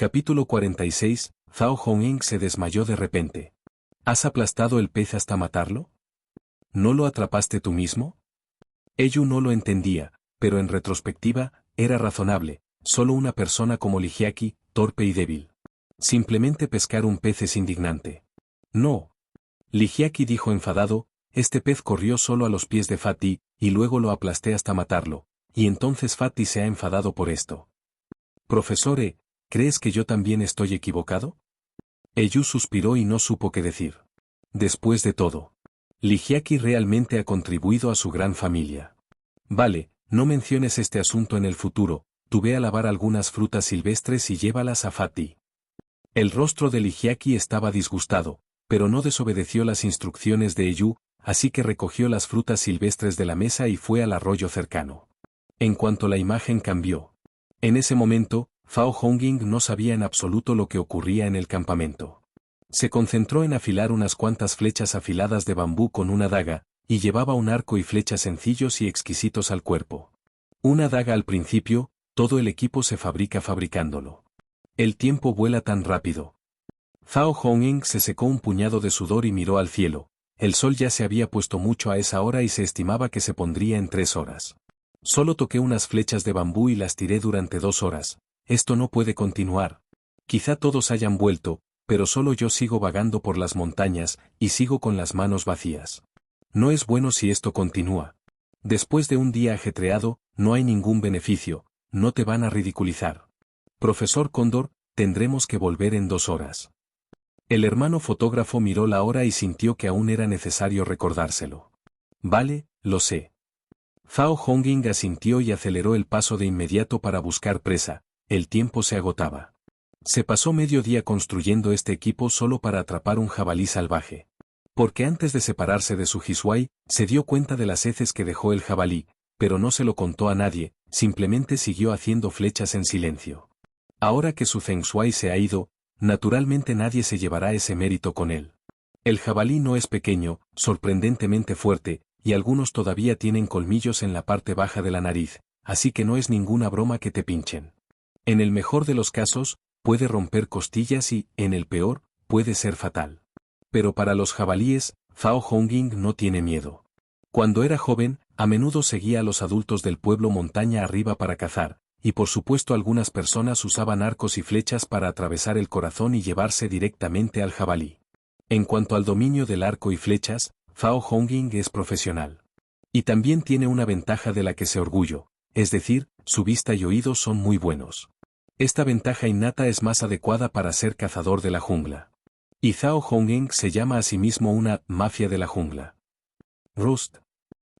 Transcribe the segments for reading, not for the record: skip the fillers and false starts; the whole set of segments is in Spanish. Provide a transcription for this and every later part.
Capítulo 46, Zhao Honging se desmayó de repente. ¿Has aplastado el pez hasta matarlo? ¿No lo atrapaste tú mismo? Ello no lo entendía, pero en retrospectiva, era razonable, solo una persona como Ligiaki, torpe y débil. Simplemente pescar un pez es indignante. No. Ligiaki dijo enfadado, este pez corrió solo a los pies de Fatty, y luego lo aplasté hasta matarlo, y entonces Fatty se ha enfadado por esto. Profesore, ¿crees que yo también estoy equivocado? Eyu suspiró y no supo qué decir. Después de todo, Ligiaki realmente ha contribuido a su gran familia. Vale, no menciones este asunto en el futuro, tú ve a lavar algunas frutas silvestres y llévalas a Fatty. El rostro de Ligiaki estaba disgustado, pero no desobedeció las instrucciones de Eyu, así que recogió las frutas silvestres de la mesa y fue al arroyo cercano. En cuanto la imagen cambió. En ese momento, Zhao Honging no sabía en absoluto lo que ocurría en el campamento. Se concentró en afilar unas cuantas flechas afiladas de bambú con una daga, y llevaba un arco y flechas sencillos y exquisitos al cuerpo. Una daga al principio, todo el equipo se fabrica fabricándolo. El tiempo vuela tan rápido. Zhao Honging se secó un puñado de sudor y miró al cielo. El sol ya se había puesto mucho a esa hora y se estimaba que se pondría en 3 horas. Solo toqué unas flechas de bambú y las tiré durante 2 horas. Esto no puede continuar. Quizá todos hayan vuelto, pero solo yo sigo vagando por las montañas, y sigo con las manos vacías. No es bueno si esto continúa. Después de un día ajetreado, no hay ningún beneficio, no te van a ridiculizar. Profesor Cóndor, tendremos que volver en 2 horas. El hermano fotógrafo miró la hora y sintió que aún era necesario recordárselo. Vale, lo sé. Zhao Honging asintió y aceleró el paso de inmediato para buscar presa. El tiempo se agotaba. Se pasó medio día construyendo este equipo solo para atrapar un jabalí salvaje. Porque antes de separarse de su Hisuai, se dio cuenta de las heces que dejó el jabalí, pero no se lo contó a nadie, simplemente siguió haciendo flechas en silencio. Ahora que su Feng Shui se ha ido, naturalmente nadie se llevará ese mérito con él. El jabalí no es pequeño, sorprendentemente fuerte, y algunos todavía tienen colmillos en la parte baja de la nariz, así que no es ninguna broma que te pinchen. En el mejor de los casos, puede romper costillas y, en el peor, puede ser fatal. Pero para los jabalíes, Zhao Honging no tiene miedo. Cuando era joven, a menudo seguía a los adultos del pueblo montaña arriba para cazar, y por supuesto algunas personas usaban arcos y flechas para atravesar el corazón y llevarse directamente al jabalí. En cuanto al dominio del arco y flechas, Zhao Honging es profesional. Y también tiene una ventaja de la que se orgullo, es decir, su vista y oídos son muy buenos. Esta ventaja innata es más adecuada para ser cazador de la jungla. Y Zhao Honging se llama a sí mismo una mafia de la jungla. Rust.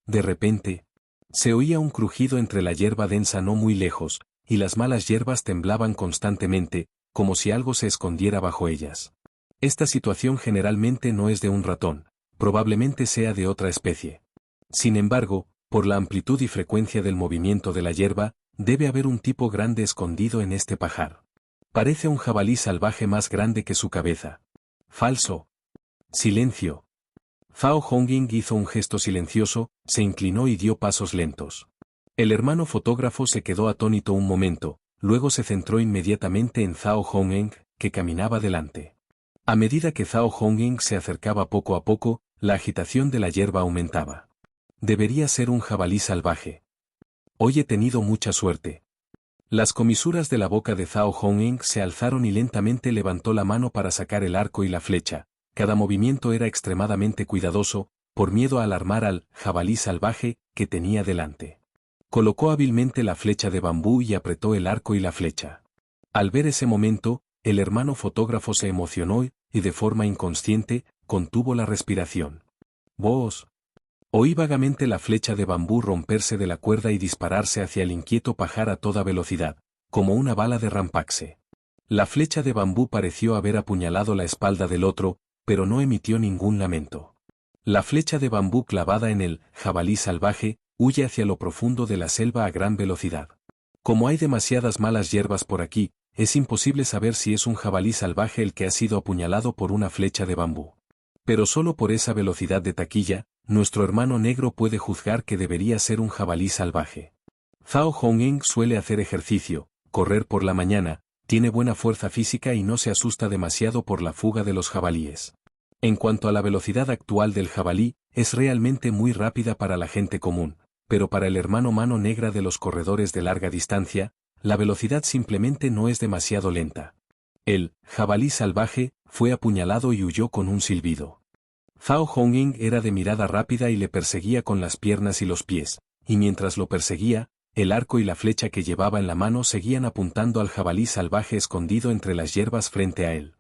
De repente, se oía un crujido entre la hierba densa no muy lejos, y las malas hierbas temblaban constantemente, como si algo se escondiera bajo ellas. Esta situación generalmente no es de un ratón, probablemente sea de otra especie. Sin embargo, por la amplitud y frecuencia del movimiento de la hierba, debe haber un tipo grande escondido en este pajar. Parece un jabalí salvaje más grande que su cabeza. Falso. Silencio. Zhao Honging hizo un gesto silencioso, se inclinó y dio pasos lentos. El hermano fotógrafo se quedó atónito un momento, luego se centró inmediatamente en Zhao Honging, que caminaba delante. A medida que Zhao Honging se acercaba poco a poco, la agitación de la hierba aumentaba. Debería ser un jabalí salvaje. Hoy he tenido mucha suerte. Las comisuras de la boca de Zhao Honging se alzaron y lentamente levantó la mano para sacar el arco y la flecha. Cada movimiento era extremadamente cuidadoso, por miedo a alarmar al jabalí salvaje que tenía delante. Colocó hábilmente la flecha de bambú y apretó el arco y la flecha. Al ver ese momento, el hermano fotógrafo se emocionó y de forma inconsciente, contuvo la respiración. ¡Vos! Oí vagamente la flecha de bambú romperse de la cuerda y dispararse hacia el inquieto pajar a toda velocidad, como una bala de Rampaxe. La flecha de bambú pareció haber apuñalado la espalda del otro, pero no emitió ningún lamento. La flecha de bambú clavada en el jabalí salvaje, huye hacia lo profundo de la selva a gran velocidad. Como hay demasiadas malas hierbas por aquí, es imposible saber si es un jabalí salvaje el que ha sido apuñalado por una flecha de bambú. Pero solo por esa velocidad de taquilla, nuestro hermano negro puede juzgar que debería ser un jabalí salvaje. Zhao Honging suele hacer ejercicio, correr por la mañana, tiene buena fuerza física y no se asusta demasiado por la fuga de los jabalíes. En cuanto a la velocidad actual del jabalí, es realmente muy rápida para la gente común, pero para el hermano mano negra de los corredores de larga distancia, la velocidad simplemente no es demasiado lenta. El jabalí salvaje fue apuñalado y huyó con un silbido. Zhao Hongying era de mirada rápida y le perseguía con las piernas y los pies, y mientras lo perseguía, el arco y la flecha que llevaba en la mano seguían apuntando al jabalí salvaje escondido entre las hierbas frente a él.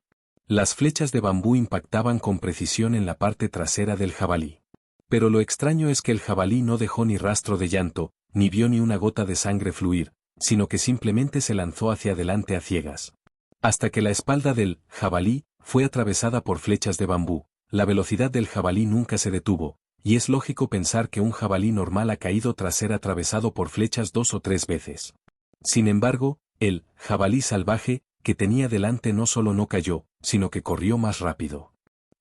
Las flechas de bambú impactaban con precisión en la parte trasera del jabalí. Pero lo extraño es que el jabalí no dejó ni rastro de llanto, ni vio ni una gota de sangre fluir, sino que simplemente se lanzó hacia adelante a ciegas. Hasta que la espalda del jabalí fue atravesada por flechas de bambú, la velocidad del jabalí nunca se detuvo, y es lógico pensar que un jabalí normal ha caído tras ser atravesado por flechas 2 o 3 veces. Sin embargo, el jabalí salvaje que tenía delante no solo no cayó, sino que corrió más rápido.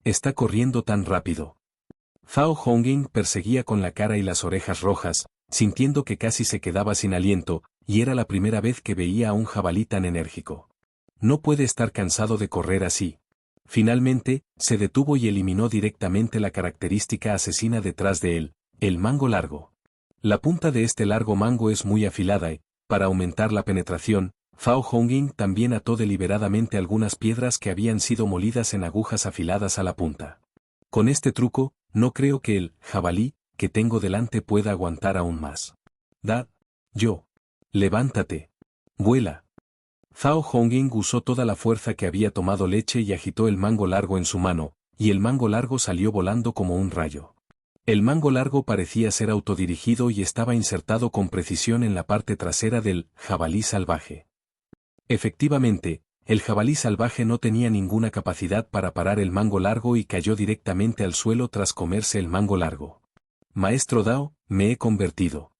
Está corriendo tan rápido. Zhao Hongying perseguía con la cara y las orejas rojas, sintiendo que casi se quedaba sin aliento, y era la primera vez que veía a un jabalí tan enérgico. No puede estar cansado de correr así. Finalmente, se detuvo y eliminó directamente la característica asesina detrás de él, el mango largo. La punta de este largo mango es muy afilada y, para aumentar la penetración, Zhao Hongying también ató deliberadamente algunas piedras que habían sido molidas en agujas afiladas a la punta. Con este truco, no creo que el jabalí que tengo delante pueda aguantar aún más. Yo. Levántate. Vuela. Zhao Hongying usó toda la fuerza que había tomado leche y agitó el mango largo en su mano, y el mango largo salió volando como un rayo. El mango largo parecía ser autodirigido y estaba insertado con precisión en la parte trasera del jabalí salvaje. Efectivamente, el jabalí salvaje no tenía ninguna capacidad para parar el mango largo y cayó directamente al suelo tras comerse el mango largo. Maestro Dao, me he convertido.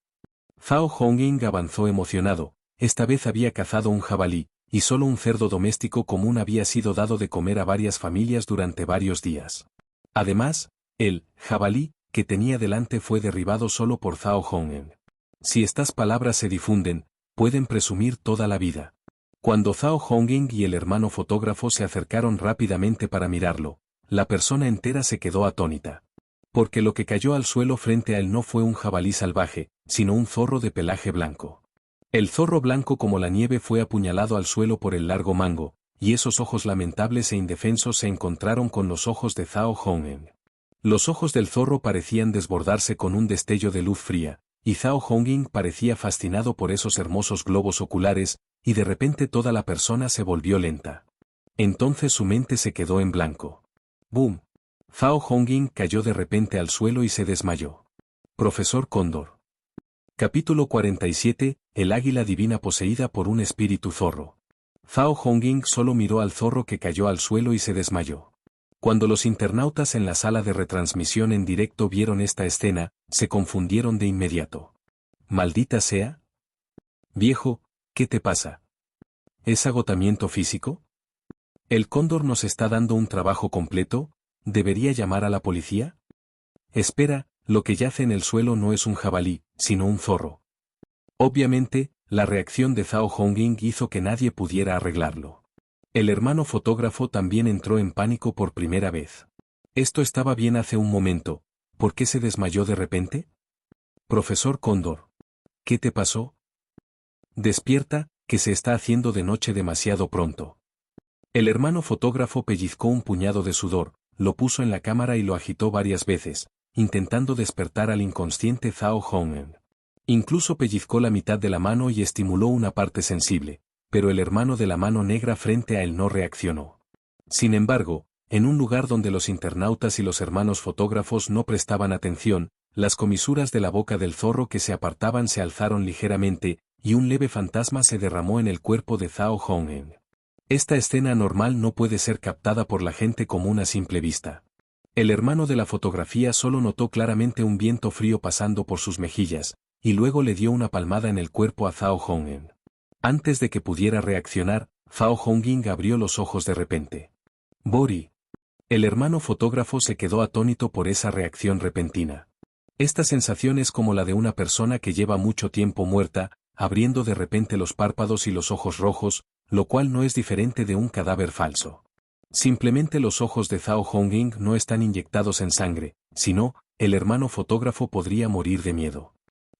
Zhao Hongying avanzó emocionado. Esta vez había cazado un jabalí, y solo un cerdo doméstico común había sido dado de comer a varias familias durante varios días. Además, el jabalí que tenía delante fue derribado solo por Zhao Hongying. Si estas palabras se difunden, pueden presumir toda la vida. Cuando Zhao Hongying y el hermano fotógrafo se acercaron rápidamente para mirarlo, la persona entera se quedó atónita. Porque lo que cayó al suelo frente a él no fue un jabalí salvaje, sino un zorro de pelaje blanco. El zorro blanco como la nieve fue apuñalado al suelo por el largo mango, y esos ojos lamentables e indefensos se encontraron con los ojos de Zhao Hongying. Los ojos del zorro parecían desbordarse con un destello de luz fría, y Zhao Hongying parecía fascinado por esos hermosos globos oculares, y de repente toda la persona se volvió lenta. Entonces su mente se quedó en blanco. ¡Boom! Zhao Hongying cayó de repente al suelo y se desmayó. Profesor Cóndor. Capítulo 47, el águila divina poseída por un espíritu zorro. Zhao Hongying solo miró al zorro que cayó al suelo y se desmayó. Cuando los internautas en la sala de retransmisión en directo vieron esta escena, se confundieron de inmediato. ¿Maldita sea? Viejo, ¿qué te pasa? ¿Es agotamiento físico? ¿El cóndor nos está dando un trabajo completo? ¿Debería llamar a la policía? Espera, lo que yace en el suelo no es un jabalí, sino un zorro. Obviamente, la reacción de Zhao Hongying hizo que nadie pudiera arreglarlo. El hermano fotógrafo también entró en pánico por primera vez. Esto estaba bien hace un momento, ¿por qué se desmayó de repente? Profesor Cóndor. ¿Qué te pasó? Despierta, que se está haciendo de noche demasiado pronto. El hermano fotógrafo pellizcó un puñado de sudor, lo puso en la cámara y lo agitó varias veces, intentando despertar al inconsciente Zhao Hongying. Incluso pellizcó la mitad de la mano y estimuló una parte sensible, pero el hermano de la mano negra frente a él no reaccionó. Sin embargo, en un lugar donde los internautas y los hermanos fotógrafos no prestaban atención, las comisuras de la boca del zorro que se apartaban se alzaron ligeramente, y un leve fantasma se derramó en el cuerpo de Zhao Hongying. Esta escena normal no puede ser captada por la gente común a simple vista. El hermano de la fotografía solo notó claramente un viento frío pasando por sus mejillas, y luego le dio una palmada en el cuerpo a Zhao Hongying. Antes de que pudiera reaccionar, Zhao Hongying abrió los ojos de repente. Bori. El hermano fotógrafo se quedó atónito por esa reacción repentina. Esta sensación es como la de una persona que lleva mucho tiempo muerta, abriendo de repente los párpados y los ojos rojos, lo cual no es diferente de un cadáver falso. Simplemente los ojos de Zhao Hongying no están inyectados en sangre, sino, el hermano fotógrafo podría morir de miedo.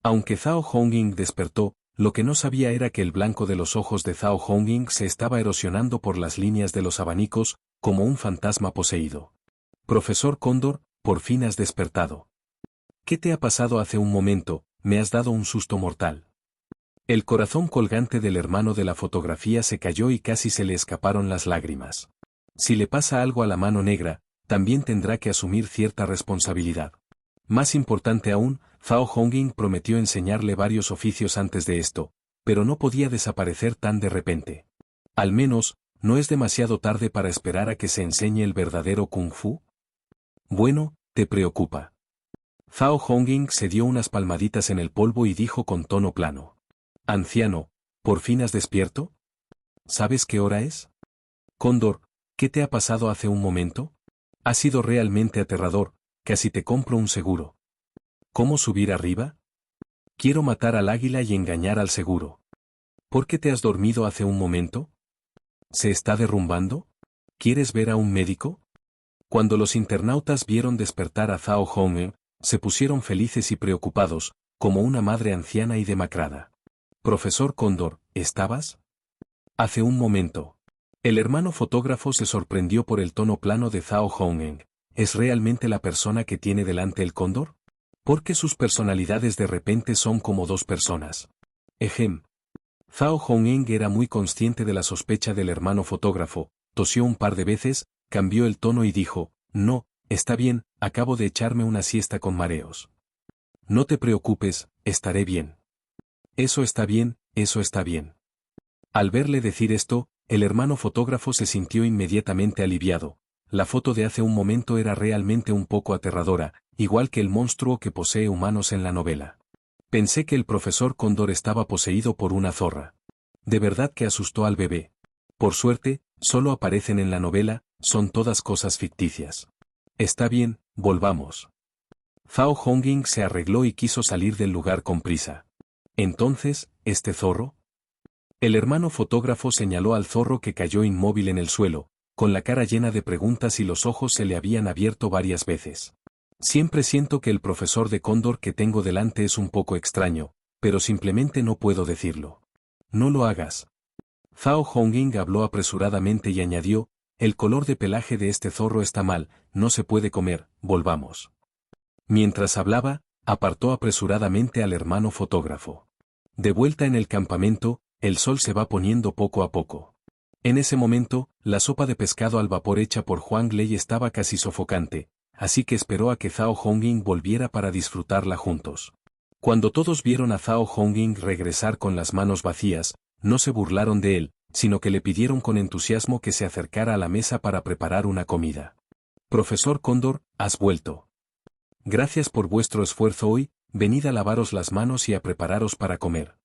Aunque Zhao Hongying despertó, lo que no sabía era que el blanco de los ojos de Zhao Hongying se estaba erosionando por las líneas de los abanicos, como un fantasma poseído. Profesor Cóndor, por fin has despertado. ¿Qué te ha pasado hace un momento? Me has dado un susto mortal. El corazón colgante del hermano de la fotografía se cayó y casi se le escaparon las lágrimas. Si le pasa algo a la mano negra, también tendrá que asumir cierta responsabilidad. Más importante aún, Zhao Hongying prometió enseñarle varios oficios antes de esto, pero no podía desaparecer tan de repente. Al menos, ¿no es demasiado tarde para esperar a que se enseñe el verdadero Kung Fu? Bueno, te preocupa. Zhao Hongying se dio unas palmaditas en el polvo y dijo con tono plano. Anciano, ¿por fin has despierto? ¿Sabes qué hora es? Cóndor, ¿qué te ha pasado hace un momento? Ha sido realmente aterrador, casi te compro un seguro. ¿Cómo subir arriba? Quiero matar al águila y engañar al seguro. ¿Por qué te has dormido hace un momento? ¿Se está derrumbando? ¿Quieres ver a un médico? Cuando los internautas vieron despertar a Zhao Hongying, se pusieron felices y preocupados, como una madre anciana y demacrada. Profesor Cóndor, ¿estabas? Hace un momento. El hermano fotógrafo se sorprendió por el tono plano de Zhao Hongying. ¿Es realmente la persona que tiene delante el cóndor? ¿Por qué sus personalidades de repente son como dos personas? Ejem. Zhao Hongying era muy consciente de la sospecha del hermano fotógrafo, tosió un par de veces, cambió el tono y dijo, no, está bien, acabo de echarme una siesta con mareos. No te preocupes, estaré bien. Eso está bien, eso está bien. Al verle decir esto, el hermano fotógrafo se sintió inmediatamente aliviado. La foto de hace un momento era realmente un poco aterradora, igual que el monstruo que posee humanos en la novela. Pensé que el profesor Cóndor estaba poseído por una zorra. De verdad que asustó al bebé. Por suerte, solo aparecen en la novela, son todas cosas ficticias. Está bien, volvamos. Zhao Hongying se arregló y quiso salir del lugar con prisa. Entonces, ¿este zorro? El hermano fotógrafo señaló al zorro que cayó inmóvil en el suelo, con la cara llena de preguntas y los ojos se le habían abierto varias veces. Siempre siento que el profesor de Cóndor que tengo delante es un poco extraño, pero simplemente no puedo decirlo. No lo hagas. Zhao Hongying habló apresuradamente y añadió, el color de pelaje de este zorro está mal, no se puede comer, volvamos. Mientras hablaba, apartó apresuradamente al hermano fotógrafo. De vuelta en el campamento, el sol se va poniendo poco a poco. En ese momento, la sopa de pescado al vapor hecha por Huang Lei estaba casi sofocante, así que esperó a que Zhao Hongying volviera para disfrutarla juntos. Cuando todos vieron a Zhao Hongying regresar con las manos vacías, no se burlaron de él, sino que le pidieron con entusiasmo que se acercara a la mesa para preparar una comida. Profesor Cóndor, has vuelto. Gracias por vuestro esfuerzo hoy, venid a lavaros las manos y a prepararos para comer.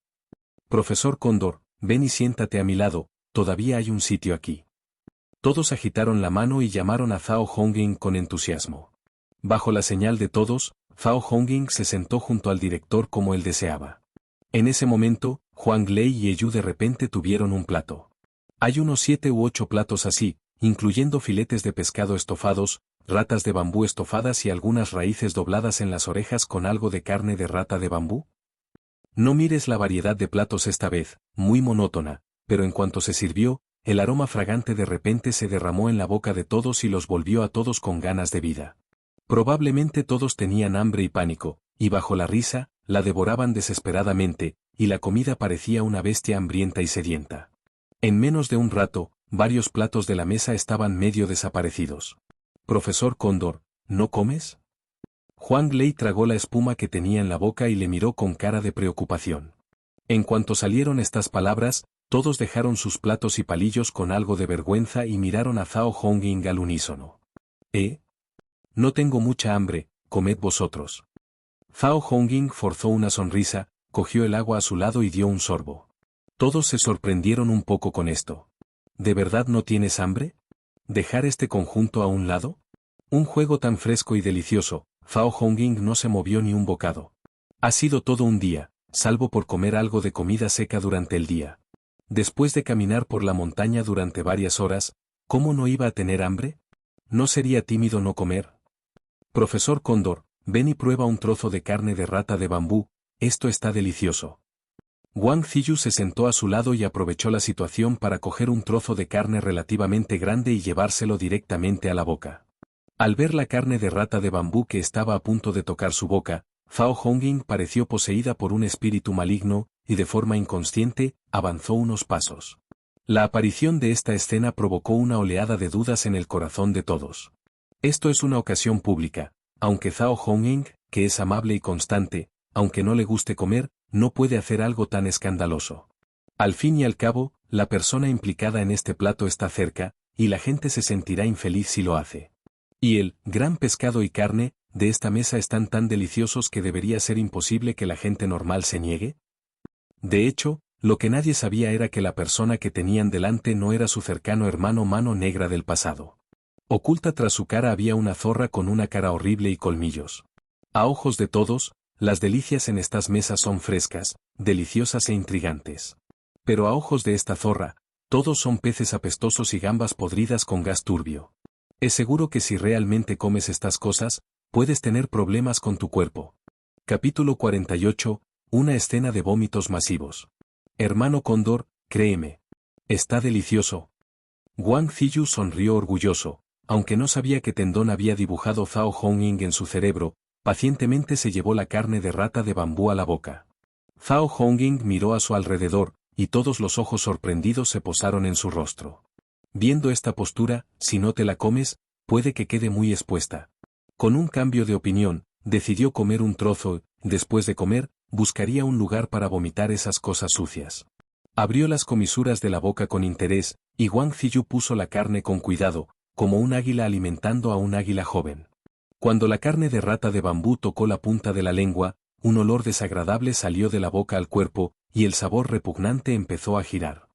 Profesor Cóndor, ven y siéntate a mi lado, todavía hay un sitio aquí. Todos agitaron la mano y llamaron a Zhao Hongying con entusiasmo. Bajo la señal de todos, Zhao Hongying se sentó junto al director como él deseaba. En ese momento, Huang Lei y Eyu de repente tuvieron un plato. Hay unos 7 u 8 platos así, incluyendo filetes de pescado estofados, ratas de bambú estofadas y algunas raíces dobladas en las orejas con algo de carne de rata de bambú. No mires la variedad de platos esta vez, muy monótona, pero en cuanto se sirvió, el aroma fragante de repente se derramó en la boca de todos y los volvió a todos con ganas de vida. Probablemente todos tenían hambre y pánico, y bajo la risa, la devoraban desesperadamente, y la comida parecía una bestia hambrienta y sedienta. En menos de un rato, varios platos de la mesa estaban medio desaparecidos. Profesor Cóndor, ¿no comes? Huang Lei tragó la espuma que tenía en la boca y le miró con cara de preocupación. En cuanto salieron estas palabras, todos dejaron sus platos y palillos con algo de vergüenza y miraron a Zhao Hongying al unísono. No tengo mucha hambre, comed vosotros. Zhao Hongying forzó una sonrisa, cogió el agua a su lado y dio un sorbo. Todos se sorprendieron un poco con esto. ¿De verdad no tienes hambre? ¿Dejar este conjunto a un lado? Un juego tan fresco y delicioso, Zhao Hongying no se movió ni un bocado. Ha sido todo un día, salvo por comer algo de comida seca durante el día. Después de caminar por la montaña durante varias horas, ¿cómo no iba a tener hambre? ¿No sería tímido no comer? Profesor Cóndor, ven y prueba un trozo de carne de rata de bambú, esto está delicioso. Wang Ziyu se sentó a su lado y aprovechó la situación para coger un trozo de carne relativamente grande y llevárselo directamente a la boca. Al ver la carne de rata de bambú que estaba a punto de tocar su boca, Zhao Hongying pareció poseída por un espíritu maligno, y de forma inconsciente, avanzó unos pasos. La aparición de esta escena provocó una oleada de dudas en el corazón de todos. Esto es una ocasión pública, aunque Zhao Hongying, que es amable y constante, aunque no le guste comer, no puede hacer algo tan escandaloso. Al fin y al cabo, la persona implicada en este plato está cerca, y la gente se sentirá infeliz si lo hace. Y el gran pescado y carne de esta mesa están tan deliciosos que debería ser imposible que la gente normal se niegue. De hecho, lo que nadie sabía era que la persona que tenían delante no era su cercano hermano Mano Negra del pasado. Oculta tras su cara había una zorra con una cara horrible y colmillos. A ojos de todos, las delicias en estas mesas son frescas, deliciosas e intrigantes. Pero a ojos de esta zorra, todos son peces apestosos y gambas podridas con gas turbio. Es seguro que si realmente comes estas cosas, puedes tener problemas con tu cuerpo. Capítulo 48, una escena de vómitos masivos. Hermano Cóndor, créeme. Está delicioso. Wang Ziyu sonrió orgulloso, aunque no sabía que Tendón había dibujado Zhao Hongying en su cerebro, pacientemente se llevó la carne de rata de bambú a la boca. Zhao Hongying miró a su alrededor, y todos los ojos sorprendidos se posaron en su rostro. Viendo esta postura, si no te la comes, puede que quede muy expuesta. Con un cambio de opinión, decidió comer un trozo, después de comer, buscaría un lugar para vomitar esas cosas sucias. Abrió las comisuras de la boca con interés, y Wang Ziyu puso la carne con cuidado, como un águila alimentando a un águila joven. Cuando la carne de rata de bambú tocó la punta de la lengua, un olor desagradable salió de la boca al cuerpo, y el sabor repugnante empezó a girar.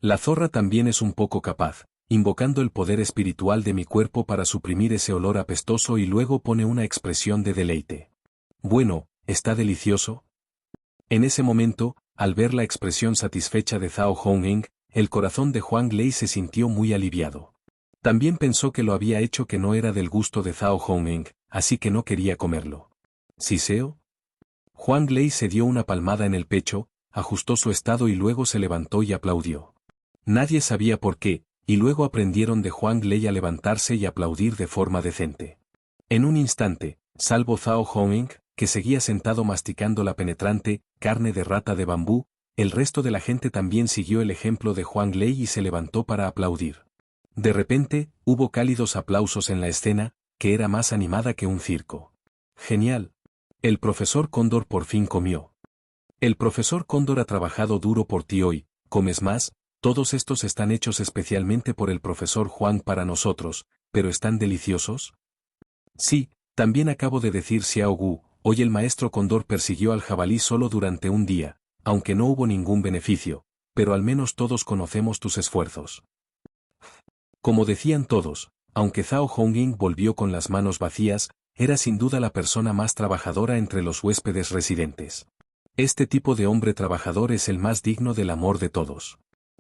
La zorra también es un poco capaz, invocando el poder espiritual de mi cuerpo para suprimir ese olor apestoso y luego pone una expresión de deleite. Bueno, ¿está delicioso? En ese momento, al ver la expresión satisfecha de Zhao Hongying, el corazón de Huang Lei se sintió muy aliviado. También pensó que lo había hecho que no era del gusto de Zhao Hongying, así que no quería comerlo. ¿Siseo? Huang Lei se dio una palmada en el pecho, ajustó su estado y luego se levantó y aplaudió. Nadie sabía por qué, y luego aprendieron de Huang Lei a levantarse y aplaudir de forma decente. En un instante, salvo Zhao Hongying, que seguía sentado masticando la penetrante carne de rata de bambú, el resto de la gente también siguió el ejemplo de Huang Lei y se levantó para aplaudir. De repente, hubo cálidos aplausos en la escena, que era más animada que un circo. ¡Genial! El profesor Cóndor por fin comió. El profesor Cóndor ha trabajado duro por ti hoy, ¿comes más? Todos estos están hechos especialmente por el profesor Huang para nosotros, ¿pero están deliciosos? Sí, también acabo de decir Xiao Gu, hoy el maestro Cóndor persiguió al jabalí solo durante un día, aunque no hubo ningún beneficio, pero al menos todos conocemos tus esfuerzos. Como decían todos, aunque Zhao Hongying volvió con las manos vacías, era sin duda la persona más trabajadora entre los huéspedes residentes. Este tipo de hombre trabajador es el más digno del amor de todos.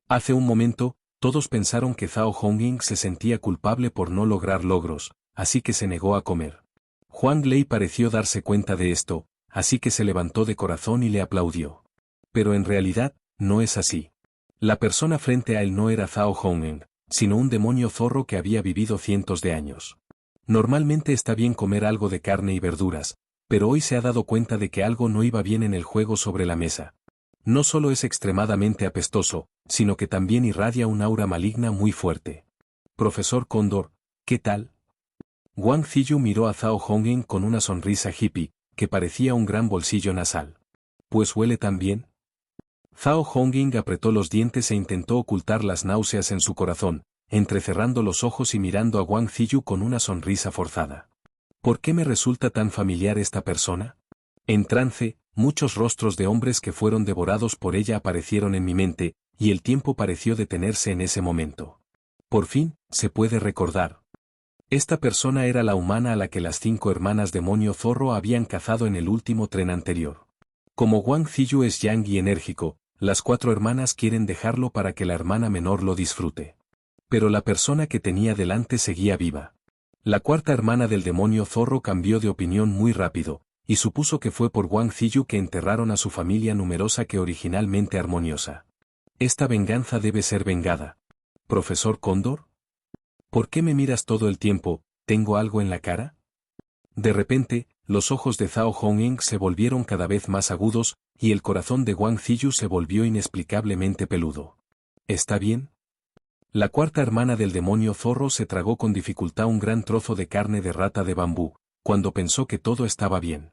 Hace un momento, todos pensaron que Zhao Hongying se sentía culpable por no lograr logros, así que se negó a comer. Huang Lei pareció darse cuenta de esto, así que se levantó de corazón y le aplaudió. Pero en realidad, no es así. La persona frente a él no era Zhao Hongying, sino un demonio zorro que había vivido cientos de años. Normalmente está bien comer algo de carne y verduras, pero hoy se ha dado cuenta de que algo no iba bien en el juego sobre la mesa. No solo es extremadamente apestoso, sino que también irradia un aura maligna muy fuerte. Profesor Cóndor, ¿qué tal? Wang Ziyu miró a Zhao Hongying con una sonrisa hippie, que parecía un gran bolsillo nasal. ¿Pues huele tan bien? Zhao Hongying apretó los dientes e intentó ocultar las náuseas en su corazón, entrecerrando los ojos y mirando a Wang Ziyu con una sonrisa forzada. ¿Por qué me resulta tan familiar esta persona? En trance, muchos rostros de hombres que fueron devorados por ella aparecieron en mi mente, y el tiempo pareció detenerse en ese momento. Por fin, se puede recordar. Esta persona era la humana a la que las 5 hermanas demonio zorro habían cazado en el último tren anterior. Como Wang Ziyu es yang y enérgico, las 4 hermanas quieren dejarlo para que la hermana menor lo disfrute. Pero la persona que tenía delante seguía viva. La 4ª hermana del demonio zorro cambió de opinión muy rápido, y supuso que fue por Wang Ziyu que enterraron a su familia numerosa que originalmente armoniosa. Esta venganza debe ser vengada. ¿Profesor Cóndor? ¿Por qué me miras todo el tiempo? ¿Tengo algo en la cara? De repente, los ojos de Zhao Honging se volvieron cada vez más agudos, y el corazón de Wang Ziyu se volvió inexplicablemente peludo. ¿Está bien? La 4ª hermana del demonio zorro se tragó con dificultad un gran trozo de carne de rata de bambú, cuando pensó que todo estaba bien.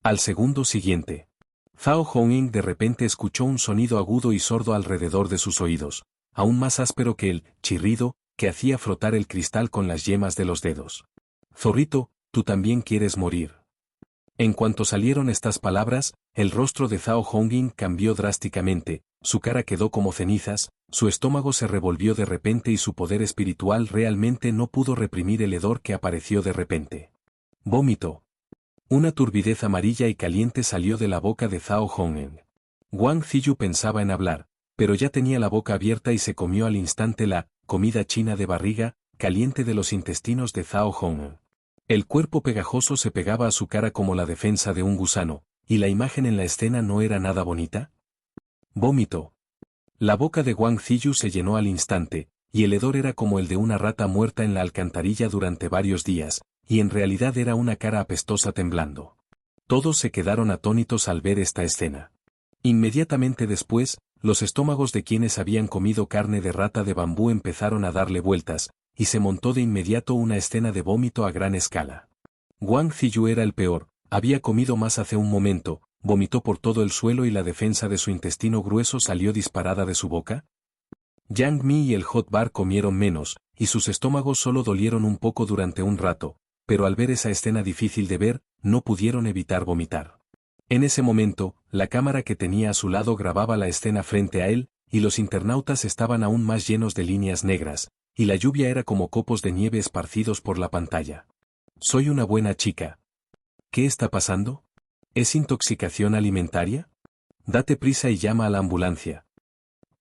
Al segundo siguiente, Zhao Honging de repente escuchó un sonido agudo y sordo alrededor de sus oídos, aún más áspero que el chirrido que hacía frotar el cristal con las yemas de los dedos. Zorrito, tú también quieres morir. En cuanto salieron estas palabras, el rostro de Zhao Honging cambió drásticamente, su cara quedó como cenizas, su estómago se revolvió de repente y su poder espiritual realmente no pudo reprimir el hedor que apareció de repente. Vómito. Una turbidez amarilla y caliente salió de la boca de Zhao Honging. Wang Ziyu pensaba en hablar, pero ya tenía la boca abierta y se comió al instante la comida china de barriga caliente de los intestinos de Zhao Honging. El cuerpo pegajoso se pegaba a su cara como la defensa de un gusano, y la imagen en la escena no era nada bonita. Vómito. La boca de Wang Ziyu se llenó al instante, y el hedor era como el de una rata muerta en la alcantarilla durante varios días, y en realidad era una cara apestosa temblando. Todos se quedaron atónitos al ver esta escena. Inmediatamente después, los estómagos de quienes habían comido carne de rata de bambú empezaron a darle vueltas, y se montó de inmediato una escena de vómito a gran escala. Wang Ziyu era el peor, había comido más hace un momento, vomitó por todo el suelo y la defensa de su intestino grueso salió disparada de su boca. Yang Mi y el Hot Bar comieron menos, y sus estómagos solo dolieron un poco durante un rato, pero al ver esa escena difícil de ver, no pudieron evitar vomitar. En ese momento, la cámara que tenía a su lado grababa la escena frente a él, y los internautas estaban aún más llenos de líneas negras, y la lluvia era como copos de nieve esparcidos por la pantalla. Soy una buena chica. ¿Qué está pasando? ¿Es intoxicación alimentaria? Date prisa y llama a la ambulancia.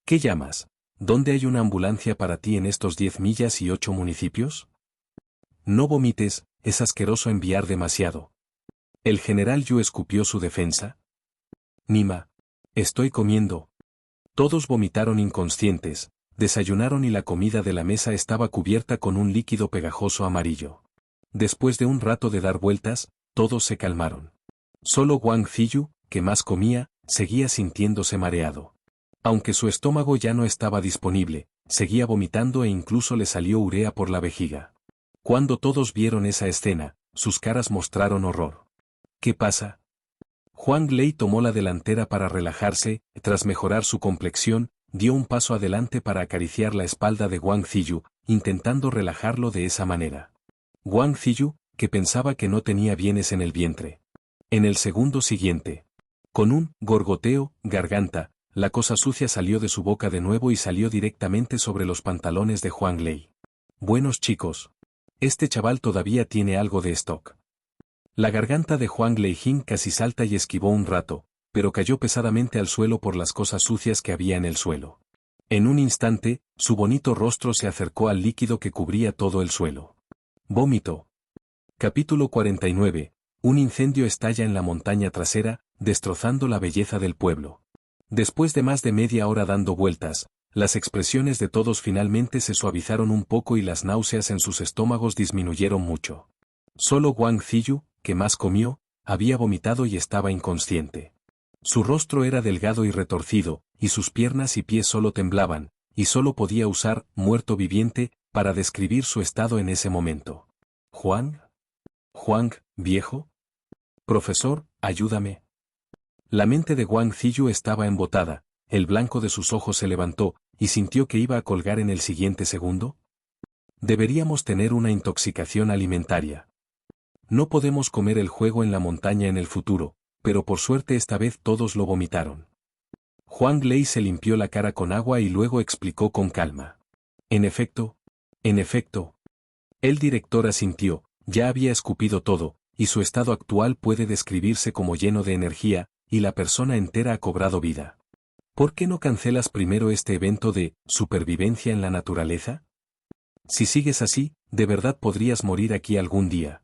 ¿Qué llamas? ¿Dónde hay una ambulancia para ti en estos 10 millas y 8 municipios? No vomites, es asqueroso enviar demasiado. ¿El general Yu escupió su defensa? Nima. Estoy comiendo. Todos vomitaron inconscientes, desayunaron y la comida de la mesa estaba cubierta con un líquido pegajoso amarillo. Después de un rato de dar vueltas, todos se calmaron. Solo Wang Ziyu, que más comía, seguía sintiéndose mareado. Aunque su estómago ya no estaba disponible, seguía vomitando e incluso le salió urea por la vejiga. Cuando todos vieron esa escena, sus caras mostraron horror. ¿Qué pasa? Huang Lei tomó la delantera para relajarse, tras mejorar su complexión, dio un paso adelante para acariciar la espalda de Wang Ziyu, intentando relajarlo de esa manera. Wang Ziyu, que pensaba que no tenía bienes en el vientre. En el segundo siguiente, con un gorgoteo, garganta, la cosa sucia salió de su boca de nuevo y salió directamente sobre los pantalones de Huang Lei. Buenos chicos. Este chaval todavía tiene algo de stock. La garganta de Huang Leijing casi salta y esquivó un rato, pero cayó pesadamente al suelo por las cosas sucias que había en el suelo. En un instante, su bonito rostro se acercó al líquido que cubría todo el suelo. Vómito. Capítulo 49. Un incendio estalla en la montaña trasera, destrozando la belleza del pueblo. Después de más de media hora dando vueltas, las expresiones de todos finalmente se suavizaron un poco y las náuseas en sus estómagos disminuyeron mucho. Solo Wang Ziyu, que más comió, había vomitado y estaba inconsciente. Su rostro era delgado y retorcido, y sus piernas y pies solo temblaban, y solo podía usar muerto viviente para describir su estado en ese momento. ¿Juan? ¿Juan, viejo? Profesor, ayúdame. La mente de Wang Ziyu estaba embotada, el blanco de sus ojos se levantó, y sintió que iba a colgar en el siguiente segundo. Deberíamos tener una intoxicación alimentaria. No podemos comer el juego en la montaña en el futuro, pero por suerte esta vez todos lo vomitaron. Huang Lei se limpió la cara con agua y luego explicó con calma. En efecto. El director asintió, ya había escupido todo, y su estado actual puede describirse como lleno de energía, y la persona entera ha cobrado vida. ¿Por qué no cancelas primero este evento de supervivencia en la naturaleza? Si sigues así, de verdad podrías morir aquí algún día.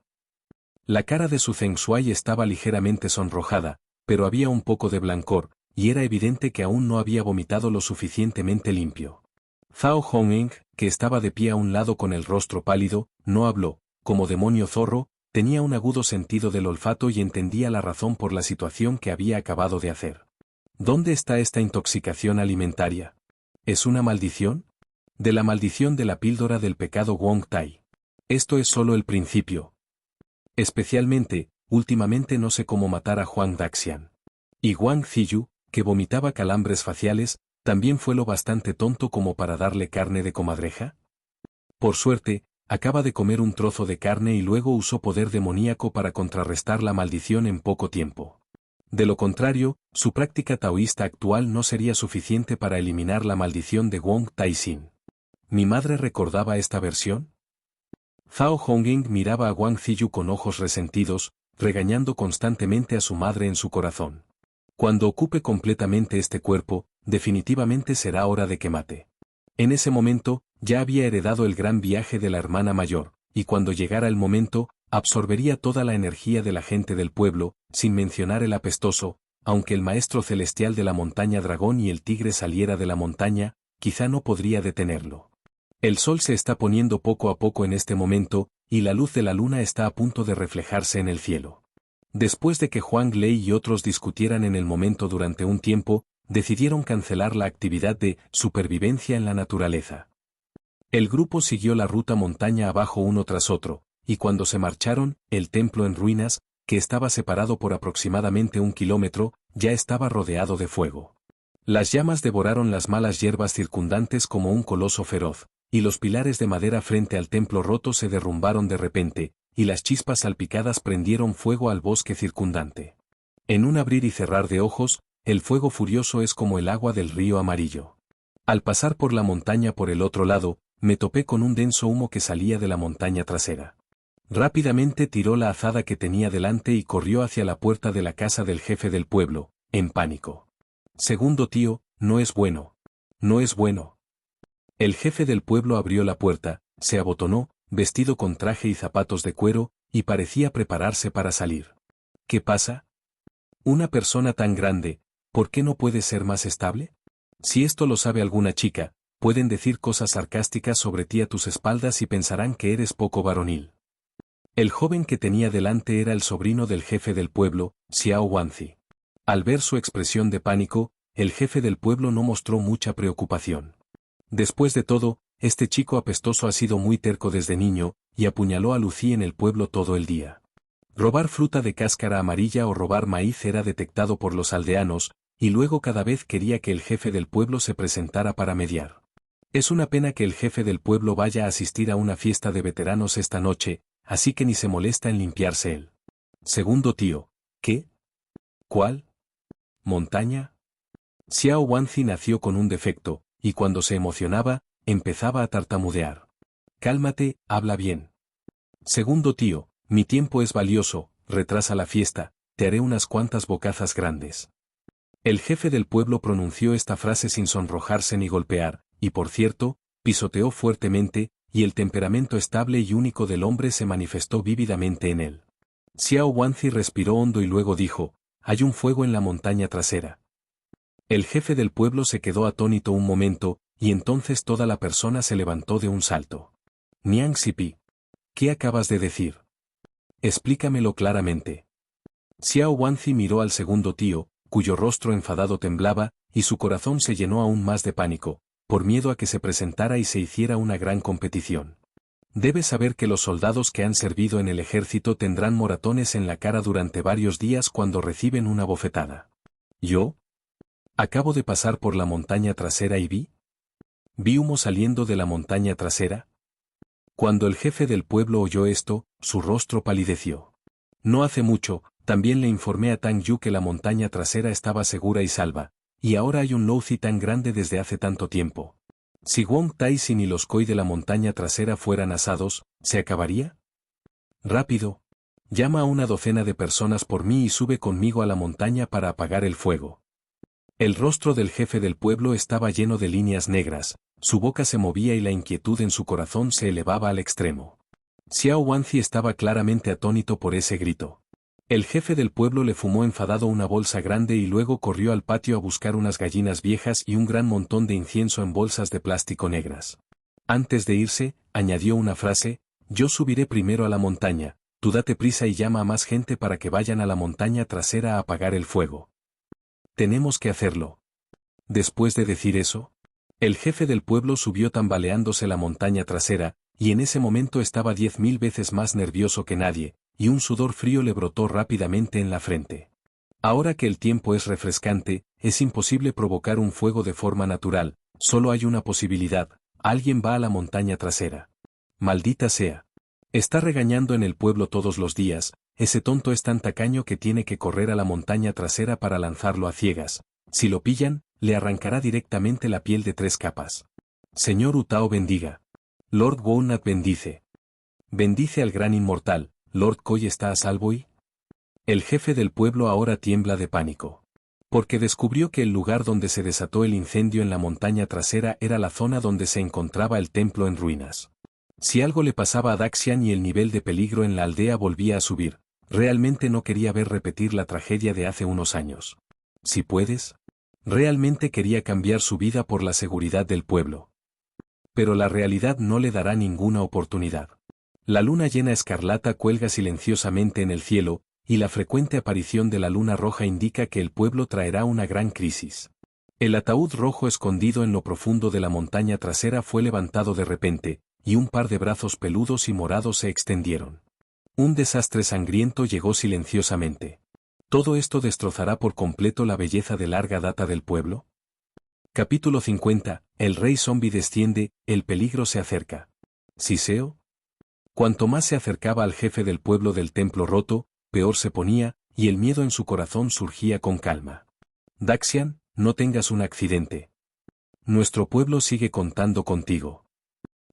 La cara de su Feng Shui estaba ligeramente sonrojada, pero había un poco de blancor, y era evidente que aún no había vomitado lo suficientemente limpio. Zhao Hongeng, que estaba de pie a un lado con el rostro pálido, no habló, como demonio zorro, tenía un agudo sentido del olfato y entendía la razón por la situación que había acabado de hacer. ¿Dónde está esta intoxicación alimentaria? ¿Es una maldición? De la maldición de la píldora del pecado Wong Tai. Esto es solo el principio. Especialmente, últimamente no sé cómo matar a Huang Daxian. Y Wang Ziyu, que vomitaba calambres faciales, ¿también fue lo bastante tonto como para darle carne de comadreja? Por suerte, acaba de comer un trozo de carne y luego usó poder demoníaco para contrarrestar la maldición en poco tiempo. De lo contrario, su práctica taoísta actual no sería suficiente para eliminar la maldición de Wong Tai-sin. ¿Mi madre recordaba esta versión? Zhao Honging miraba a Wang Ziyu con ojos resentidos, regañando constantemente a su madre en su corazón. Cuando ocupe completamente este cuerpo, definitivamente será hora de que mate. En ese momento, ya había heredado el gran viaje de la hermana mayor, y cuando llegara el momento, absorbería toda la energía de la gente del pueblo, sin mencionar el apestoso, aunque el maestro celestial de la montaña dragón y el tigre saliera de la montaña, quizá no podría detenerlo. El sol se está poniendo poco a poco en este momento, y la luz de la luna está a punto de reflejarse en el cielo. Después de que Huang Lei y otros discutieran en el momento durante un tiempo, decidieron cancelar la actividad de supervivencia en la naturaleza. El grupo siguió la ruta montaña abajo uno tras otro, y cuando se marcharon, el templo en ruinas, que estaba separado por aproximadamente 1 kilómetro, ya estaba rodeado de fuego. Las llamas devoraron las malas hierbas circundantes como un coloso feroz, y los pilares de madera frente al templo roto se derrumbaron de repente, y las chispas salpicadas prendieron fuego al bosque circundante. En un abrir y cerrar de ojos, el fuego furioso es como el agua del río amarillo. Al pasar por la montaña por el otro lado, me topé con un denso humo que salía de la montaña trasera. Rápidamente tiró la azada que tenía delante y corrió hacia la puerta de la casa del jefe del pueblo, en pánico. Segundo tío, no es bueno. No es bueno. El jefe del pueblo abrió la puerta, se abotonó, vestido con traje y zapatos de cuero, y parecía prepararse para salir. ¿Qué pasa? Una persona tan grande, ¿por qué no puede ser más estable? Si esto lo sabe alguna chica, pueden decir cosas sarcásticas sobre ti a tus espaldas y pensarán que eres poco varonil. El joven que tenía delante era el sobrino del jefe del pueblo, Xiao Wanzi. Al ver su expresión de pánico, el jefe del pueblo no mostró mucha preocupación. Después de todo, este chico apestoso ha sido muy terco desde niño, y apuñaló a Lucy en el pueblo todo el día. Robar fruta de cáscara amarilla o robar maíz era detectado por los aldeanos, y luego cada vez quería que el jefe del pueblo se presentara para mediar. Es una pena que el jefe del pueblo vaya a asistir a una fiesta de veteranos esta noche, así que ni se molesta en limpiarse él. Segundo tío, ¿qué? ¿Cuál? ¿Montaña? Xiao Wanzi nació con un defecto, y cuando se emocionaba, empezaba a tartamudear. Cálmate, habla bien. Segundo tío, mi tiempo es valioso, retrasa la fiesta, te haré unas cuantas bocazas grandes. El jefe del pueblo pronunció esta frase sin sonrojarse ni golpear, y por cierto, pisoteó fuertemente, y el temperamento estable y único del hombre se manifestó vívidamente en él. Xiao Wanzi respiró hondo y luego dijo, hay un fuego en la montaña trasera. El jefe del pueblo se quedó atónito un momento, y entonces toda la persona se levantó de un salto. Niang Sipi. ¿Qué acabas de decir? Explícamelo claramente. Xiao Wanzi miró al segundo tío, cuyo rostro enfadado temblaba, y su corazón se llenó aún más de pánico, por miedo a que se presentara y se hiciera una gran competición. Debes saber que los soldados que han servido en el ejército tendrán moratones en la cara durante varios días cuando reciben una bofetada. ¿Yo? Acabo de pasar por la montaña trasera y vi humo saliendo de la montaña trasera. Cuando el jefe del pueblo oyó esto, su rostro palideció. No hace mucho, también le informé a Tang Yu que la montaña trasera estaba segura y salva, y ahora hay un Louzi tan grande desde hace tanto tiempo. Si Wong Tai-sin y los Koi de la montaña trasera fueran asados, ¿se acabaría? Rápido. Llama a una docena de personas por mí y sube conmigo a la montaña para apagar el fuego. El rostro del jefe del pueblo estaba lleno de líneas negras, su boca se movía y la inquietud en su corazón se elevaba al extremo. Xiao Wanzi estaba claramente atónito por ese grito. El jefe del pueblo le fumó enfadado una bolsa grande y luego corrió al patio a buscar unas gallinas viejas y un gran montón de incienso en bolsas de plástico negras. Antes de irse, añadió una frase: yo subiré primero a la montaña, tú date prisa y llama a más gente para que vayan a la montaña trasera a apagar el fuego. Tenemos que hacerlo. Después de decir eso, el jefe del pueblo subió tambaleándose la montaña trasera, y en ese momento estaba 10.000 veces más nervioso que nadie, y un sudor frío le brotó rápidamente en la frente. Ahora que el tiempo es refrescante, es imposible provocar un fuego de forma natural, solo hay una posibilidad: alguien va a la montaña trasera. Maldita sea. Está regañando en el pueblo todos los días, ese tonto es tan tacaño que tiene que correr a la montaña trasera para lanzarlo a ciegas. Si lo pillan, le arrancará directamente la piel de 3 capas. Señor Utao bendiga. Lord Wounat bendice. Bendice al gran inmortal. Lord Koi está a salvo y... El jefe del pueblo ahora tiembla de pánico. Porque descubrió que el lugar donde se desató el incendio en la montaña trasera era la zona donde se encontraba el templo en ruinas. Si algo le pasaba a Daxian y el nivel de peligro en la aldea volvía a subir, realmente no quería ver repetir la tragedia de hace unos años. Si puedes. Realmente quería cambiar su vida por la seguridad del pueblo. Pero la realidad no le dará ninguna oportunidad. La luna llena escarlata cuelga silenciosamente en el cielo, y la frecuente aparición de la luna roja indica que el pueblo traerá una gran crisis. El ataúd rojo escondido en lo profundo de la montaña trasera fue levantado de repente, y un par de brazos peludos y morados se extendieron. Un desastre sangriento llegó silenciosamente. ¿Todo esto destrozará por completo la belleza de larga data del pueblo? Capítulo 50. El rey zombie desciende, el peligro se acerca. ¿Siseo? Cuanto más se acercaba al jefe del pueblo del templo roto, peor se ponía, y el miedo en su corazón surgía con calma. Daxian, no tengas un accidente. Nuestro pueblo sigue contando contigo.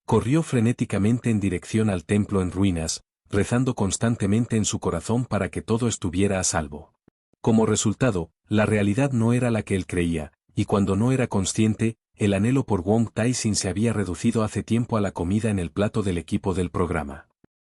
Corrió frenéticamente en dirección al templo en ruinas, rezando constantemente en su corazón para que todo estuviera a salvo. Como resultado, la realidad no era la que él creía, y cuando no era consciente, el anhelo por Wong Tai-sin se había reducido hace tiempo a la comida en el plato del equipo del programa.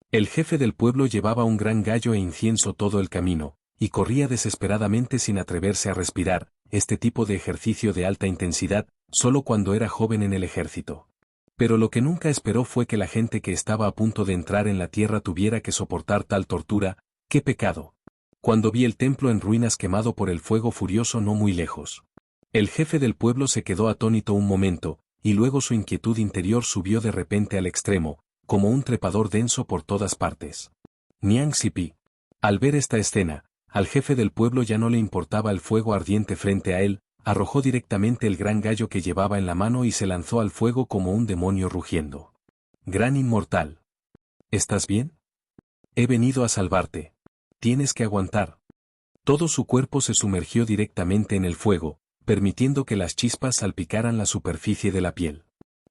El jefe del pueblo llevaba un gran gallo e incienso todo el camino, y corría desesperadamente sin atreverse a respirar, este tipo de ejercicio de alta intensidad, solo cuando era joven en el ejército. Pero lo que nunca esperó fue que la gente que estaba a punto de entrar en la tierra tuviera que soportar tal tortura. ¡Qué pecado! Cuando vi el templo en ruinas quemado por el fuego furioso no muy lejos. El jefe del pueblo se quedó atónito un momento, y luego su inquietud interior subió de repente al extremo, como un trepador denso por todas partes. Niang Sipi. Al ver esta escena, al jefe del pueblo ya no le importaba el fuego ardiente frente a él, arrojó directamente el gran gallo que llevaba en la mano y se lanzó al fuego como un demonio rugiendo. Gran inmortal. ¿Estás bien? He venido a salvarte. Tienes que aguantar. Todo su cuerpo se sumergió directamente en el fuego, permitiendo que las chispas salpicaran la superficie de la piel.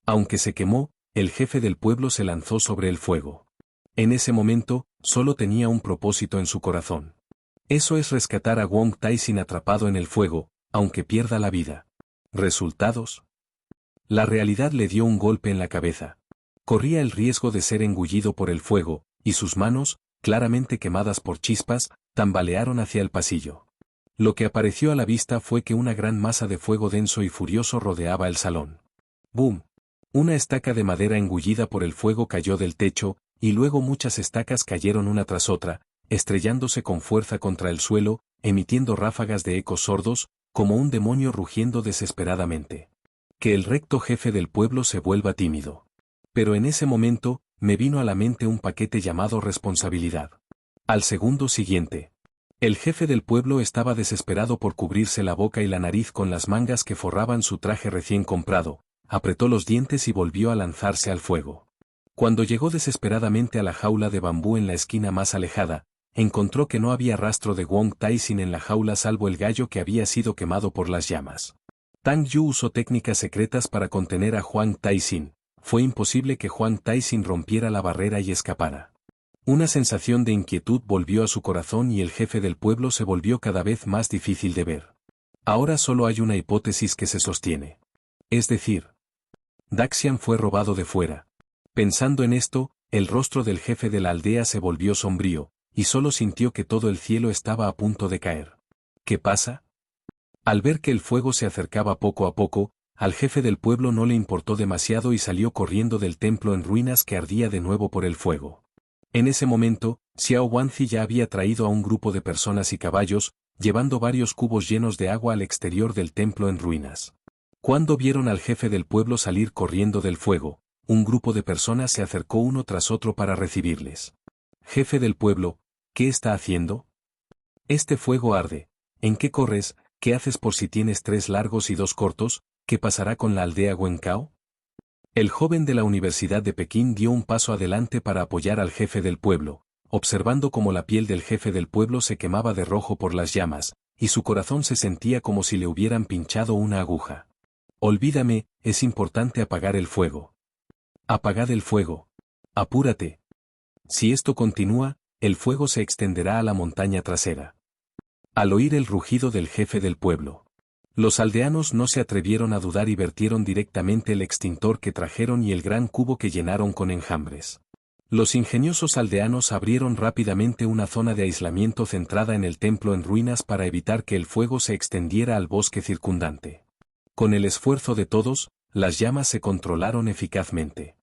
Aunque se quemó, el jefe del pueblo se lanzó sobre el fuego. En ese momento, solo tenía un propósito en su corazón. Eso es rescatar a Wong Tai-sin atrapado en el fuego, aunque pierda la vida. ¿Resultados? La realidad le dio un golpe en la cabeza. Corría el riesgo de ser engullido por el fuego, y sus manos, claramente quemadas por chispas, tambalearon hacia el pasillo. Lo que apareció a la vista fue que una gran masa de fuego denso y furioso rodeaba el salón. ¡Bum! Una estaca de madera engullida por el fuego cayó del techo, y luego muchas estacas cayeron una tras otra, estrellándose con fuerza contra el suelo, emitiendo ráfagas de ecos sordos, como un demonio rugiendo desesperadamente. Que el recto jefe del pueblo se vuelva tímido. Pero en ese momento, me vino a la mente un paquete llamado responsabilidad. Al segundo siguiente. El jefe del pueblo estaba desesperado por cubrirse la boca y la nariz con las mangas que forraban su traje recién comprado, apretó los dientes y volvió a lanzarse al fuego. Cuando llegó desesperadamente a la jaula de bambú en la esquina más alejada, encontró que no había rastro de Wong Tai-sin en la jaula salvo el gallo que había sido quemado por las llamas. Tang Yu usó técnicas secretas para contener a Wong Tai-sin. Fue imposible que Wong Tai-sin rompiera la barrera y escapara. Una sensación de inquietud volvió a su corazón y el jefe del pueblo se volvió cada vez más difícil de ver. Ahora solo hay una hipótesis que se sostiene. Es decir, Daxian fue robado de fuera. Pensando en esto, el rostro del jefe de la aldea se volvió sombrío, y solo sintió que todo el cielo estaba a punto de caer. ¿Qué pasa? Al ver que el fuego se acercaba poco a poco, al jefe del pueblo no le importó demasiado y salió corriendo del templo en ruinas que ardía de nuevo por el fuego. En ese momento, Xiao Wanzi ya había traído a un grupo de personas y caballos, llevando varios cubos llenos de agua al exterior del templo en ruinas. Cuando vieron al jefe del pueblo salir corriendo del fuego, un grupo de personas se acercó uno tras otro para recibirles. Jefe del pueblo, ¿qué está haciendo? Este fuego arde. ¿En qué corres? ¿Qué haces por si tienes 3 largos y 2 cortos? ¿Qué pasará con la aldea Wencao? El joven de la Universidad de Pekín dio un paso adelante para apoyar al jefe del pueblo, observando cómo la piel del jefe del pueblo se quemaba de rojo por las llamas, y su corazón se sentía como si le hubieran pinchado una aguja. Olvídame, es importante apagar el fuego. Apagad el fuego. Apúrate. Si esto continúa, el fuego se extenderá a la montaña trasera. Al oír el rugido del jefe del pueblo, los aldeanos no se atrevieron a dudar y vertieron directamente el extintor que trajeron y el gran cubo que llenaron con enjambres. Los ingeniosos aldeanos abrieron rápidamente una zona de aislamiento centrada en el templo en ruinas para evitar que el fuego se extendiera al bosque circundante. Con el esfuerzo de todos, las llamas se controlaron eficazmente.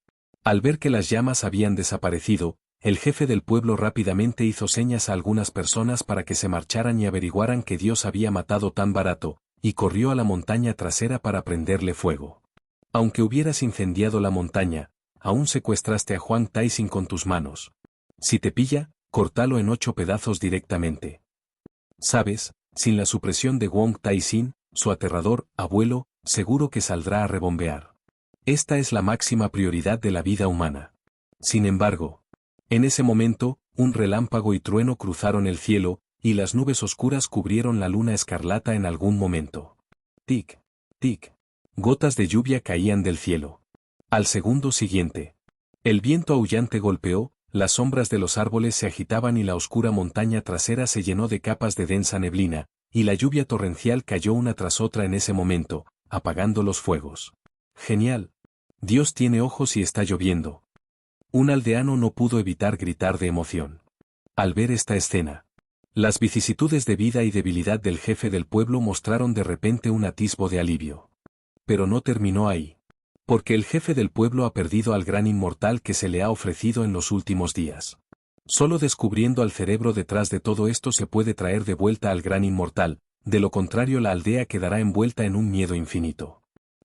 Al ver que las llamas habían desaparecido, el jefe del pueblo rápidamente hizo señas a algunas personas para que se marcharan y averiguaran que Dios había matado tan barato, y corrió a la montaña trasera para prenderle fuego. Aunque hubieras incendiado la montaña, aún secuestraste a Huang Taixin con tus manos. Si te pilla, córtalo en 8 pedazos directamente. Sabes, sin la supresión de Wang Taixin, su aterrador abuelo, seguro que saldrá a rebombear. Esta es la máxima prioridad de la vida humana. Sin embargo, en ese momento, un relámpago y trueno cruzaron el cielo, y las nubes oscuras cubrieron la luna escarlata en algún momento. Tic, tic. Gotas de lluvia caían del cielo. Al segundo siguiente, el viento aullante golpeó, las sombras de los árboles se agitaban y la oscura montaña trasera se llenó de capas de densa neblina, y la lluvia torrencial cayó una tras otra en ese momento, apagando los fuegos. Genial. Dios tiene ojos y está lloviendo. Un aldeano no pudo evitar gritar de emoción. Al ver esta escena, las vicisitudes de vida y debilidad del jefe del pueblo mostraron de repente un atisbo de alivio. Pero no terminó ahí. Porque el jefe del pueblo ha perdido al gran inmortal que se le ha ofrecido en los últimos días. Solo descubriendo al cerebro detrás de todo esto se puede traer de vuelta al gran inmortal, de lo contrario la aldea quedará envuelta en un miedo infinito.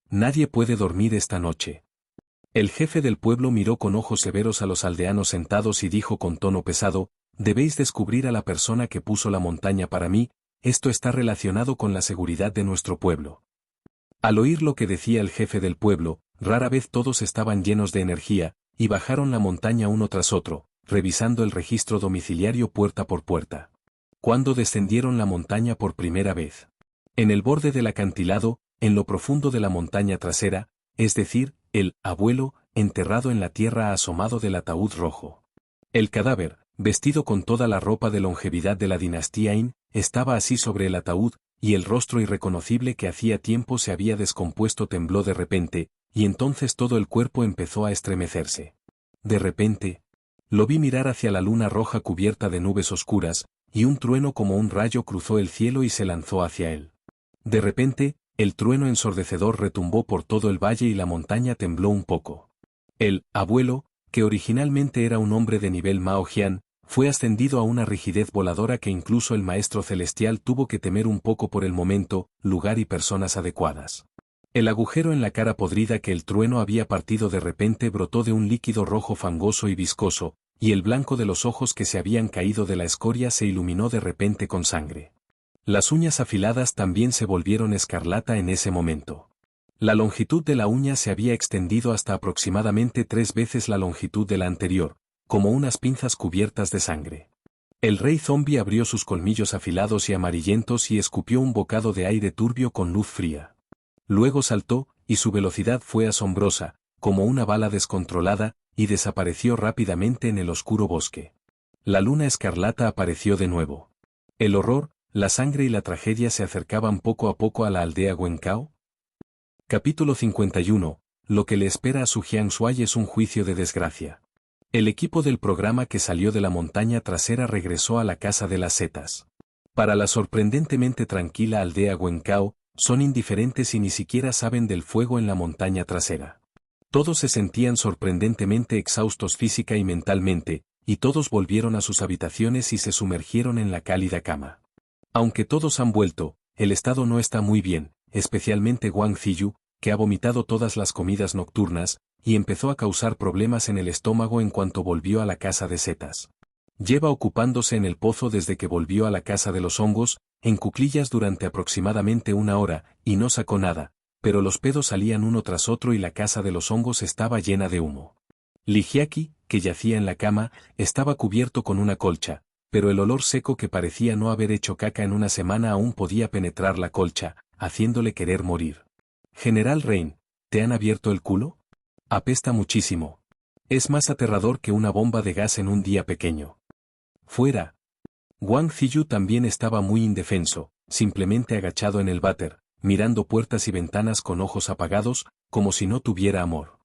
Nadie puede dormir esta noche. El jefe del pueblo miró con ojos severos a los aldeanos sentados y dijo con tono pesado, debéis descubrir a la persona que puso la montaña para mí, esto está relacionado con la seguridad de nuestro pueblo. Al oír lo que decía el jefe del pueblo, rara vez todos estaban llenos de energía, y bajaron la montaña uno tras otro, revisando el registro domiciliario puerta por puerta. Cuando descendieron la montaña por primera vez. En el borde del acantilado, en lo profundo de la montaña trasera, es decir, el abuelo, enterrado en la tierra asomado del ataúd rojo. El cadáver, vestido con toda la ropa de longevidad de la dinastía Yin, estaba así sobre el ataúd, y el rostro irreconocible que hacía tiempo se había descompuesto tembló de repente, y entonces todo el cuerpo empezó a estremecerse. De repente, lo vi mirar hacia la luna roja cubierta de nubes oscuras, y un trueno como un rayo cruzó el cielo y se lanzó hacia él. De repente, el trueno ensordecedor retumbó por todo el valle y la montaña tembló un poco. El abuelo, que originalmente era un hombre de nivel Mao Jian, fue ascendido a una rigidez voladora que incluso el maestro celestial tuvo que temer un poco por el momento, lugar y personas adecuadas. El agujero en la cara podrida que el trueno había partido de repente brotó de un líquido rojo fangoso y viscoso, y el blanco de los ojos que se habían caído de la escoria se iluminó de repente con sangre. Las uñas afiladas también se volvieron escarlata en ese momento. La longitud de la uña se había extendido hasta aproximadamente 3 veces la longitud de la anterior, como unas pinzas cubiertas de sangre. El rey zombi abrió sus colmillos afilados y amarillentos y escupió un bocado de aire turbio con luz fría. Luego saltó, y su velocidad fue asombrosa, como una bala descontrolada, y desapareció rápidamente en el oscuro bosque. La luna escarlata apareció de nuevo. El horror, La sangre y la tragedia se acercaban poco a poco a la aldea Wencao. Capítulo 51. Lo que le espera a Su Jianshuai es un juicio de desgracia. El equipo del programa que salió de la montaña trasera regresó a la casa de las setas. Para la sorprendentemente tranquila aldea Wencao, son indiferentes y ni siquiera saben del fuego en la montaña trasera. Todos se sentían sorprendentemente exhaustos física y mentalmente, y todos volvieron a sus habitaciones y se sumergieron en la cálida cama. Aunque todos han vuelto, el estado no está muy bien, especialmente Wang Ziyu, que ha vomitado todas las comidas nocturnas, y empezó a causar problemas en el estómago en cuanto volvió a la casa de setas. Lleva ocupándose en el pozo desde que volvió a la casa de los hongos, en cuclillas durante aproximadamente 1 hora, y no sacó nada, pero los pedos salían uno tras otro y la casa de los hongos estaba llena de humo. Ligiaki, que yacía en la cama, estaba cubierto con una colcha, pero el olor seco que parecía no haber hecho caca en una semana aún podía penetrar la colcha, haciéndole querer morir. General Rain, ¿te han abierto el culo? Apesta muchísimo. Es más aterrador que una bomba de gas en un día pequeño. Fuera. Wang Ziyu también estaba muy indefenso, simplemente agachado en el váter, mirando puertas y ventanas con ojos apagados, como si no tuviera amor.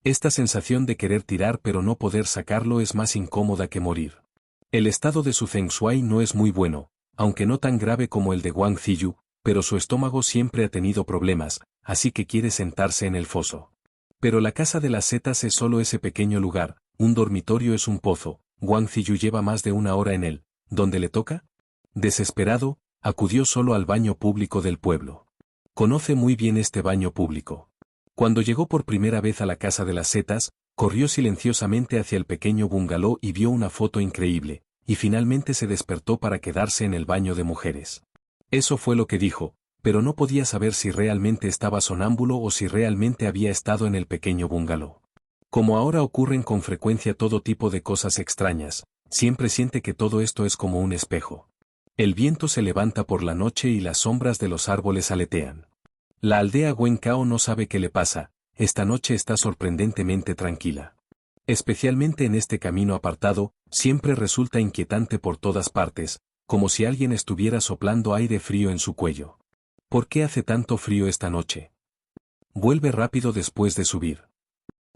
Esta sensación de querer tirar pero no poder sacarlo es más incómoda que morir. El estado de su Feng Shui no es muy bueno, aunque no tan grave como el de Wang Ziyu, pero su estómago siempre ha tenido problemas, así que quiere sentarse en el foso. Pero la casa de las setas es solo ese pequeño lugar, un dormitorio es un pozo, Wang Ziyu lleva más de 1 hora en él, ¿dónde le toca? Desesperado, acudió solo al baño público del pueblo. Conoce muy bien este baño público. Cuando llegó por primera vez a la casa de las setas, corrió silenciosamente hacia el pequeño bungalow y vio una foto increíble, y finalmente se despertó para quedarse en el baño de mujeres. Eso fue lo que dijo, pero no podía saber si realmente estaba sonámbulo o si realmente había estado en el pequeño bungalow. Como ahora ocurren con frecuencia todo tipo de cosas extrañas, siempre siente que todo esto es como un espejo. El viento se levanta por la noche y las sombras de los árboles aletean. La aldea Wencao no sabe qué le pasa, esta noche está sorprendentemente tranquila. Especialmente en este camino apartado, siempre resulta inquietante por todas partes, como si alguien estuviera soplando aire frío en su cuello. ¿Por qué hace tanto frío esta noche? Vuelve rápido después de subir.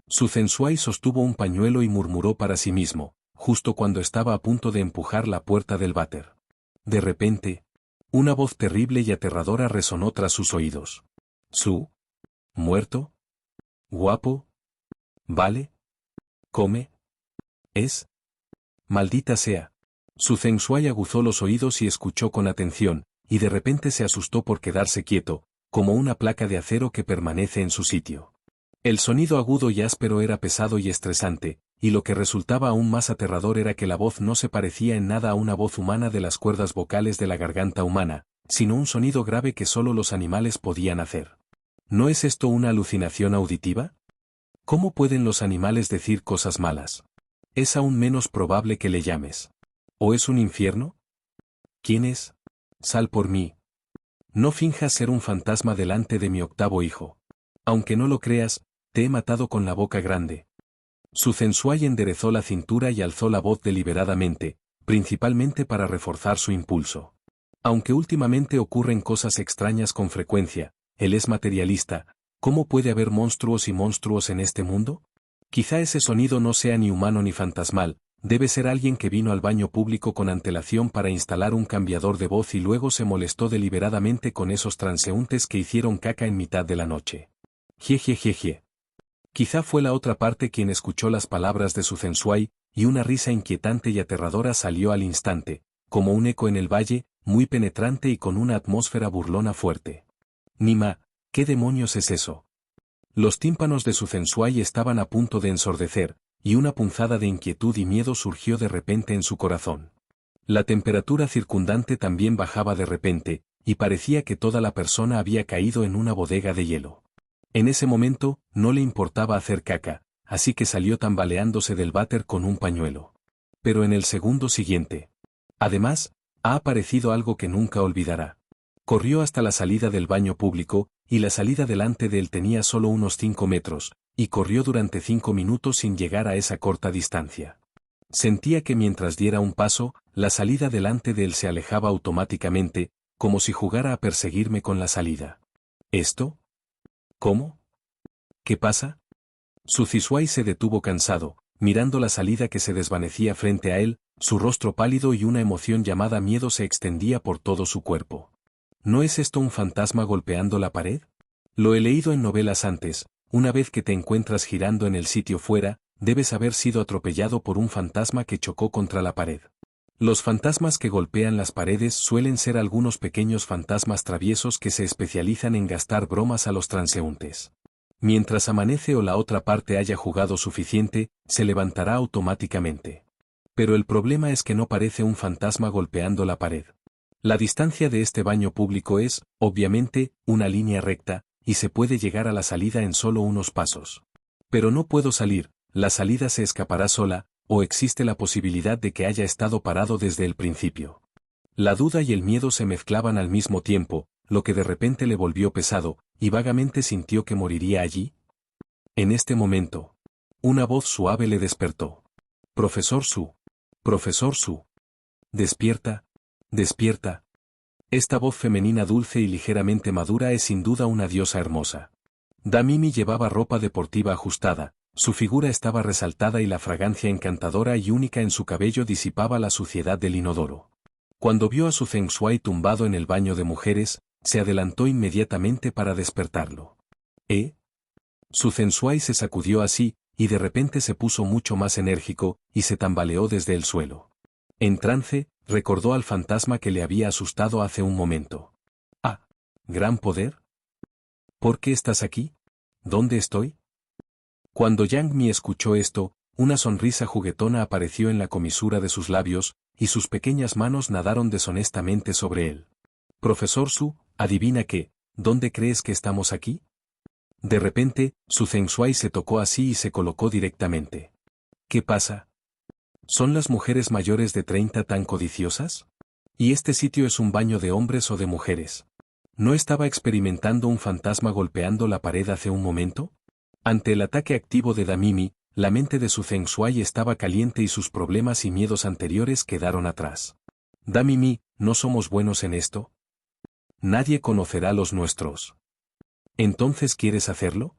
Su Zenshuai sostuvo un pañuelo y murmuró para sí mismo, justo cuando estaba a punto de empujar la puerta del váter. De repente, una voz terrible y aterradora resonó tras sus oídos. ¿Su? ¿Muerto? ¿Guapo? ¿Vale? ¿Come? ¿Es? Maldita sea. Su Zenshuai aguzó los oídos y escuchó con atención, y de repente se asustó por quedarse quieto, como una placa de acero que permanece en su sitio. El sonido agudo y áspero era pesado y estresante, y lo que resultaba aún más aterrador era que la voz no se parecía en nada a una voz humana de las cuerdas vocales de la garganta humana, sino un sonido grave que solo los animales podían hacer. ¿No es esto una alucinación auditiva? ¿Cómo pueden los animales decir cosas malas? Es aún menos probable que le llames. ¿O es un infierno? ¿Quién es? Sal por mí. No finjas ser un fantasma delante de mi octavo hijo. Aunque no lo creas, te he matado con la boca grande. Su Zenshuai enderezó la cintura y alzó la voz deliberadamente, principalmente para reforzar su impulso. Aunque últimamente ocurren cosas extrañas con frecuencia, él es materialista, ¿cómo puede haber monstruos y monstruos en este mundo? Quizá ese sonido no sea ni humano ni fantasmal, debe ser alguien que vino al baño público con antelación para instalar un cambiador de voz y luego se molestó deliberadamente con esos transeúntes que hicieron caca en mitad de la noche. Jejejeje. Quizá fue la otra parte quien escuchó las palabras de su Zenshuai, y una risa inquietante y aterradora salió al instante, como un eco en el valle, muy penetrante y con una atmósfera burlona fuerte. Nima, ¿qué demonios es eso? Los tímpanos de su Zenshuai estaban a punto de ensordecer, y una punzada de inquietud y miedo surgió de repente en su corazón. La temperatura circundante también bajaba de repente, y parecía que toda la persona había caído en una bodega de hielo. En ese momento, no le importaba hacer caca, así que salió tambaleándose del váter con un pañuelo. Pero en el segundo siguiente. Además, ha aparecido algo que nunca olvidará. Corrió hasta la salida del baño público, y la salida delante de él tenía solo unos 5 metros, y corrió durante 5 minutos sin llegar a esa corta distancia. Sentía que mientras diera un paso, la salida delante de él se alejaba automáticamente, como si jugara a perseguirme con la salida. ¿Esto? ¿Cómo? ¿Qué pasa? Su Zishuai se detuvo cansado, mirando la salida que se desvanecía frente a él, su rostro pálido y una emoción llamada miedo se extendía por todo su cuerpo. ¿No es esto un fantasma golpeando la pared? Lo he leído en novelas antes, una vez que te encuentras girando en el sitio fuera, debes haber sido atropellado por un fantasma que chocó contra la pared. Los fantasmas que golpean las paredes suelen ser algunos pequeños fantasmas traviesos que se especializan en gastar bromas a los transeúntes. Mientras amanece o la otra parte haya jugado suficiente, se levantará automáticamente. Pero el problema es que no parece un fantasma golpeando la pared. La distancia de este baño público es, obviamente, una línea recta, y se puede llegar a la salida en solo unos pasos. Pero no puedo salir, la salida se escapará sola, o existe la posibilidad de que haya estado parado desde el principio. La duda y el miedo se mezclaban al mismo tiempo, lo que de repente le volvió pesado, y vagamente sintió que moriría allí. En este momento, una voz suave le despertó. Profesor Su. Profesor Su. Despierta. Despierta. Esta voz femenina dulce y ligeramente madura es sin duda una diosa hermosa. Damimi llevaba ropa deportiva ajustada, su figura estaba resaltada y la fragancia encantadora y única en su cabello disipaba la suciedad del inodoro. Cuando vio a su Feng Shui tumbado en el baño de mujeres, se adelantó inmediatamente para despertarlo. Su Feng Shui se sacudió así, y de repente se puso mucho más enérgico, y se tambaleó desde el suelo. En trance, recordó al fantasma que le había asustado hace un momento. ¡Ah! ¿Gran poder? ¿Por qué estás aquí? ¿Dónde estoy? Cuando Yang Mi escuchó esto, una sonrisa juguetona apareció en la comisura de sus labios, y sus pequeñas manos nadaron deshonestamente sobre él. Profesor Su, adivina qué, ¿dónde crees que estamos aquí? De repente, su Feng Shui se tocó así y se colocó directamente. ¿Qué pasa? ¿Son las mujeres mayores de 30 tan codiciosas? ¿Y este sitio es un baño de hombres o de mujeres? ¿No estaba experimentando un fantasma golpeando la pared hace un momento? Ante el ataque activo de Damimi, la mente de su Feng Shui estaba caliente y sus problemas y miedos anteriores quedaron atrás. Damimi, ¿no somos buenos en esto? Nadie conocerá los nuestros. ¿Entonces quieres hacerlo?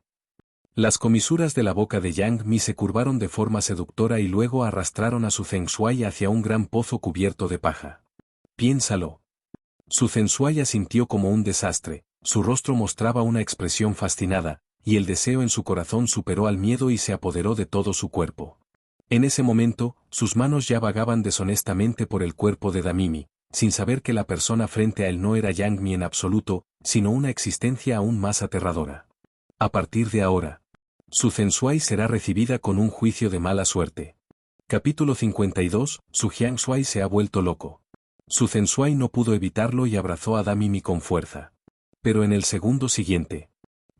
Las comisuras de la boca de Yang Mi se curvaron de forma seductora y luego arrastraron a su Feng Shui hacia un gran pozo cubierto de paja. Piénsalo. Su Feng Shui asintió como un desastre, su rostro mostraba una expresión fascinada, y el deseo en su corazón superó al miedo y se apoderó de todo su cuerpo. En ese momento, sus manos ya vagaban deshonestamente por el cuerpo de Damimi, sin saber que la persona frente a él no era Yang Mi en absoluto, sino una existencia aún más aterradora. A partir de ahora, su Feng Shui será recibida con un juicio de mala suerte. Capítulo 52, Su Jiang Shui se ha vuelto loco. Su Feng Shui no pudo evitarlo y abrazó a Damimi con fuerza. Pero en el segundo siguiente,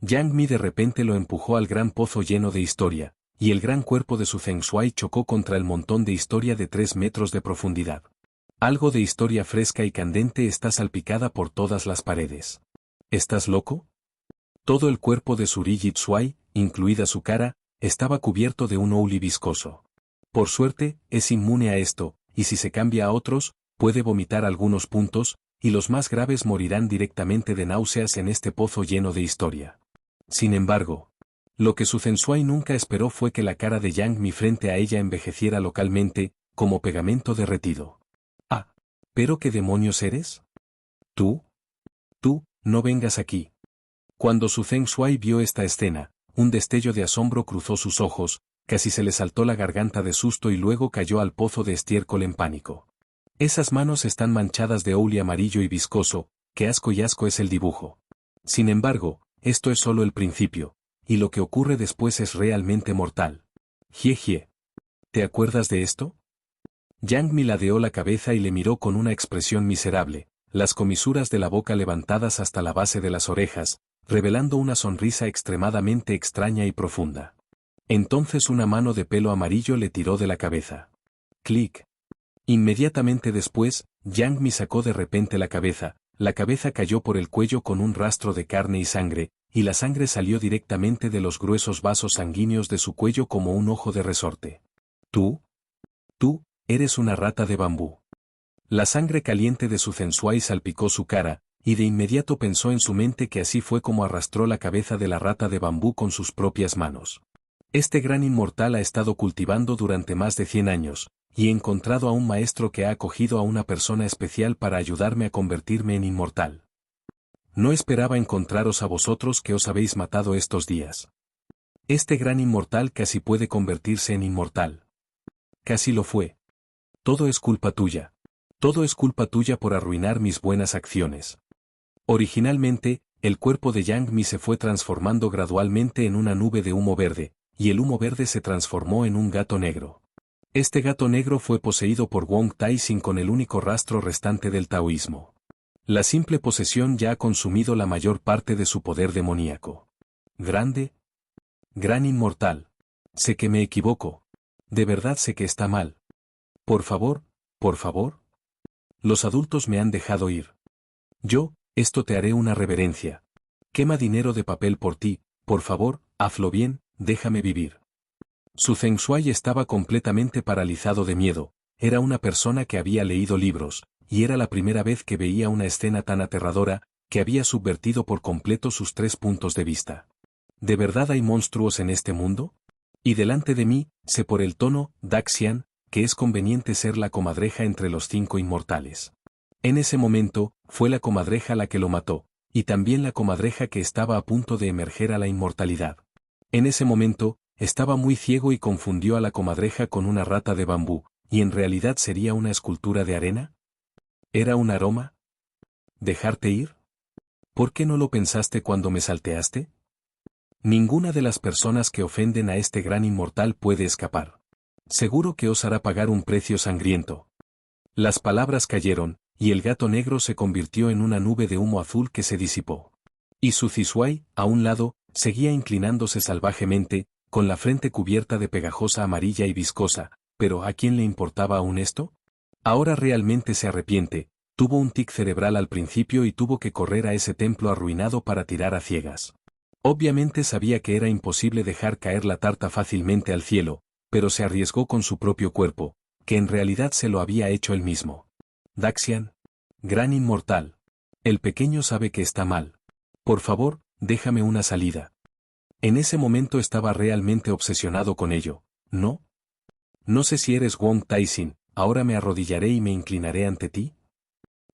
Yang Mi de repente lo empujó al gran pozo lleno de historia, y el gran cuerpo de su Feng Shui chocó contra el montón de historia de 3 metros de profundidad. Algo de historia fresca y candente está salpicada por todas las paredes. ¿Estás loco? Todo el cuerpo de su Ri Shui, incluida su cara, estaba cubierto de un ouli viscoso. Por suerte, es inmune a esto, y si se cambia a otros, puede vomitar algunos puntos, y los más graves morirán directamente de náuseas en este pozo lleno de historia. Sin embargo, lo que su Feng Shui nunca esperó fue que la cara de Yang Mi frente a ella envejeciera localmente, como pegamento derretido. Ah, ¿pero qué demonios eres? ¿Tú? Tú, no vengas aquí. Cuando su Feng Shui vio esta escena, un destello de asombro cruzó sus ojos, casi se le saltó la garganta de susto y luego cayó al pozo de estiércol en pánico. Esas manos están manchadas de ouli amarillo y viscoso, qué asco y asco es el dibujo. Sin embargo, esto es solo el principio, y lo que ocurre después es realmente mortal. Jie. ¿Te acuerdas de esto? Yang Mi ladeó la cabeza y le miró con una expresión miserable, las comisuras de la boca levantadas hasta la base de las orejas, revelando una sonrisa extremadamente extraña y profunda. Entonces una mano de pelo amarillo le tiró de la cabeza. Clic. Inmediatamente después, Yang Mi sacó de repente la cabeza cayó por el cuello con un rastro de carne y sangre, y la sangre salió directamente de los gruesos vasos sanguíneos de su cuello como un ojo de resorte. Tú, eres una rata de bambú. La sangre caliente de su Feng Shui salpicó su cara, y de inmediato pensó en su mente que así fue como arrastró la cabeza de la rata de bambú con sus propias manos. Este gran inmortal ha estado cultivando durante más de 100 años, y he encontrado a un maestro que ha acogido a una persona especial para ayudarme a convertirme en inmortal. No esperaba encontraros a vosotros que os habéis matado estos días. Este gran inmortal casi puede convertirse en inmortal. Casi lo fue. Todo es culpa tuya. Todo es culpa tuya por arruinar mis buenas acciones. Originalmente, el cuerpo de Yang Mi se fue transformando gradualmente en una nube de humo verde, y el humo verde se transformó en un gato negro. Este gato negro fue poseído por Wong Tai-sin con el único rastro restante del taoísmo. La simple posesión ya ha consumido la mayor parte de su poder demoníaco. Grande. Gran inmortal. Sé que me equivoco. De verdad sé que está mal. Por favor, por favor. Los adultos me han dejado ir. Esto te haré una reverencia. Quema dinero de papel por ti, por favor, hazlo bien, déjame vivir. Su Feng Shui estaba completamente paralizado de miedo, era una persona que había leído libros, y era la primera vez que veía una escena tan aterradora, que había subvertido por completo sus 3 puntos de vista. ¿De verdad hay monstruos en este mundo? Y delante de mí, sé por el tono, Daxian, que es conveniente ser la comadreja entre los 5 inmortales. En ese momento, fue la comadreja la que lo mató, y también la comadreja que estaba a punto de emerger a la inmortalidad. En ese momento, estaba muy ciego y confundió a la comadreja con una rata de bambú, y en realidad sería una escultura de arena. ¿Era un aroma? ¿Dejarte ir? ¿Por qué no lo pensaste cuando me salteaste? Ninguna de las personas que ofenden a este gran inmortal puede escapar. Seguro que os hará pagar un precio sangriento. Las palabras cayeron, y el gato negro se convirtió en una nube de humo azul que se disipó. Y su Zishuai, a un lado, seguía inclinándose salvajemente, con la frente cubierta de pegajosa amarilla y viscosa, pero ¿a quién le importaba aún esto? Ahora realmente se arrepiente, tuvo un tic cerebral al principio y tuvo que correr a ese templo arruinado para tirar a ciegas. Obviamente sabía que era imposible dejar caer la tarta fácilmente al cielo, pero se arriesgó con su propio cuerpo, que en realidad se lo había hecho él mismo. Daxian. Gran inmortal. El pequeño sabe que está mal. Por favor, déjame una salida. En ese momento estaba realmente obsesionado con ello, ¿no? No sé si eres Wong Tai-sin, ahora me arrodillaré y me inclinaré ante ti.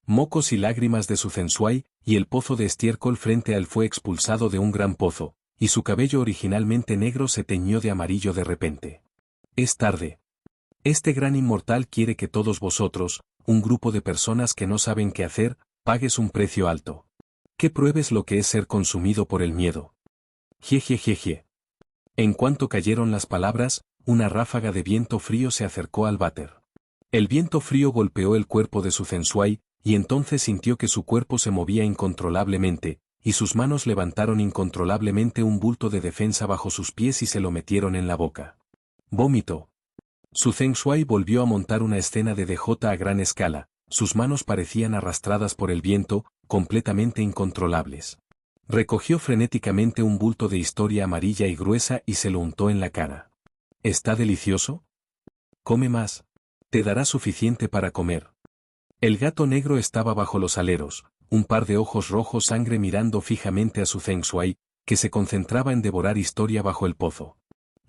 Mocos y lágrimas de su Feng Shui, y el pozo de estiércol frente a él fue expulsado de un gran pozo, y su cabello originalmente negro se teñió de amarillo de repente. Es tarde. Este gran inmortal quiere que todos vosotros, un grupo de personas que no saben qué hacer, pagues un precio alto. Que pruebes lo que es ser consumido por el miedo. Jejejeje. En cuanto cayeron las palabras, una ráfaga de viento frío se acercó al váter. El viento frío golpeó el cuerpo de su Feng Shui, y entonces sintió que su cuerpo se movía incontrolablemente, y sus manos levantaron incontrolablemente un bulto de defensa bajo sus pies y se lo metieron en la boca. Vómito. Su Feng Shui volvió a montar una escena de DJ a gran escala, sus manos parecían arrastradas por el viento, completamente incontrolables. Recogió frenéticamente un bulto de historia amarilla y gruesa y se lo untó en la cara. ¿Está delicioso? Come más. Te dará suficiente para comer. El gato negro estaba bajo los aleros, un par de ojos rojos sangre mirando fijamente a su Feng Shui, que se concentraba en devorar historia bajo el pozo.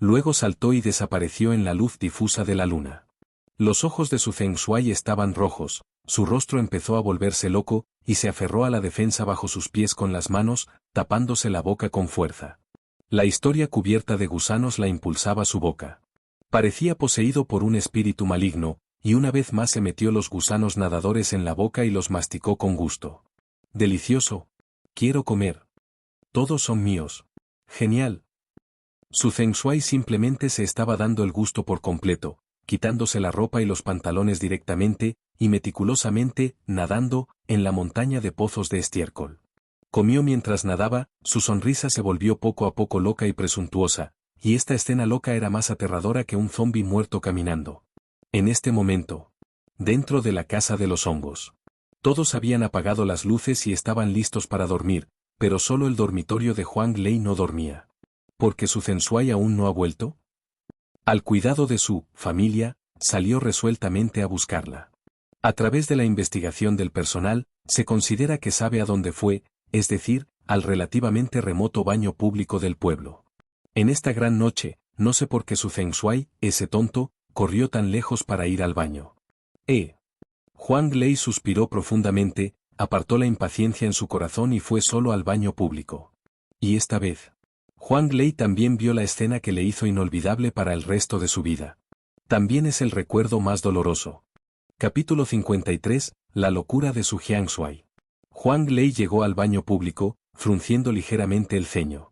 Luego saltó y desapareció en la luz difusa de la luna. Los ojos de su Feng Shui estaban rojos, su rostro empezó a volverse loco, y se aferró a la defensa bajo sus pies con las manos, tapándose la boca con fuerza. La historia cubierta de gusanos la impulsaba su boca. Parecía poseído por un espíritu maligno, y una vez más se metió los gusanos nadadores en la boca y los masticó con gusto. Delicioso. Quiero comer. Todos son míos. Genial. Su Feng Shui simplemente se estaba dando el gusto por completo, quitándose la ropa y los pantalones directamente, y meticulosamente, nadando, en la montaña de pozos de estiércol. Comió mientras nadaba, su sonrisa se volvió poco a poco loca y presuntuosa, y esta escena loca era más aterradora que un zombi muerto caminando. En este momento, dentro de la casa de los hongos, todos habían apagado las luces y estaban listos para dormir, pero solo el dormitorio de Huang Lei no dormía. ¿Porque su Feng Shui aún no ha vuelto? Al cuidado de su familia, salió resueltamente a buscarla. A través de la investigación del personal, se considera que sabe a dónde fue, es decir, al relativamente remoto baño público del pueblo. En esta gran noche, no sé por qué su Feng Shui, ese tonto, corrió tan lejos para ir al baño. Huang Lei suspiró profundamente, apartó la impaciencia en su corazón y fue solo al baño público. Y esta vez, Huang Lei también vio la escena que le hizo inolvidable para el resto de su vida. También es el recuerdo más doloroso. Capítulo 53, La locura de su Jiang Shui. Huang Lei llegó al baño público, frunciendo ligeramente el ceño.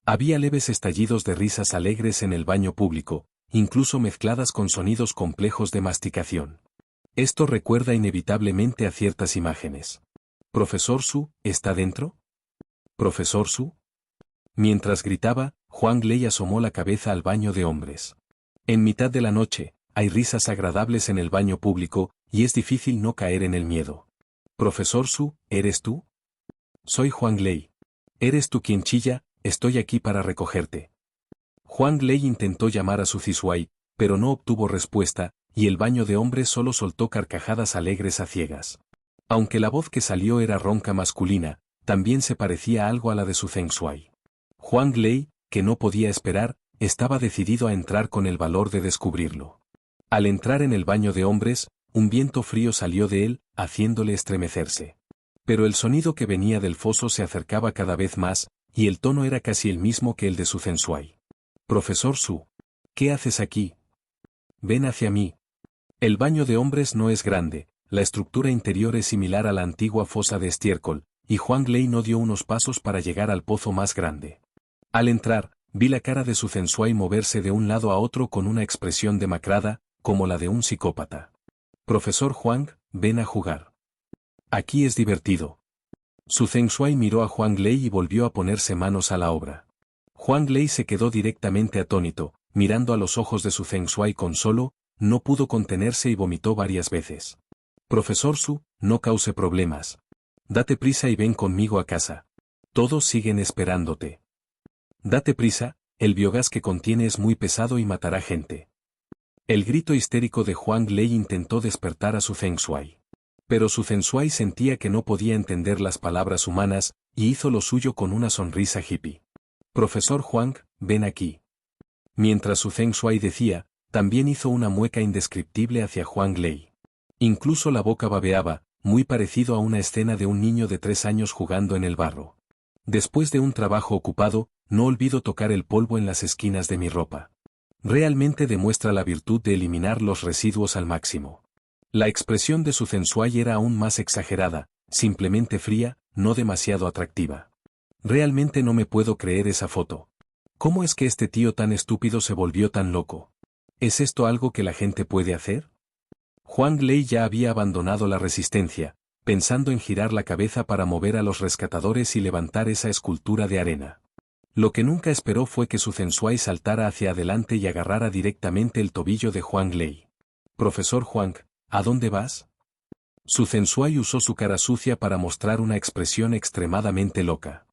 Había leves estallidos de risas alegres en el baño público, incluso mezcladas con sonidos complejos de masticación. Esto recuerda inevitablemente a ciertas imágenes. ¿Profesor Su, está dentro? ¿Profesor Su? Mientras gritaba, Huang Lei asomó la cabeza al baño de hombres. En mitad de la noche, hay risas agradables en el baño público, y es difícil no caer en el miedo. ¿Profesor Su, eres tú? Soy Huang Lei. ¿Eres tú quien chilla? Estoy aquí para recogerte. Huang Lei intentó llamar a su Zishuai, pero no obtuvo respuesta, y el baño de hombres solo soltó carcajadas alegres a ciegas. Aunque la voz que salió era ronca masculina, también se parecía algo a la de su Feng Shui. Huang Lei, que no podía esperar, estaba decidido a entrar con el valor de descubrirlo. Al entrar en el baño de hombres, un viento frío salió de él, haciéndole estremecerse. Pero el sonido que venía del foso se acercaba cada vez más, y el tono era casi el mismo que el de su Feng Shui. Profesor Su, ¿qué haces aquí? Ven hacia mí. El baño de hombres no es grande, la estructura interior es similar a la antigua fosa de estiércol, y Huang Lei no dio unos pasos para llegar al pozo más grande. Al entrar, vi la cara de su Feng Shui moverse de un lado a otro con una expresión demacrada, como la de un psicópata. Profesor Huang, ven a jugar. Aquí es divertido. Su Feng Shui miró a Huang Lei y volvió a ponerse manos a la obra. Huang Lei se quedó directamente atónito, mirando a los ojos de su Feng Shui con solo, no pudo contenerse y vomitó varias veces. Profesor Su, no cause problemas. Date prisa y ven conmigo a casa. Todos siguen esperándote. Date prisa, el biogás que contiene es muy pesado y matará gente. El grito histérico de Huang Lei intentó despertar a su Feng Shui. Pero su Feng Shui sentía que no podía entender las palabras humanas, y hizo lo suyo con una sonrisa hippie. Profesor Huang, ven aquí. Mientras su Feng Shui decía, también hizo una mueca indescriptible hacia Huang Lei. Incluso la boca babeaba, muy parecido a una escena de un niño de 3 años jugando en el barro. Después de un trabajo ocupado, no olvido tocar el polvo en las esquinas de mi ropa. Realmente demuestra la virtud de eliminar los residuos al máximo. La expresión de su Feng Shui era aún más exagerada, simplemente fría, no demasiado atractiva. Realmente no me puedo creer esa foto. ¿Cómo es que este tío tan estúpido se volvió tan loco? ¿Es esto algo que la gente puede hacer? Huang Lei ya había abandonado la resistencia, pensando en girar la cabeza para mover a los rescatadores y levantar esa escultura de arena. Lo que nunca esperó fue que su Feng Shui saltara hacia adelante y agarrara directamente el tobillo de Huang Lei. Profesor Huang, ¿a dónde vas? Su Feng Shui usó su cara sucia para mostrar una expresión extremadamente loca.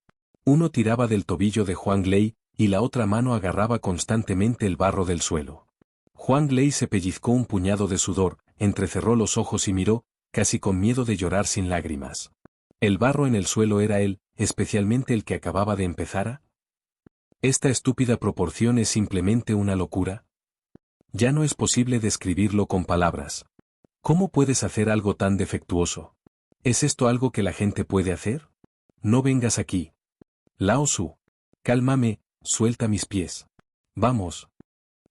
Uno tiraba del tobillo de Huang Lei, y la otra mano agarraba constantemente el barro del suelo. Huang Lei se pellizcó un puñado de sudor, entrecerró los ojos y miró, casi con miedo de llorar sin lágrimas. ¿El barro en el suelo era él, especialmente el que acababa de empezar? ¿Esta estúpida proporción es simplemente una locura? Ya no es posible describirlo con palabras. ¿Cómo puedes hacer algo tan defectuoso? ¿Es esto algo que la gente puede hacer? No vengas aquí. Lao Su. Cálmame, suelta mis pies. Vamos.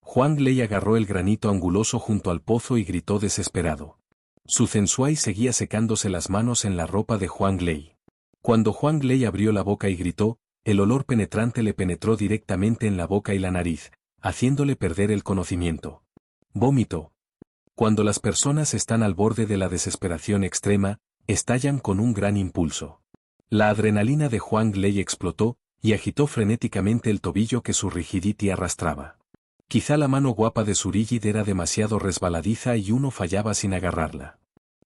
Huang Lei agarró el granito anguloso junto al pozo y gritó desesperado. Su Feng Shui seguía secándose las manos en la ropa de Huang Lei. Cuando Huang Lei abrió la boca y gritó, el olor penetrante le penetró directamente en la boca y la nariz, haciéndole perder el conocimiento. Vómito. Cuando las personas están al borde de la desesperación extrema, estallan con un gran impulso. La adrenalina de Huang Lei explotó, y agitó frenéticamente el tobillo que su rigidity arrastraba. Quizá la mano guapa de su rigid era demasiado resbaladiza y uno fallaba sin agarrarla.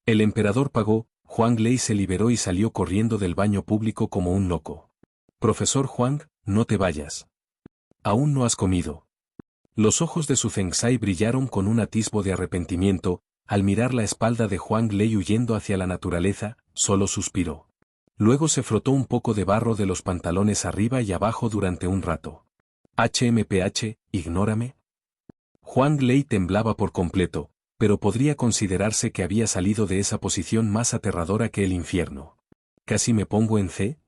El emperador pagó, Huang Lei se liberó y salió corriendo del baño público como un loco. Profesor Huang, no te vayas. Aún no has comido. Los ojos de su Feng Shui brillaron con un atisbo de arrepentimiento, al mirar la espalda de Huang Lei huyendo hacia la naturaleza, solo suspiró. Luego se frotó un poco de barro de los pantalones arriba y abajo durante un rato. HMPH, ignórame. Huang Lei temblaba por completo, pero podría considerarse que había salido de esa posición más aterradora que el infierno. ¿Casi me pongo en C?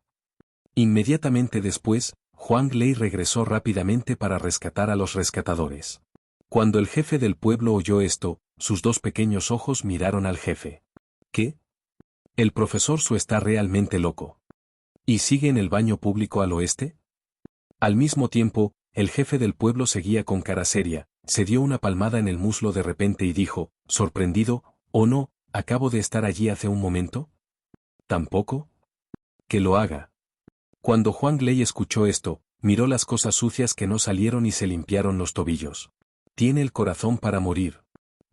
Inmediatamente después, Huang Lei regresó rápidamente para rescatar a los rescatadores. Cuando el jefe del pueblo oyó esto, sus dos pequeños ojos miraron al jefe. ¿Qué? El profesor Su está realmente loco. ¿Y sigue en el baño público al oeste? Al mismo tiempo, el jefe del pueblo seguía con cara seria, se dio una palmada en el muslo de repente y dijo, sorprendido, «¿Oh no, acabo de estar allí hace un momento?» ¿Tampoco? Que lo haga. Cuando Huang Lei escuchó esto, miró las cosas sucias que no salieron y se limpiaron los tobillos. Tiene el corazón para morir.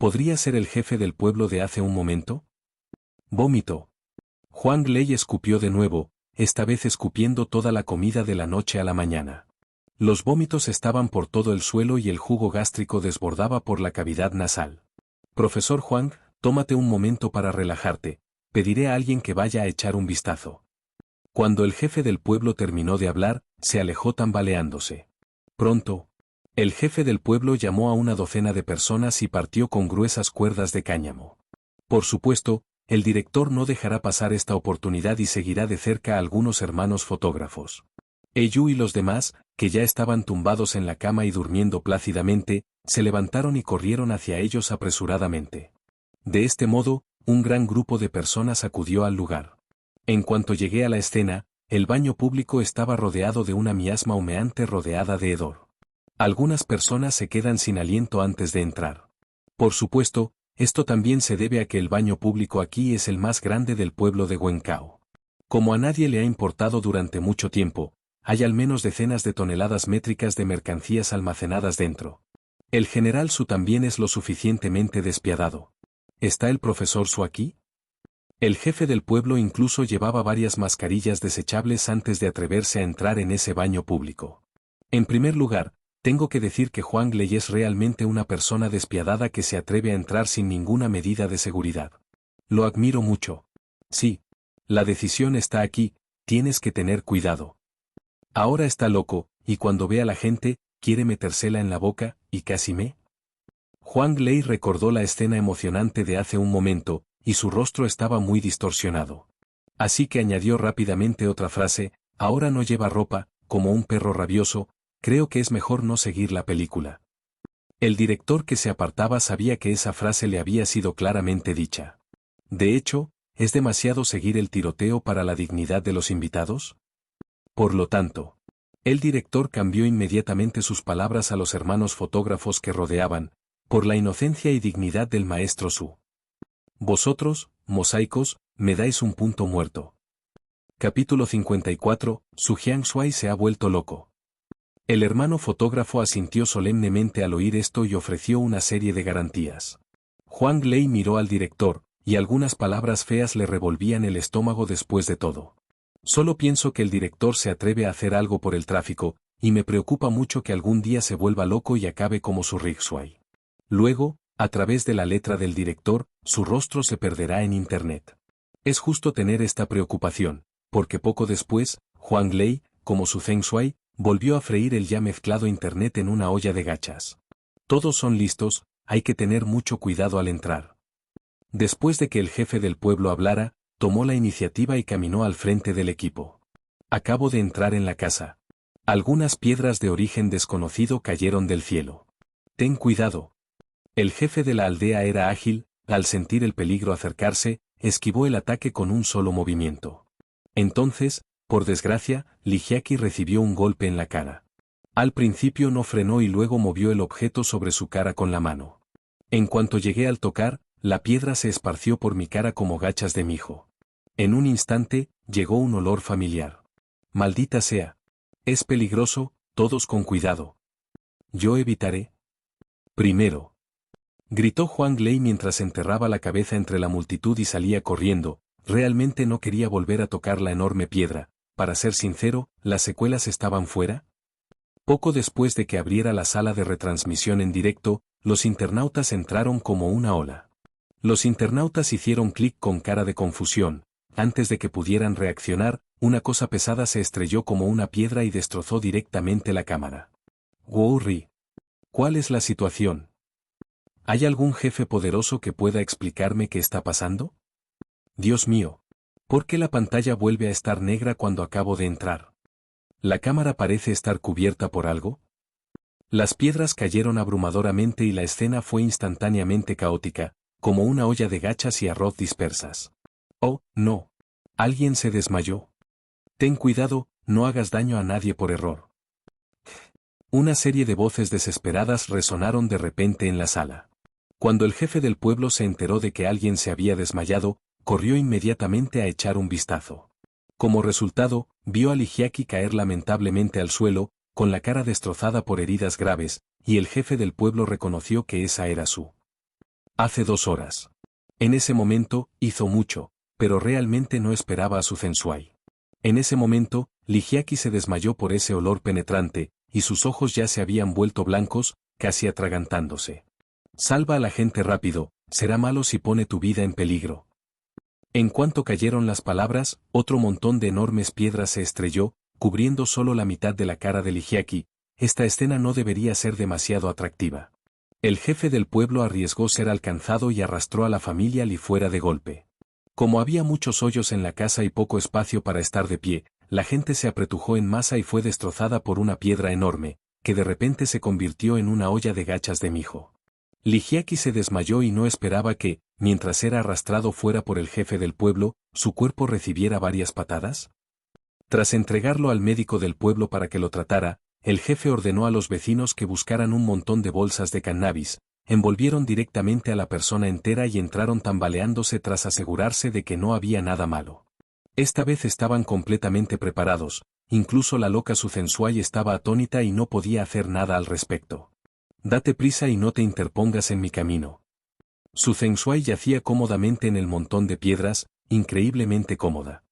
¿Podría ser el jefe del pueblo de hace un momento? Vómito. Huang Lei escupió de nuevo, esta vez escupiendo toda la comida de la noche a la mañana. Los vómitos estaban por todo el suelo y el jugo gástrico desbordaba por la cavidad nasal. Profesor Huang, tómate un momento para relajarte, pediré a alguien que vaya a echar un vistazo. Cuando el jefe del pueblo terminó de hablar, se alejó tambaleándose. Pronto, el jefe del pueblo llamó a una docena de personas y partió con gruesas cuerdas de cáñamo. Por supuesto, el director no dejará pasar esta oportunidad y seguirá de cerca a algunos hermanos fotógrafos. Yu y los demás, que ya estaban tumbados en la cama y durmiendo plácidamente, se levantaron y corrieron hacia ellos apresuradamente. De este modo, un gran grupo de personas acudió al lugar. En cuanto llegué a la escena, el baño público estaba rodeado de una miasma humeante rodeada de hedor. Algunas personas se quedan sin aliento antes de entrar. Por supuesto, esto también se debe a que el baño público aquí es el más grande del pueblo de Wencao. Como a nadie le ha importado durante mucho tiempo, hay al menos decenas de toneladas métricas de mercancías almacenadas dentro. El general Su también es lo suficientemente despiadado. ¿Está el profesor Su aquí? El jefe del pueblo incluso llevaba varias mascarillas desechables antes de atreverse a entrar en ese baño público. En primer lugar, tengo que decir que Huang Lei es realmente una persona despiadada que se atreve a entrar sin ninguna medida de seguridad. Lo admiro mucho. Sí. La decisión está aquí, tienes que tener cuidado. Ahora está loco, y cuando ve a la gente, quiere metérsela en la boca, y casi me. Huang Lei recordó la escena emocionante de hace un momento, y su rostro estaba muy distorsionado. Así que añadió rápidamente otra frase, ahora no lleva ropa, como un perro rabioso, creo que es mejor no seguir la película. El director que se apartaba sabía que esa frase le había sido claramente dicha. De hecho, ¿es demasiado seguir el tiroteo para la dignidad de los invitados? Por lo tanto, el director cambió inmediatamente sus palabras a los hermanos fotógrafos que rodeaban, por la inocencia y dignidad del maestro Su. Vosotros, mosaicos, me dais un punto muerto. Capítulo 54, Su Jiangshuai se ha vuelto loco. El hermano fotógrafo asintió solemnemente al oír esto y ofreció una serie de garantías. Huang Lei miró al director, y algunas palabras feas le revolvían el estómago después de todo. Solo pienso que el director se atreve a hacer algo por el tráfico, y me preocupa mucho que algún día se vuelva loco y acabe como su Jiangshuai. Luego, a través de la letra del director, su rostro se perderá en Internet. Es justo tener esta preocupación, porque poco después, Huang Lei, como su Feng Shui, volvió a freír el ya mezclado Internet en una olla de gachas. Todos son listos, hay que tener mucho cuidado al entrar. Después de que el jefe del pueblo hablara, tomó la iniciativa y caminó al frente del equipo. Acabo de entrar en la casa. Algunas piedras de origen desconocido cayeron del cielo. Ten cuidado. El jefe de la aldea era ágil, al sentir el peligro acercarse, esquivó el ataque con un solo movimiento. Entonces, por desgracia, Lijiaki recibió un golpe en la cara. Al principio no frenó y luego movió el objeto sobre su cara con la mano. En cuanto llegué al tocar, la piedra se esparció por mi cara como gachas de mijo. En un instante, llegó un olor familiar. Maldita sea. Es peligroso, todos con cuidado. Yo evitaré. Primero. Gritó Huang Lei mientras enterraba la cabeza entre la multitud y salía corriendo, realmente no quería volver a tocar la enorme piedra, para ser sincero, ¿las secuelas estaban fuera? Poco después de que abriera la sala de retransmisión en directo, los internautas entraron como una ola. Los internautas hicieron clic con cara de confusión. Antes de que pudieran reaccionar, una cosa pesada se estrelló como una piedra y destrozó directamente la cámara. Wouri. ¿Cuál es la situación? ¿Hay algún jefe poderoso que pueda explicarme qué está pasando? Dios mío. ¿Por qué la pantalla vuelve a estar negra cuando acabo de entrar? ¿La cámara parece estar cubierta por algo? Las piedras cayeron abrumadoramente y la escena fue instantáneamente caótica, como una olla de gachas y arroz dispersas. Oh, no. Alguien se desmayó. Ten cuidado, no hagas daño a nadie por error. Una serie de voces desesperadas resonaron de repente en la sala. Cuando el jefe del pueblo se enteró de que alguien se había desmayado, corrió inmediatamente a echar un vistazo. Como resultado, vio a Ligiaki caer lamentablemente al suelo, con la cara destrozada por heridas graves, y el jefe del pueblo reconoció que esa era su. Hace 2 horas. En ese momento, hizo mucho, pero realmente no esperaba a su Zensuai. En ese momento, Ligiaki se desmayó por ese olor penetrante, y sus ojos ya se habían vuelto blancos, casi atragantándose. Salva a la gente rápido, será malo si pone tu vida en peligro. En cuanto cayeron las palabras, otro montón de enormes piedras se estrelló, cubriendo solo la mitad de la cara de Ligiaki. Esta escena no debería ser demasiado atractiva. El jefe del pueblo arriesgó ser alcanzado y arrastró a la familia Li fuera de golpe. Como había muchos hoyos en la casa y poco espacio para estar de pie, la gente se apretujó en masa y fue destrozada por una piedra enorme, que de repente se convirtió en una olla de gachas de mijo. Ligiaki se desmayó y no esperaba que, mientras era arrastrado fuera por el jefe del pueblo, su cuerpo recibiera varias patadas. Tras entregarlo al médico del pueblo para que lo tratara, el jefe ordenó a los vecinos que buscaran un montón de bolsas de cannabis, envolvieron directamente a la persona entera y entraron tambaleándose tras asegurarse de que no había nada malo. Esta vez estaban completamente preparados, incluso la loca Su Zensuai estaba atónita y no podía hacer nada al respecto. Date prisa y no te interpongas en mi camino. Su Zensuai yacía cómodamente en el montón de piedras, increíblemente cómoda.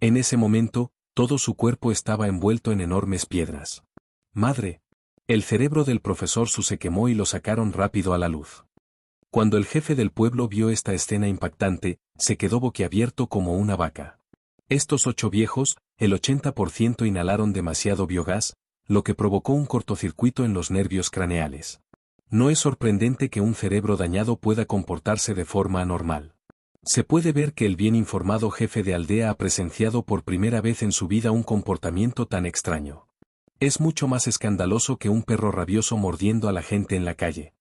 En ese momento, todo su cuerpo estaba envuelto en enormes piedras. ¡Madre! El cerebro del profesor Su se quemó y lo sacaron rápido a la luz. Cuando el jefe del pueblo vio esta escena impactante, se quedó boquiabierto como una vaca. Estos 8 viejos, el 80% inhalaron demasiado biogás, lo que provocó un cortocircuito en los nervios craneales. No es sorprendente que un cerebro dañado pueda comportarse de forma anormal. Se puede ver que el bien informado jefe de aldea ha presenciado por primera vez en su vida un comportamiento tan extraño. Es mucho más escandaloso que un perro rabioso mordiendo a la gente en la calle.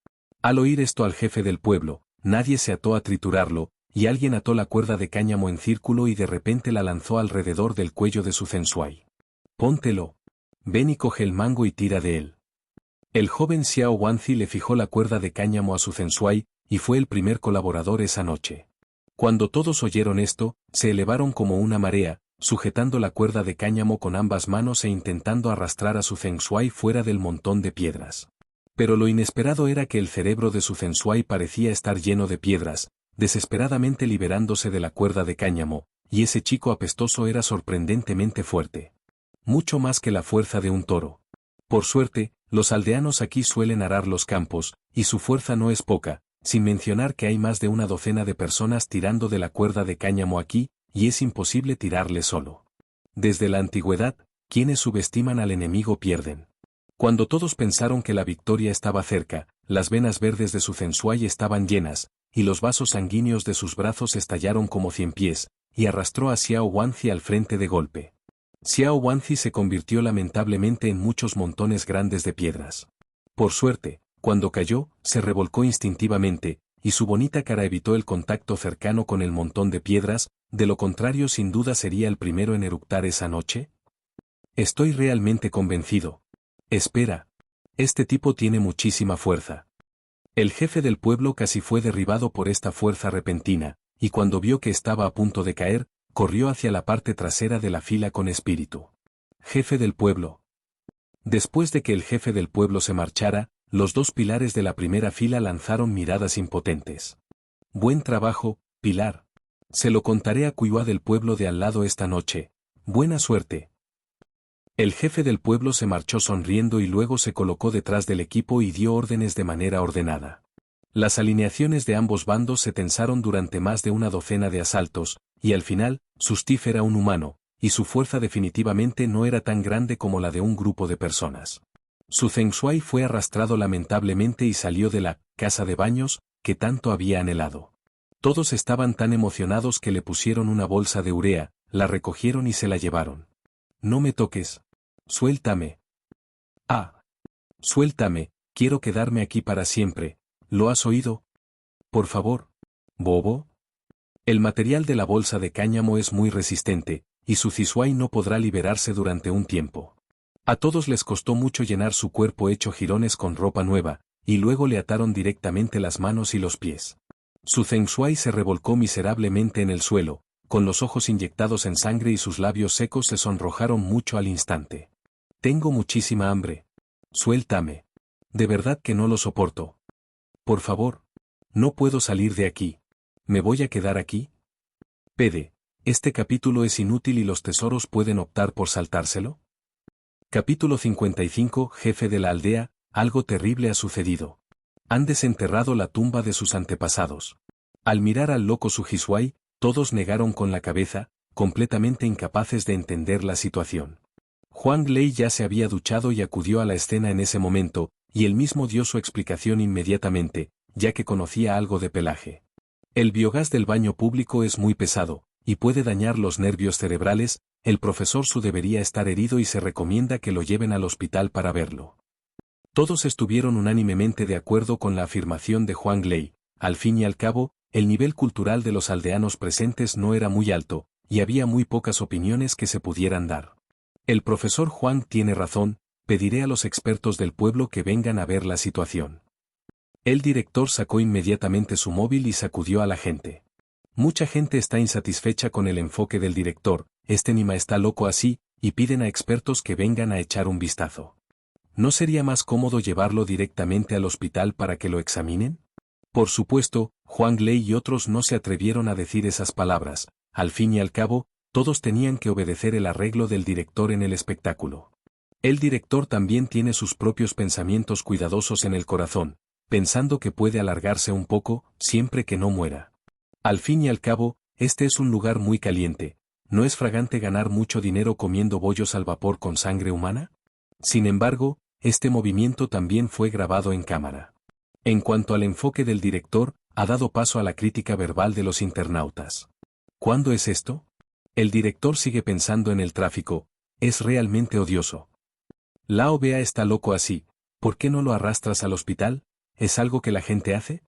Al oír esto al jefe del pueblo, nadie se ató a triturarlo, y alguien ató la cuerda de cáñamo en círculo y de repente la lanzó alrededor del cuello de Su Zensuai. Póntelo. Ven y coge el mango y tira de él. El joven Xiao Wanzi le fijó la cuerda de cáñamo a Su Zensuai, y fue el primer colaborador esa noche. Cuando todos oyeron esto, se elevaron como una marea, sujetando la cuerda de cáñamo con ambas manos e intentando arrastrar a Su Zensuai fuera del montón de piedras. Pero lo inesperado era que el cerebro de Su Zensuai parecía estar lleno de piedras, desesperadamente liberándose de la cuerda de cáñamo, y ese chico apestoso era sorprendentemente fuerte. Mucho más que la fuerza de un toro. Por suerte, los aldeanos aquí suelen arar los campos, y su fuerza no es poca, sin mencionar que hay más de una docena de personas tirando de la cuerda de cáñamo aquí, y es imposible tirarle solo. Desde la antigüedad, quienes subestiman al enemigo pierden. Cuando todos pensaron que la victoria estaba cerca, las venas verdes de Su Zensuai estaban llenas, y los vasos sanguíneos de sus brazos estallaron como 100 pies, y arrastró a Xiao Wanzi al frente de golpe. Xiao Wanzi se convirtió lamentablemente en muchos montones grandes de piedras. Por suerte, cuando cayó, se revolcó instintivamente, y su bonita cara evitó el contacto cercano con el montón de piedras, de lo contrario sin duda sería el primero en eructar esa noche. Estoy realmente convencido. Espera. Este tipo tiene muchísima fuerza. El jefe del pueblo casi fue derribado por esta fuerza repentina, y cuando vio que estaba a punto de caer, corrió hacia la parte trasera de la fila con espíritu. Jefe del pueblo. Después de que el jefe del pueblo se marchara, los 2 pilares de la primera fila lanzaron miradas impotentes. Buen trabajo, Pilar. Se lo contaré a Cuiua del pueblo de al lado esta noche. Buena suerte. El jefe del pueblo se marchó sonriendo y luego se colocó detrás del equipo y dio órdenes de manera ordenada. Las alineaciones de ambos bandos se tensaron durante más de una docena de asaltos, y al final, Sustif era un humano, y su fuerza definitivamente no era tan grande como la de un grupo de personas. Su Zheng Xuai fue arrastrado lamentablemente y salió de la casa de baños que tanto había anhelado. Todos estaban tan emocionados que le pusieron una bolsa de urea, la recogieron y se la llevaron. No me toques. Suéltame. Ah. Suéltame, quiero quedarme aquí para siempre. ¿Lo has oído? Por favor. ¿Bobo? El material de la bolsa de cáñamo es muy resistente, y su Zhishuai no podrá liberarse durante un tiempo. A todos les costó mucho llenar su cuerpo hecho jirones con ropa nueva, y luego le ataron directamente las manos y los pies. Su Zheng Xuai se revolcó miserablemente en el suelo, con los ojos inyectados en sangre y sus labios secos se sonrojaron mucho al instante. Tengo muchísima hambre. Suéltame. De verdad que no lo soporto. Por favor. No puedo salir de aquí. ¿Me voy a quedar aquí? Pede. Este capítulo es inútil y los tesoros pueden optar por saltárselo. Capítulo 55. Jefe de la aldea, algo terrible ha sucedido. Han desenterrado la tumba de sus antepasados. Al mirar al loco Sujishuai, todos negaron con la cabeza, completamente incapaces de entender la situación. Huang Lei ya se había duchado y acudió a la escena en ese momento, y él mismo dio su explicación inmediatamente, ya que conocía algo de pelaje. El biogás del baño público es muy pesado, y puede dañar los nervios cerebrales. El profesor Su debería estar herido y se recomienda que lo lleven al hospital para verlo. Todos estuvieron unánimemente de acuerdo con la afirmación de Huang Lei. Al fin y al cabo, el nivel cultural de los aldeanos presentes no era muy alto, y había muy pocas opiniones que se pudieran dar. El profesor Huang tiene razón, pediré a los expertos del pueblo que vengan a ver la situación. El director sacó inmediatamente su móvil y sacudió a la gente. Mucha gente está insatisfecha con el enfoque del director, este Nima está loco así, y piden a expertos que vengan a echar un vistazo. ¿No sería más cómodo llevarlo directamente al hospital para que lo examinen? Por supuesto, Huang Lei y otros no se atrevieron a decir esas palabras. Al fin y al cabo, todos tenían que obedecer el arreglo del director en el espectáculo. El director también tiene sus propios pensamientos cuidadosos en el corazón, pensando que puede alargarse un poco, siempre que no muera. Al fin y al cabo, este es un lugar muy caliente. ¿No es fragante ganar mucho dinero comiendo bollos al vapor con sangre humana? Sin embargo, este movimiento también fue grabado en cámara. En cuanto al enfoque del director, ha dado paso a la crítica verbal de los internautas. ¿Cuándo es esto? El director sigue pensando en el tráfico, es realmente odioso. Lao Bea está loco así, ¿por qué no lo arrastras al hospital? ¿Es algo que la gente hace?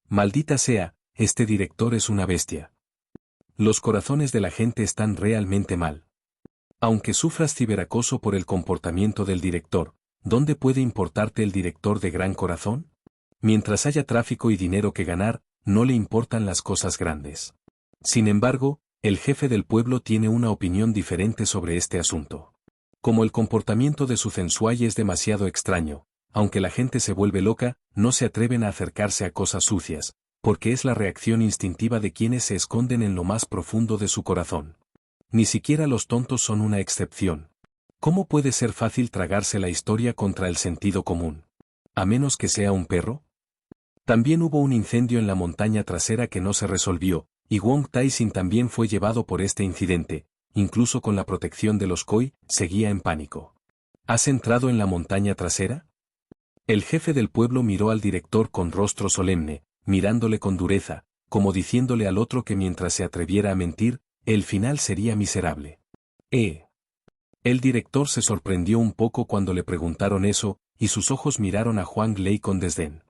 Maldita sea, este director es una bestia. Los corazones de la gente están realmente mal. Aunque sufras ciberacoso por el comportamiento del director, ¿dónde puede importarte el director de gran corazón? Mientras haya tráfico y dinero que ganar, no le importan las cosas grandes. Sin embargo, el jefe del pueblo tiene una opinión diferente sobre este asunto. Como el comportamiento de su Zheng Xuai es demasiado extraño, aunque la gente se vuelve loca, no se atreven a acercarse a cosas sucias, porque es la reacción instintiva de quienes se esconden en lo más profundo de su corazón. Ni siquiera los tontos son una excepción. ¿Cómo puede ser fácil tragarse la historia contra el sentido común? ¿A menos que sea un perro? También hubo un incendio en la montaña trasera que no se resolvió, y Wong Tai-sin también fue llevado por este incidente, incluso con la protección de los Koi, seguía en pánico. ¿Has entrado en la montaña trasera? El jefe del pueblo miró al director con rostro solemne, mirándole con dureza, como diciéndole al otro que mientras se atreviera a mentir, el final sería miserable. El director se sorprendió un poco cuando le preguntaron eso, y sus ojos miraron a Huang Lei con desdén.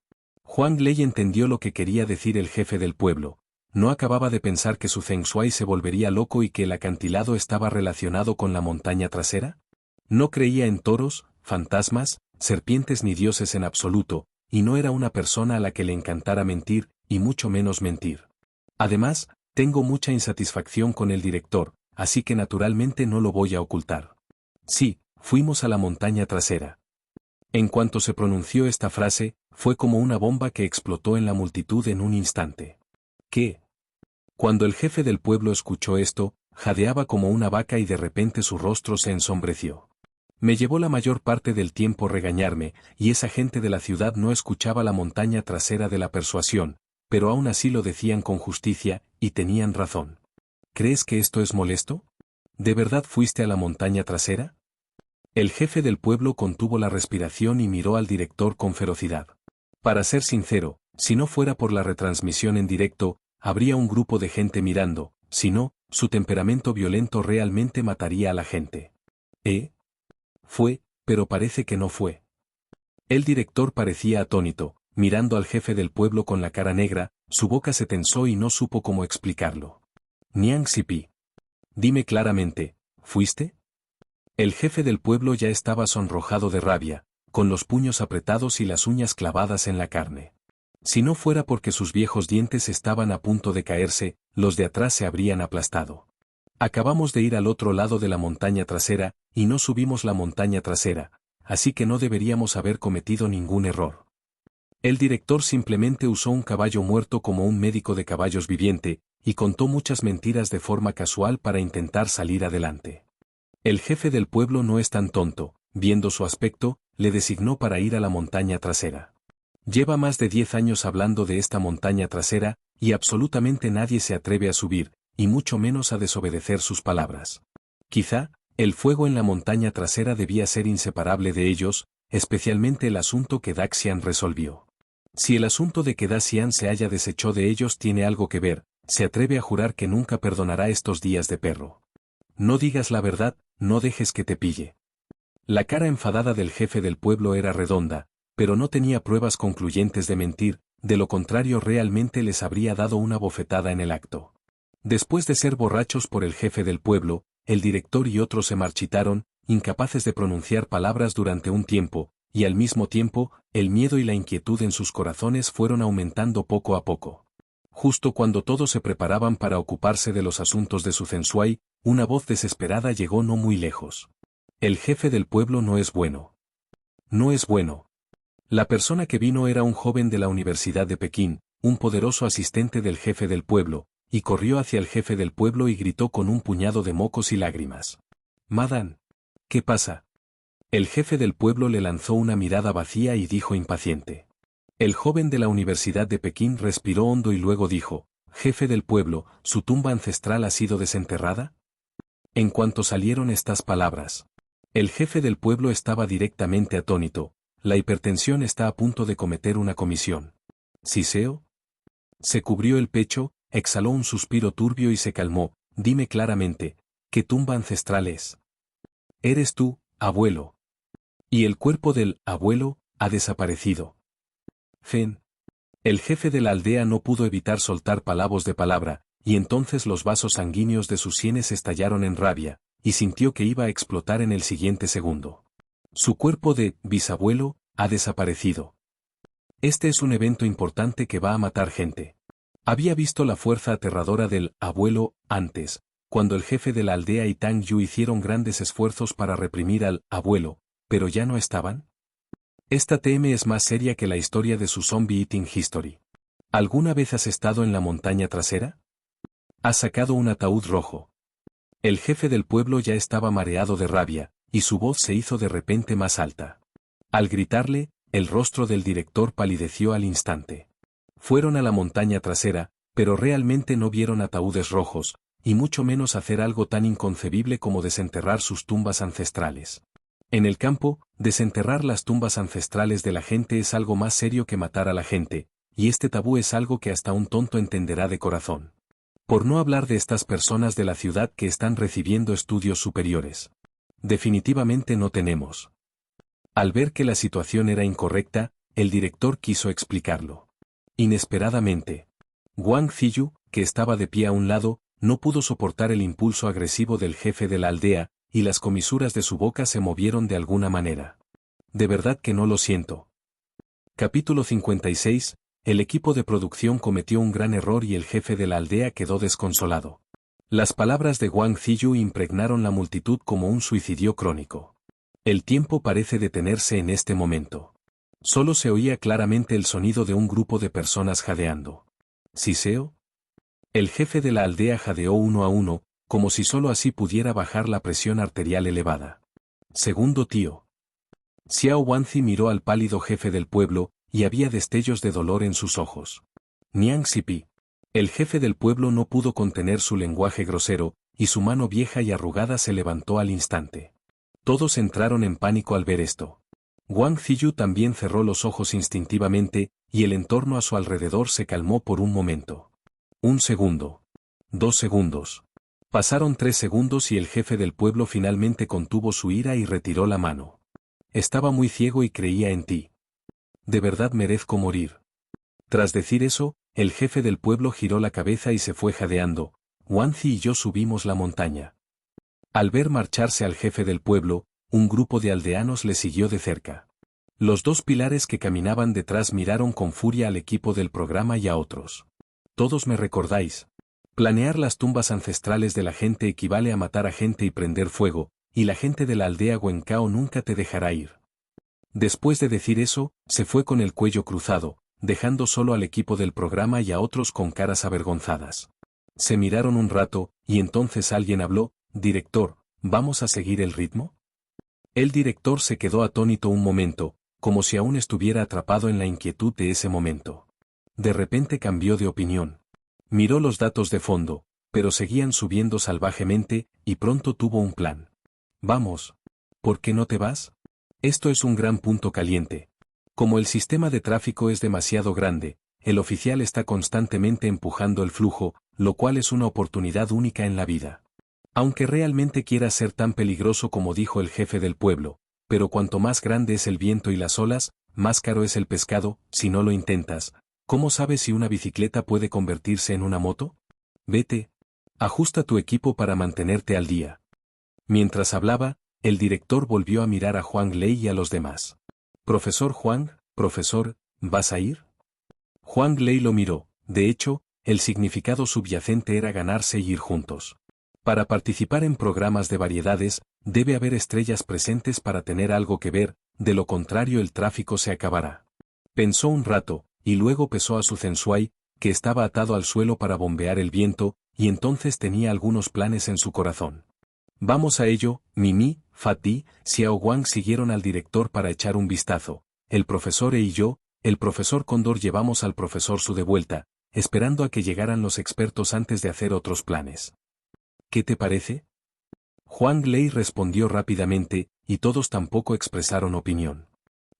Huang Lei entendió lo que quería decir el jefe del pueblo. No acababa de pensar que su Zheng Xuai se volvería loco y que el acantilado estaba relacionado con la montaña trasera. No creía en toros, fantasmas, serpientes ni dioses en absoluto, y no era una persona a la que le encantara mentir, y mucho menos mentir. Además, tengo mucha insatisfacción con el director, así que naturalmente no lo voy a ocultar. Sí, fuimos a la montaña trasera. En cuanto se pronunció esta frase, fue como una bomba que explotó en la multitud en un instante. ¿Qué? Cuando el jefe del pueblo escuchó esto, jadeaba como una vaca y de repente su rostro se ensombreció. Me llevó la mayor parte del tiempo regañarme, y esa gente de la ciudad no escuchaba la montaña trasera de la persuasión, pero aún así lo decían con justicia, y tenían razón. ¿Crees que esto es molesto? ¿De verdad fuiste a la montaña trasera? El jefe del pueblo contuvo la respiración y miró al director con ferocidad. Para ser sincero, si no fuera por la retransmisión en directo, habría un grupo de gente mirando, si no, su temperamento violento realmente mataría a la gente. Fue, pero parece que no fue. El director parecía atónito, mirando al jefe del pueblo con la cara negra, su boca se tensó y no supo cómo explicarlo. Niang Sipi. Dime claramente, ¿fuiste? El jefe del pueblo ya estaba sonrojado de rabia, con los puños apretados y las uñas clavadas en la carne. Si no fuera porque sus viejos dientes estaban a punto de caerse, los de atrás se habrían aplastado. Acabamos de ir al otro lado de la montaña trasera, y no subimos la montaña trasera, así que no deberíamos haber cometido ningún error. El director simplemente usó un caballo muerto como un médico de caballos viviente, y contó muchas mentiras de forma casual para intentar salir adelante. El jefe del pueblo no es tan tonto, viendo su aspecto, le designó para ir a la montaña trasera. Lleva más de 10 años hablando de esta montaña trasera, y absolutamente nadie se atreve a subir, y mucho menos a desobedecer sus palabras. Quizá, el fuego en la montaña trasera debía ser inseparable de ellos, especialmente el asunto que Daxian resolvió. Si el asunto de que Daxian se haya deshecho de ellos tiene algo que ver, se atreve a jurar que nunca perdonará estos días de perro. No digas la verdad, no dejes que te pille. La cara enfadada del jefe del pueblo era redonda, pero no tenía pruebas concluyentes de mentir, de lo contrario realmente les habría dado una bofetada en el acto. Después de ser borrachos por el jefe del pueblo, el director y otros se marchitaron, incapaces de pronunciar palabras durante un tiempo, y al mismo tiempo, el miedo y la inquietud en sus corazones fueron aumentando poco a poco. Justo cuando todos se preparaban para ocuparse de los asuntos de su Censuai, una voz desesperada llegó no muy lejos. El jefe del pueblo no es bueno. No es bueno. La persona que vino era un joven de la Universidad de Pekín, un poderoso asistente del jefe del pueblo, y corrió hacia el jefe del pueblo y gritó con un puñado de mocos y lágrimas. Madan. ¿Qué pasa? El jefe del pueblo le lanzó una mirada vacía y dijo impaciente. El joven de la Universidad de Pekín respiró hondo y luego dijo, jefe del pueblo, ¿su tumba ancestral ha sido desenterrada? En cuanto salieron estas palabras, el jefe del pueblo estaba directamente atónito. La hipertensión está a punto de cometer una comisión. ¿Siseo? Se cubrió el pecho, exhaló un suspiro turbio y se calmó. Dime claramente, ¿qué tumba ancestral es? Eres tú, abuelo. Y el cuerpo del abuelo ha desaparecido. Fen. El jefe de la aldea no pudo evitar soltar palabras de palabra, y entonces los vasos sanguíneos de sus sienes estallaron en rabia, y sintió que iba a explotar en el siguiente segundo. Su cuerpo de bisabuelo ha desaparecido. Este es un evento importante que va a matar gente. Había visto la fuerza aterradora del abuelo antes, cuando el jefe de la aldea y Tang Yu hicieron grandes esfuerzos para reprimir al abuelo, pero ya no estaban. Esta TM es más seria que la historia de su Zombie Eating History. ¿Alguna vez has estado en la montaña trasera? Has sacado un ataúd rojo. El jefe del pueblo ya estaba mareado de rabia, y su voz se hizo de repente más alta. Al gritarle, el rostro del director palideció al instante. Fueron a la montaña trasera, pero realmente no vieron ataúdes rojos, y mucho menos hacer algo tan inconcebible como desenterrar sus tumbas ancestrales. En el campo, desenterrar las tumbas ancestrales de la gente es algo más serio que matar a la gente, y este tabú es algo que hasta un tonto entenderá de corazón. Por no hablar de estas personas de la ciudad que están recibiendo estudios superiores. Definitivamente no tenemos. Al ver que la situación era incorrecta, el director quiso explicarlo. Inesperadamente, Wang Ziyu, que estaba de pie a un lado, no pudo soportar el impulso agresivo del jefe de la aldea, y las comisuras de su boca se movieron de alguna manera. De verdad que no lo siento. Capítulo 56. El equipo de producción cometió un gran error y el jefe de la aldea quedó desconsolado. Las palabras de Wang Ziyu impregnaron la multitud como un suicidio crónico. El tiempo parece detenerse en este momento. Solo se oía claramente el sonido de un grupo de personas jadeando. ¿Siseo? El jefe de la aldea jadeó uno a uno, como si solo así pudiera bajar la presión arterial elevada. Segundo tío. Xiao Wanzi miró al pálido jefe del pueblo, y había destellos de dolor en sus ojos. Niang Sipi. El jefe del pueblo no pudo contener su lenguaje grosero, y su mano vieja y arrugada se levantó al instante. Todos entraron en pánico al ver esto. Wang Ziyu también cerró los ojos instintivamente, y el entorno a su alrededor se calmó por un momento. 1 segundo. 2 segundos. Pasaron 3 segundos y el jefe del pueblo finalmente contuvo su ira y retiró la mano. Estaba muy ciego y creía en ti. De verdad merezco morir. Tras decir eso, el jefe del pueblo giró la cabeza y se fue jadeando. Wanzi y yo subimos la montaña. Al ver marcharse al jefe del pueblo, un grupo de aldeanos le siguió de cerca. Los dos pilares que caminaban detrás miraron con furia al equipo del programa y a otros. Todos me recordáis. Planear las tumbas ancestrales de la gente equivale a matar a gente y prender fuego, y la gente de la aldea Wencao nunca te dejará ir. Después de decir eso, se fue con el cuello cruzado, dejando solo al equipo del programa y a otros con caras avergonzadas. Se miraron un rato, y entonces alguien habló: «Director, ¿vamos a seguir el ritmo?». El director se quedó atónito un momento, como si aún estuviera atrapado en la inquietud de ese momento. De repente cambió de opinión. Miró los datos de fondo, pero seguían subiendo salvajemente, y pronto tuvo un plan. «Vamos. ¿Por qué no te vas? Esto es un gran punto caliente. Como el sistema de tráfico es demasiado grande, el oficial está constantemente empujando el flujo, lo cual es una oportunidad única en la vida. Aunque realmente quiera ser tan peligroso como dijo el jefe del pueblo, pero cuanto más grande es el viento y las olas, más caro es el pescado. Si no lo intentas, ¿cómo sabes si una bicicleta puede convertirse en una moto? Vete. Ajusta tu equipo para mantenerte al día». Mientras hablaba, el director volvió a mirar a Huang Lei y a los demás. «Profesor Huang, profesor, ¿vas a ir?». Huang Lei lo miró. De hecho, el significado subyacente era ganarse y ir juntos. Para participar en programas de variedades, debe haber estrellas presentes para tener algo que ver, de lo contrario el tráfico se acabará. Pensó un rato, y luego pesó a su Zenshuai, que estaba atado al suelo para bombear el viento, y entonces tenía algunos planes en su corazón. «Vamos a ello». Mimi, Fatih, Xiao Wang siguieron al director para echar un vistazo. El profesor y yo, el profesor Cóndor, llevamos al profesor Su de vuelta, esperando a que llegaran los expertos antes de hacer otros planes. «¿Qué te parece?». Huang Lei respondió rápidamente, y todos tampoco expresaron opinión.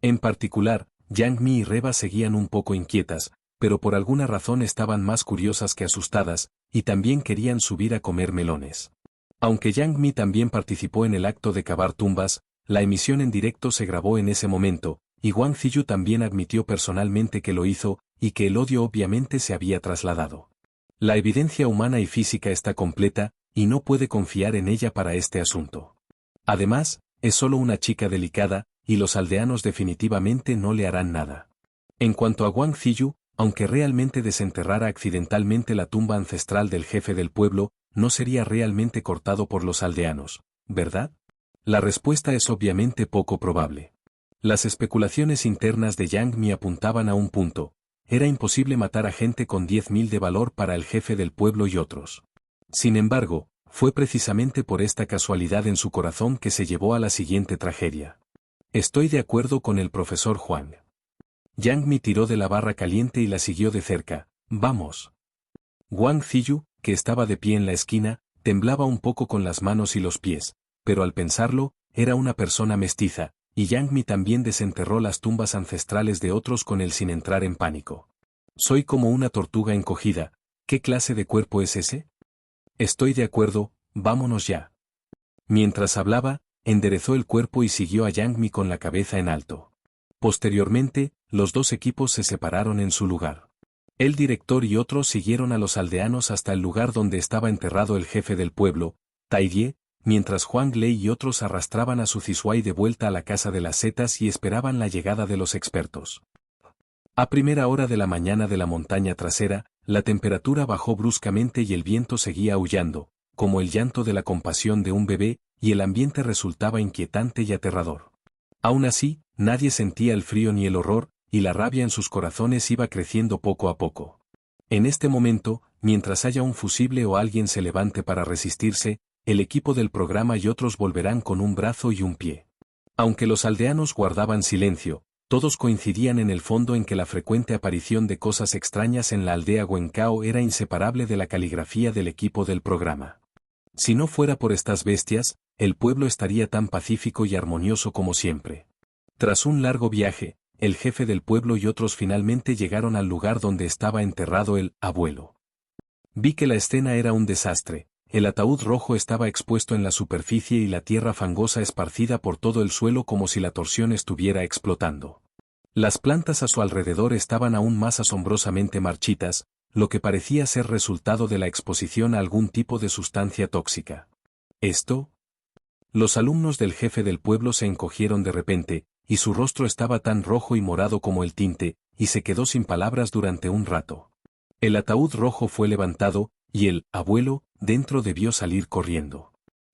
En particular, Yang Mi y Reba seguían un poco inquietas, pero por alguna razón estaban más curiosas que asustadas, y también querían subir a comer melones. Aunque Yang Mi también participó en el acto de cavar tumbas, la emisión en directo se grabó en ese momento, y Wang Ziyu también admitió personalmente que lo hizo, y que el odio obviamente se había trasladado. La evidencia humana y física está completa, y no puede confiar en ella para este asunto. Además, es solo una chica delicada, y los aldeanos definitivamente no le harán nada. En cuanto a Wang Ziyu, aunque realmente desenterrara accidentalmente la tumba ancestral del jefe del pueblo, no sería realmente cortado por los aldeanos, ¿verdad? La respuesta es obviamente poco probable. Las especulaciones internas de Yang Mi apuntaban a un punto: era imposible matar a gente con 10.000 de valor para el jefe del pueblo y otros. Sin embargo, fue precisamente por esta casualidad en su corazón que se llevó a la siguiente tragedia. Estoy de acuerdo con el profesor Huang. Yang Mi tiró de la barra caliente y la siguió de cerca. «Vamos». Wang Ziyu, que estaba de pie en la esquina, temblaba un poco con las manos y los pies, pero al pensarlo, era una persona mestiza, y Yang Mi también desenterró las tumbas ancestrales de otros con él sin entrar en pánico. «Soy como una tortuga encogida. ¿Qué clase de cuerpo es ese?». «Estoy de acuerdo, vámonos ya». Mientras hablaba, enderezó el cuerpo y siguió a Yang Mi con la cabeza en alto. Posteriormente, los dos equipos se separaron en su lugar. El director y otros siguieron a los aldeanos hasta el lugar donde estaba enterrado el jefe del pueblo, Taiye, mientras Huang Lei y otros arrastraban a su Zishuai de vuelta a la casa de las setas y esperaban la llegada de los expertos. A primera hora de la mañana de la montaña trasera, la temperatura bajó bruscamente y el viento seguía aullando, como el llanto de la compasión de un bebé, y el ambiente resultaba inquietante y aterrador. Aún así, nadie sentía el frío ni el horror, y la rabia en sus corazones iba creciendo poco a poco. En este momento, mientras haya un fusible o alguien se levante para resistirse, el equipo del programa y otros volverán con un brazo y un pie. Aunque los aldeanos guardaban silencio, todos coincidían en el fondo en que la frecuente aparición de cosas extrañas en la aldea Huencao era inseparable de la caligrafía del equipo del programa. Si no fuera por estas bestias, el pueblo estaría tan pacífico y armonioso como siempre. Tras un largo viaje, el jefe del pueblo y otros finalmente llegaron al lugar donde estaba enterrado el abuelo. Vi que la escena era un desastre. El ataúd rojo estaba expuesto en la superficie y la tierra fangosa esparcida por todo el suelo como si la torsión estuviera explotando. Las plantas a su alrededor estaban aún más asombrosamente marchitas, lo que parecía ser resultado de la exposición a algún tipo de sustancia tóxica. ¿Esto? Los alumnos del jefe del pueblo se encogieron de repente, y su rostro estaba tan rojo y morado como el tinte, y se quedó sin palabras durante un rato. El ataúd rojo fue levantado, y el abuelo dentro debió salir corriendo.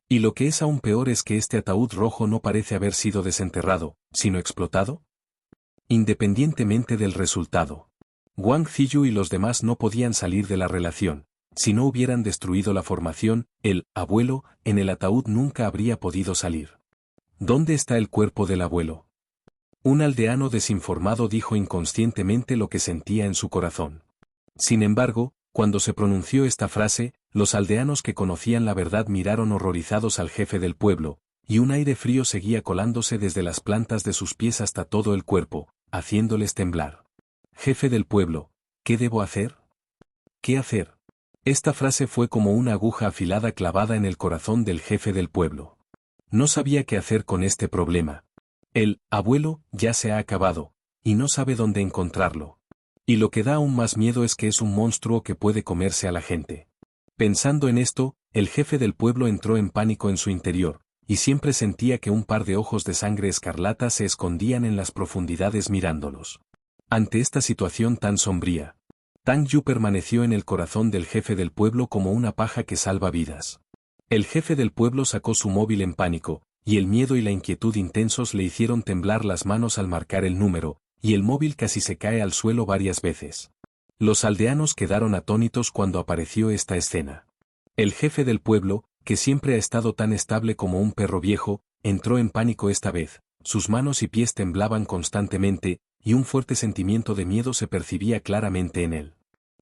Y lo que es aún peor es que este ataúd rojo no parece haber sido desenterrado, sino explotado. Independientemente del resultado, Wang Ziyu y los demás no podían salir de la relación. Si no hubieran destruido la formación, el abuelo en el ataúd nunca habría podido salir. ¿Dónde está el cuerpo del abuelo? Un aldeano desinformado dijo inconscientemente lo que sentía en su corazón. Sin embargo, cuando se pronunció esta frase, los aldeanos que conocían la verdad miraron horrorizados al jefe del pueblo, y un aire frío seguía colándose desde las plantas de sus pies hasta todo el cuerpo, haciéndoles temblar. Jefe del pueblo, ¿qué debo hacer? ¿Qué hacer? Esta frase fue como una aguja afilada clavada en el corazón del jefe del pueblo. No sabía qué hacer con este problema. El abuelo ya se ha acabado, y no sabe dónde encontrarlo. Y lo que da aún más miedo es que es un monstruo que puede comerse a la gente. Pensando en esto, el jefe del pueblo entró en pánico en su interior, y siempre sentía que un par de ojos de sangre escarlata se escondían en las profundidades mirándolos. Ante esta situación tan sombría, Tang Yu permaneció en el corazón del jefe del pueblo como una paja que salva vidas. El jefe del pueblo sacó su móvil en pánico, y el miedo y la inquietud intensos le hicieron temblar las manos al marcar el número, y el móvil casi se cae al suelo varias veces. Los aldeanos quedaron atónitos cuando apareció esta escena. El jefe del pueblo, que siempre ha estado tan estable como un perro viejo, entró en pánico esta vez, sus manos y pies temblaban constantemente, y un fuerte sentimiento de miedo se percibía claramente en él.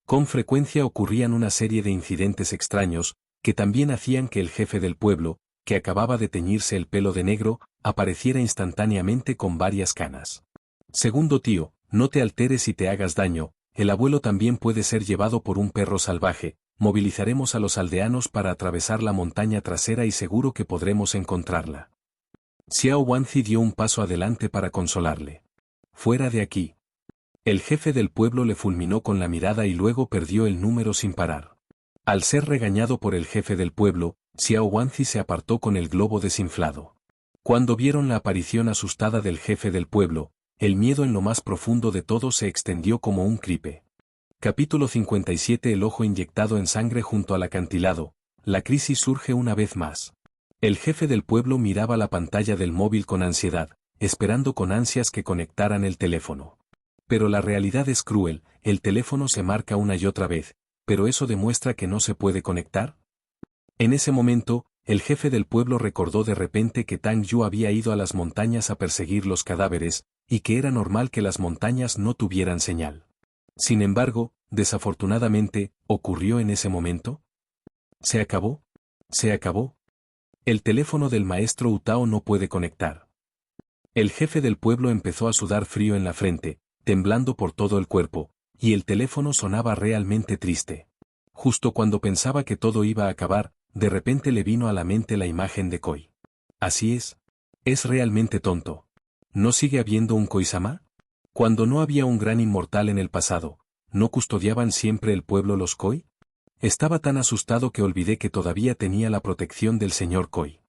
Con frecuencia ocurrían una serie de incidentes extraños, que también hacían que el jefe del pueblo, que acababa de teñirse el pelo de negro, apareciera instantáneamente con varias canas. Segundo tío, no te alteres y te hagas daño, el abuelo también puede ser llevado por un perro salvaje, movilizaremos a los aldeanos para atravesar la montaña trasera y seguro que podremos encontrarla. Xiao Wanzi dio un paso adelante para consolarle. Fuera de aquí. El jefe del pueblo le fulminó con la mirada y luego perdió el número sin parar. Al ser regañado por el jefe del pueblo, Xiao Wanzi se apartó con el globo desinflado. Cuando vieron la aparición asustada del jefe del pueblo, el miedo en lo más profundo de todos se extendió como un cripe. Capítulo 57. El ojo inyectado en sangre junto al acantilado. La crisis surge una vez más. El jefe del pueblo miraba la pantalla del móvil con ansiedad, esperando con ansias que conectaran el teléfono. Pero la realidad es cruel, el teléfono se marca una y otra vez, pero eso demuestra que no se puede conectar. En ese momento, el jefe del pueblo recordó de repente que Tang Yu había ido a las montañas a perseguir los cadáveres, y que era normal que las montañas no tuvieran señal. Sin embargo, desafortunadamente, ¿ocurrió en ese momento? ¿Se acabó? ¿Se acabó? El teléfono del maestro Utao no puede conectar. El jefe del pueblo empezó a sudar frío en la frente, temblando por todo el cuerpo, y el teléfono sonaba realmente triste. Justo cuando pensaba que todo iba a acabar, de repente le vino a la mente la imagen de Koi. Así es realmente tonto. ¿No sigue habiendo un Koi-sama? Cuando no había un gran inmortal en el pasado, ¿no custodiaban siempre el pueblo los Koi? Estaba tan asustado que olvidé que todavía tenía la protección del señor Koi.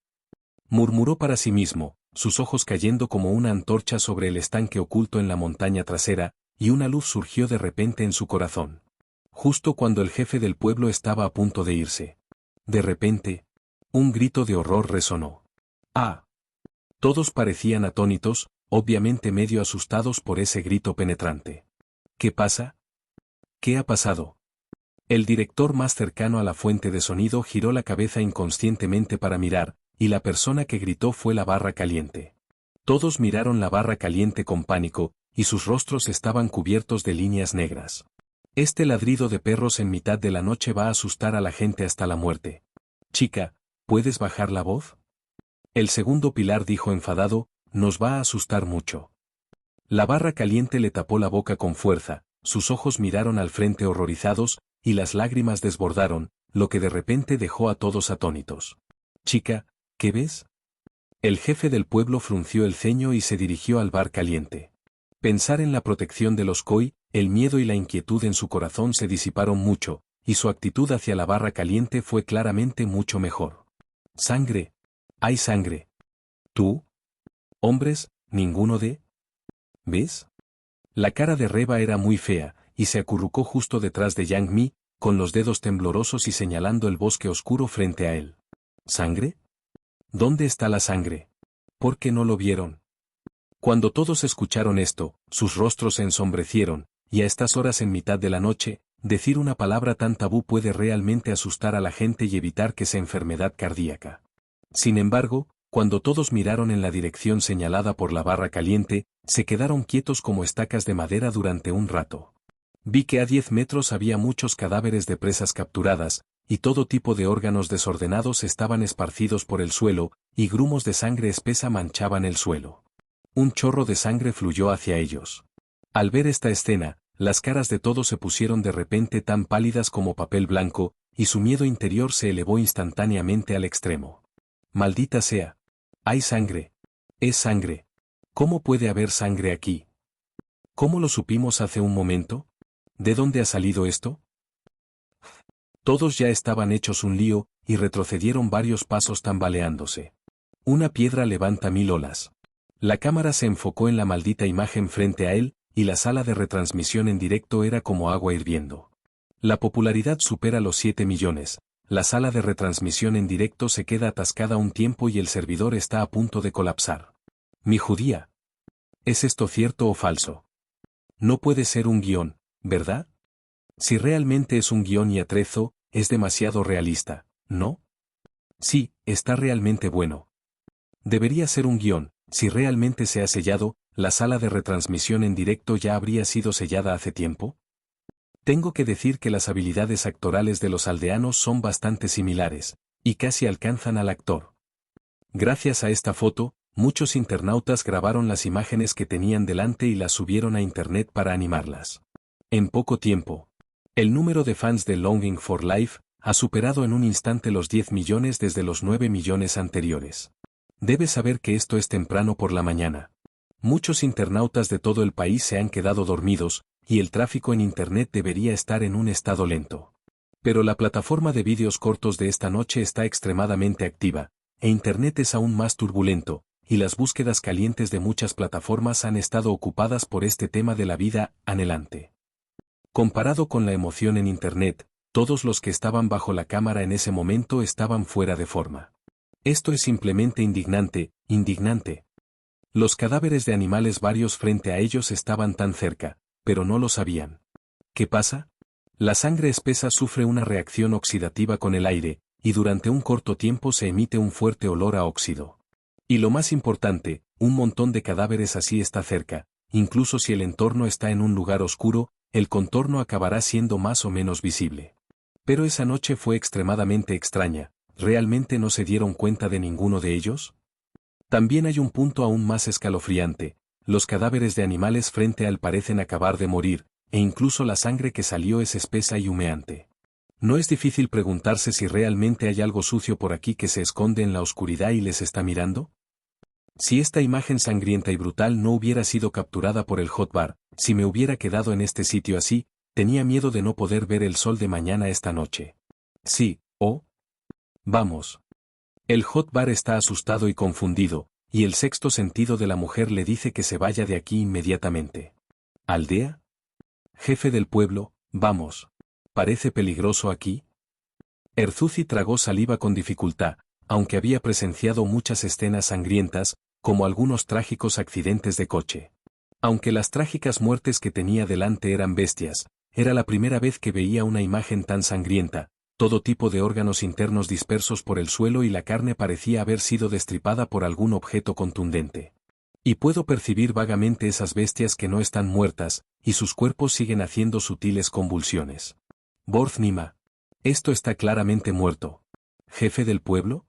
Murmuró para sí mismo, sus ojos cayendo como una antorcha sobre el estanque oculto en la montaña trasera, y una luz surgió de repente en su corazón. Justo cuando el jefe del pueblo estaba a punto de irse. De repente, un grito de horror resonó. ¡Ah! Todos parecían atónitos, obviamente medio asustados por ese grito penetrante. ¿Qué pasa? ¿Qué ha pasado? El director más cercano a la fuente de sonido giró la cabeza inconscientemente para mirar, y la persona que gritó fue la barra caliente. Todos miraron la barra caliente con pánico, y sus rostros estaban cubiertos de líneas negras. Este ladrido de perros en mitad de la noche va a asustar a la gente hasta la muerte. Chica, ¿puedes bajar la voz? El segundo pilar dijo enfadado, nos va a asustar mucho. La barra caliente le tapó la boca con fuerza, sus ojos miraron al frente horrorizados, y las lágrimas desbordaron, lo que de repente dejó a todos atónitos. Chica, ¿qué ves? El jefe del pueblo frunció el ceño y se dirigió al bar caliente. Pensar en la protección de los Khoi, el miedo y la inquietud en su corazón se disiparon mucho, y su actitud hacia la barra caliente fue claramente mucho mejor. Sangre. Hay sangre. ¿Tú? Hombres, ninguno de... ¿Ves? La cara de Reba era muy fea, y se acurrucó justo detrás de Yang Mi, con los dedos temblorosos y señalando el bosque oscuro frente a él. ¿Sangre? ¿Dónde está la sangre? ¿Por qué no lo vieron? Cuando todos escucharon esto, sus rostros se ensombrecieron, y a estas horas en mitad de la noche, decir una palabra tan tabú puede realmente asustar a la gente y evitar que sea enfermedad cardíaca. Sin embargo, cuando todos miraron en la dirección señalada por la barra caliente, se quedaron quietos como estacas de madera durante un rato. Vi que a 10 metros había muchos cadáveres de presas capturadas, y todo tipo de órganos desordenados estaban esparcidos por el suelo, y grumos de sangre espesa manchaban el suelo. Un chorro de sangre fluyó hacia ellos. Al ver esta escena, las caras de todos se pusieron de repente tan pálidas como papel blanco, y su miedo interior se elevó instantáneamente al extremo. Maldita sea. Hay sangre. Es sangre. ¿Cómo puede haber sangre aquí? ¿Cómo lo supimos hace un momento? ¿De dónde ha salido esto? Todos ya estaban hechos un lío, y retrocedieron varios pasos tambaleándose. Una piedra levanta 1000 olas. La cámara se enfocó en la maldita imagen frente a él, y la sala de retransmisión en directo era como agua hirviendo. La popularidad supera los 7 millones, la sala de retransmisión en directo se queda atascada un tiempo y el servidor está a punto de colapsar. Mi judía. ¿Es esto cierto o falso? No puede ser un guión, ¿verdad? Si realmente es un guión y atrezo, es demasiado realista, ¿no? Sí, está realmente bueno. Debería ser un guión. Si realmente se ha sellado, ¿la sala de retransmisión en directo ya habría sido sellada hace tiempo? Tengo que decir que las habilidades actorales de los aldeanos son bastante similares, y casi alcanzan al actor. Gracias a esta foto, muchos internautas grabaron las imágenes que tenían delante y las subieron a internet para animarlas. En poco tiempo, el número de fans de Longing for Life ha superado en un instante los 10 millones desde los 9 millones anteriores. Debes saber que esto es temprano por la mañana. Muchos internautas de todo el país se han quedado dormidos, y el tráfico en Internet debería estar en un estado lento. Pero la plataforma de vídeos cortos de esta noche está extremadamente activa, e Internet es aún más turbulento, y las búsquedas calientes de muchas plataformas han estado ocupadas por este tema de la vida anhelante. Comparado con la emoción en Internet, todos los que estaban bajo la cámara en ese momento estaban fuera de forma. Esto es simplemente indignante, indignante. Los cadáveres de animales varios frente a ellos estaban tan cerca, pero no lo sabían. ¿Qué pasa? La sangre espesa sufre una reacción oxidativa con el aire, y durante un corto tiempo se emite un fuerte olor a óxido. Y lo más importante, un montón de cadáveres así está cerca, incluso si el entorno está en un lugar oscuro, el contorno acabará siendo más o menos visible. Pero esa noche fue extremadamente extraña. ¿Realmente no se dieron cuenta de ninguno de ellos? También hay un punto aún más escalofriante, los cadáveres de animales frente a él parecen acabar de morir, e incluso la sangre que salió es espesa y humeante. No es difícil preguntarse si realmente hay algo sucio por aquí que se esconde en la oscuridad y les está mirando. Si esta imagen sangrienta y brutal no hubiera sido capturada por el hot bar, si me hubiera quedado en este sitio así, tenía miedo de no poder ver el sol de mañana esta noche. Sí, vamos. El hot bar está asustado y confundido, y el sexto sentido de la mujer le dice que se vaya de aquí inmediatamente. ¿Aldea? Jefe del pueblo, vamos. ¿Parece peligroso aquí? Erzuzi tragó saliva con dificultad, aunque había presenciado muchas escenas sangrientas, como algunos trágicos accidentes de coche. Aunque las trágicas muertes que tenía delante eran bestias, era la primera vez que veía una imagen tan sangrienta, todo tipo de órganos internos dispersos por el suelo y la carne parecía haber sido destripada por algún objeto contundente. Y puedo percibir vagamente esas bestias que no están muertas, y sus cuerpos siguen haciendo sutiles convulsiones. Borznima. Esto está claramente muerto. ¿Jefe del pueblo?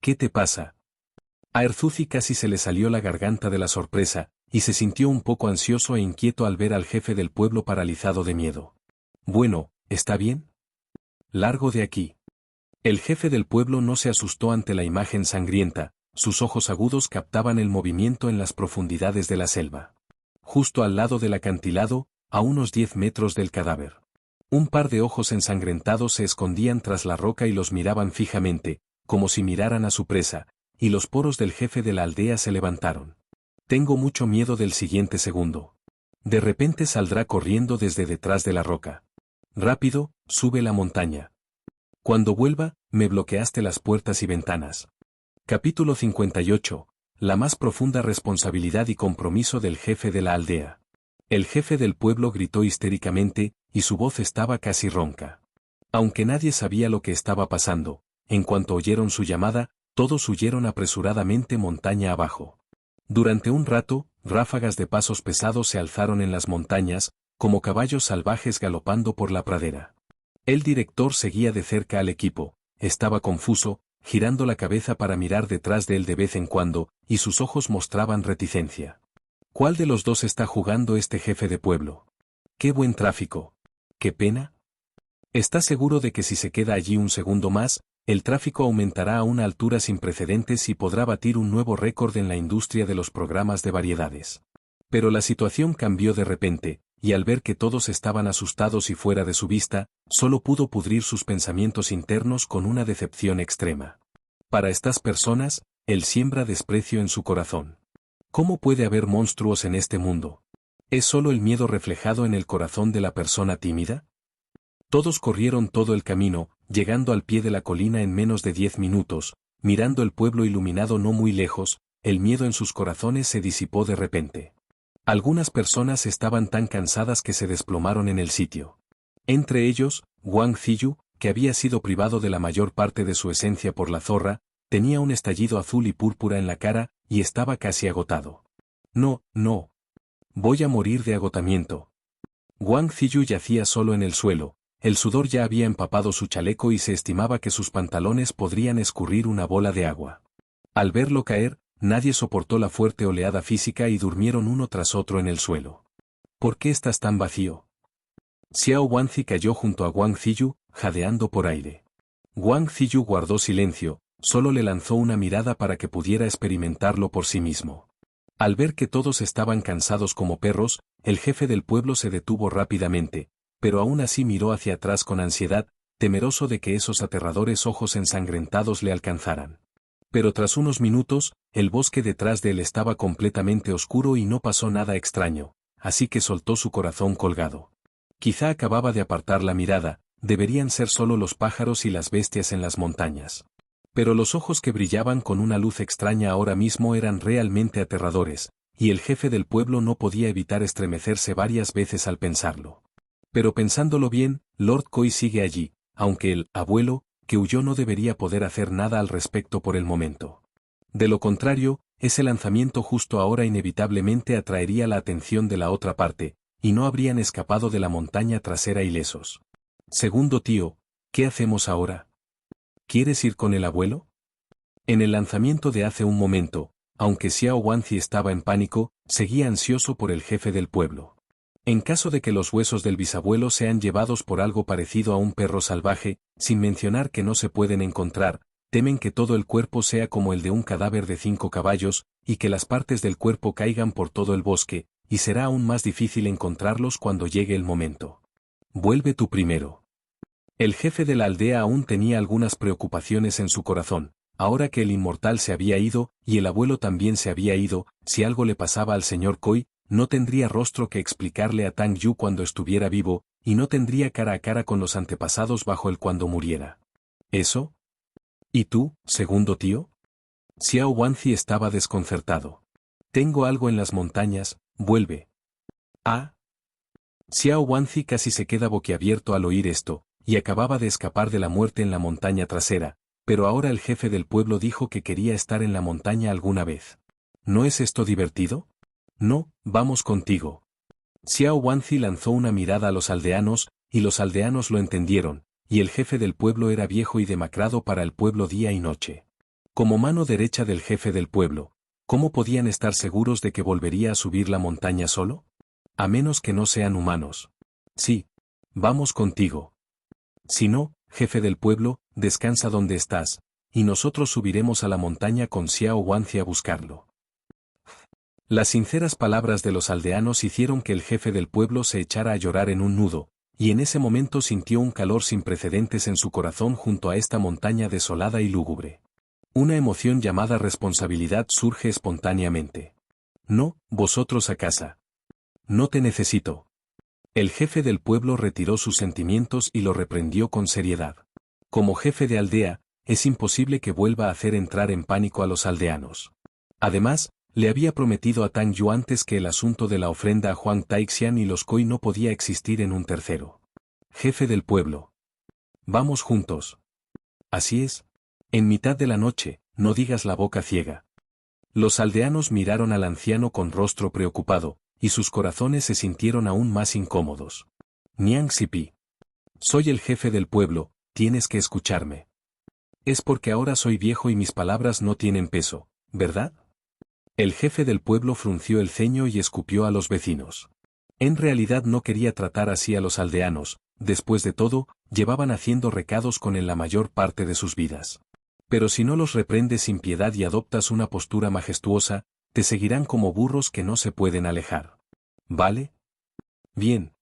¿Qué te pasa? A Erzuzi casi se le salió la garganta de la sorpresa, y se sintió un poco ansioso e inquieto al ver al jefe del pueblo paralizado de miedo. Bueno, ¿está bien? Largo de aquí. El jefe del pueblo no se asustó ante la imagen sangrienta, sus ojos agudos captaban el movimiento en las profundidades de la selva. Justo al lado del acantilado, a unos 10 metros del cadáver. Un par de ojos ensangrentados se escondían tras la roca y los miraban fijamente, como si miraran a su presa, y los poros del jefe de la aldea se levantaron. Tengo mucho miedo del siguiente segundo. De repente saldrá corriendo desde detrás de la roca. Rápido, sube la montaña. Cuando vuelva, me bloqueaste las puertas y ventanas. Capítulo 58. La más profunda responsabilidad y compromiso del jefe de la aldea. El jefe del pueblo gritó histéricamente, y su voz estaba casi ronca. Aunque nadie sabía lo que estaba pasando, en cuanto oyeron su llamada, todos huyeron apresuradamente montaña abajo. Durante un rato, ráfagas de pasos pesados se alzaron en las montañas, como caballos salvajes galopando por la pradera. El director seguía de cerca al equipo, estaba confuso, girando la cabeza para mirar detrás de él de vez en cuando, y sus ojos mostraban reticencia. ¿Cuál de los dos está jugando este jefe de pueblo? ¡Qué buen tráfico! ¡Qué pena! Está seguro de que si se queda allí un segundo más, el tráfico aumentará a una altura sin precedentes y podrá batir un nuevo récord en la industria de los programas de variedades. Pero la situación cambió de repente, y al ver que todos estaban asustados y fuera de su vista, solo pudo pudrir sus pensamientos internos con una decepción extrema. Para estas personas, él siembra desprecio en su corazón. ¿Cómo puede haber monstruos en este mundo? ¿Es solo el miedo reflejado en el corazón de la persona tímida? Todos corrieron todo el camino, llegando al pie de la colina en menos de 10 minutos, mirando el pueblo iluminado no muy lejos, el miedo en sus corazones se disipó de repente. Algunas personas estaban tan cansadas que se desplomaron en el sitio. Entre ellos, Wang Ziyu, que había sido privado de la mayor parte de su esencia por la zorra, tenía un estallido azul y púrpura en la cara, y estaba casi agotado. No, no. Voy a morir de agotamiento. Wang Ziyu yacía solo en el suelo, el sudor ya había empapado su chaleco y se estimaba que sus pantalones podrían escurrir una bola de agua. Al verlo caer, nadie soportó la fuerte oleada física y durmieron uno tras otro en el suelo. ¿Por qué estás tan vacío? Xiao Wanzi cayó junto a Wang Ziyu, jadeando por aire. Wang Ziyu guardó silencio, solo le lanzó una mirada para que pudiera experimentarlo por sí mismo. Al ver que todos estaban cansados como perros, el jefe del pueblo se detuvo rápidamente, pero aún así miró hacia atrás con ansiedad, temeroso de que esos aterradores ojos ensangrentados le alcanzaran. Pero tras unos minutos, el bosque detrás de él estaba completamente oscuro y no pasó nada extraño, así que soltó su corazón colgado. Quizá acababa de apartar la mirada, deberían ser solo los pájaros y las bestias en las montañas. Pero los ojos que brillaban con una luz extraña ahora mismo eran realmente aterradores, y el jefe del pueblo no podía evitar estremecerse varias veces al pensarlo. Pero pensándolo bien, Lord Koi sigue allí, aunque el abuelo, que huyó no debería poder hacer nada al respecto por el momento. De lo contrario, ese lanzamiento justo ahora inevitablemente atraería la atención de la otra parte, y no habrían escapado de la montaña trasera ilesos. Segundo tío, ¿qué hacemos ahora? ¿Quieres ir con el abuelo? En el lanzamiento de hace un momento, aunque Xiao Wanzi estaba en pánico, seguía ansioso por el jefe del pueblo. En caso de que los huesos del bisabuelo sean llevados por algo parecido a un perro salvaje, sin mencionar que no se pueden encontrar, temen que todo el cuerpo sea como el de un cadáver de 5 caballos, y que las partes del cuerpo caigan por todo el bosque, y será aún más difícil encontrarlos cuando llegue el momento. Vuelve tú primero. El jefe de la aldea aún tenía algunas preocupaciones en su corazón. Ahora que el inmortal se había ido, y el abuelo también se había ido, si algo le pasaba al señor Koi, no tendría rostro que explicarle a Tang Yu cuando estuviera vivo, y no tendría cara a cara con los antepasados bajo él cuando muriera. ¿Eso? ¿Y tú, segundo tío? Xiao Wanzi estaba desconcertado. Tengo algo en las montañas, vuelve. Ah. Xiao Wanzi casi se queda boquiabierto al oír esto, y acababa de escapar de la muerte en la montaña trasera, pero ahora el jefe del pueblo dijo que quería estar en la montaña alguna vez. ¿No es esto divertido? No, vamos contigo. Xiao Wanzi lanzó una mirada a los aldeanos, y los aldeanos lo entendieron, y el jefe del pueblo era viejo y demacrado para el pueblo día y noche. Como mano derecha del jefe del pueblo, ¿cómo podían estar seguros de que volvería a subir la montaña solo? A menos que no sean humanos. Sí. Vamos contigo. Si no, jefe del pueblo, descansa donde estás, y nosotros subiremos a la montaña con Xiao Wanzi a buscarlo. Las sinceras palabras de los aldeanos hicieron que el jefe del pueblo se echara a llorar en un nudo, y en ese momento sintió un calor sin precedentes en su corazón junto a esta montaña desolada y lúgubre. Una emoción llamada responsabilidad surge espontáneamente. No, vosotros a casa. No te necesito. El jefe del pueblo retiró sus sentimientos y lo reprendió con seriedad. Como jefe de aldea, es imposible que vuelva a hacer entrar en pánico a los aldeanos. Además, le había prometido a Tang Yu antes que el asunto de la ofrenda a Huang Taixian y los Koi no podía existir en un tercero. Jefe del pueblo. Vamos juntos. Así es. En mitad de la noche, no digas la boca ciega. Los aldeanos miraron al anciano con rostro preocupado, y sus corazones se sintieron aún más incómodos. Niang Sipi. Soy el jefe del pueblo, tienes que escucharme. Es porque ahora soy viejo y mis palabras no tienen peso, ¿verdad? El jefe del pueblo frunció el ceño y escupió a los vecinos. En realidad no quería tratar así a los aldeanos, después de todo, llevaban haciendo recados con él la mayor parte de sus vidas. Pero si no los reprendes sin piedad y adoptas una postura majestuosa, te seguirán como burros que no se pueden alejar. ¿Vale? Bien.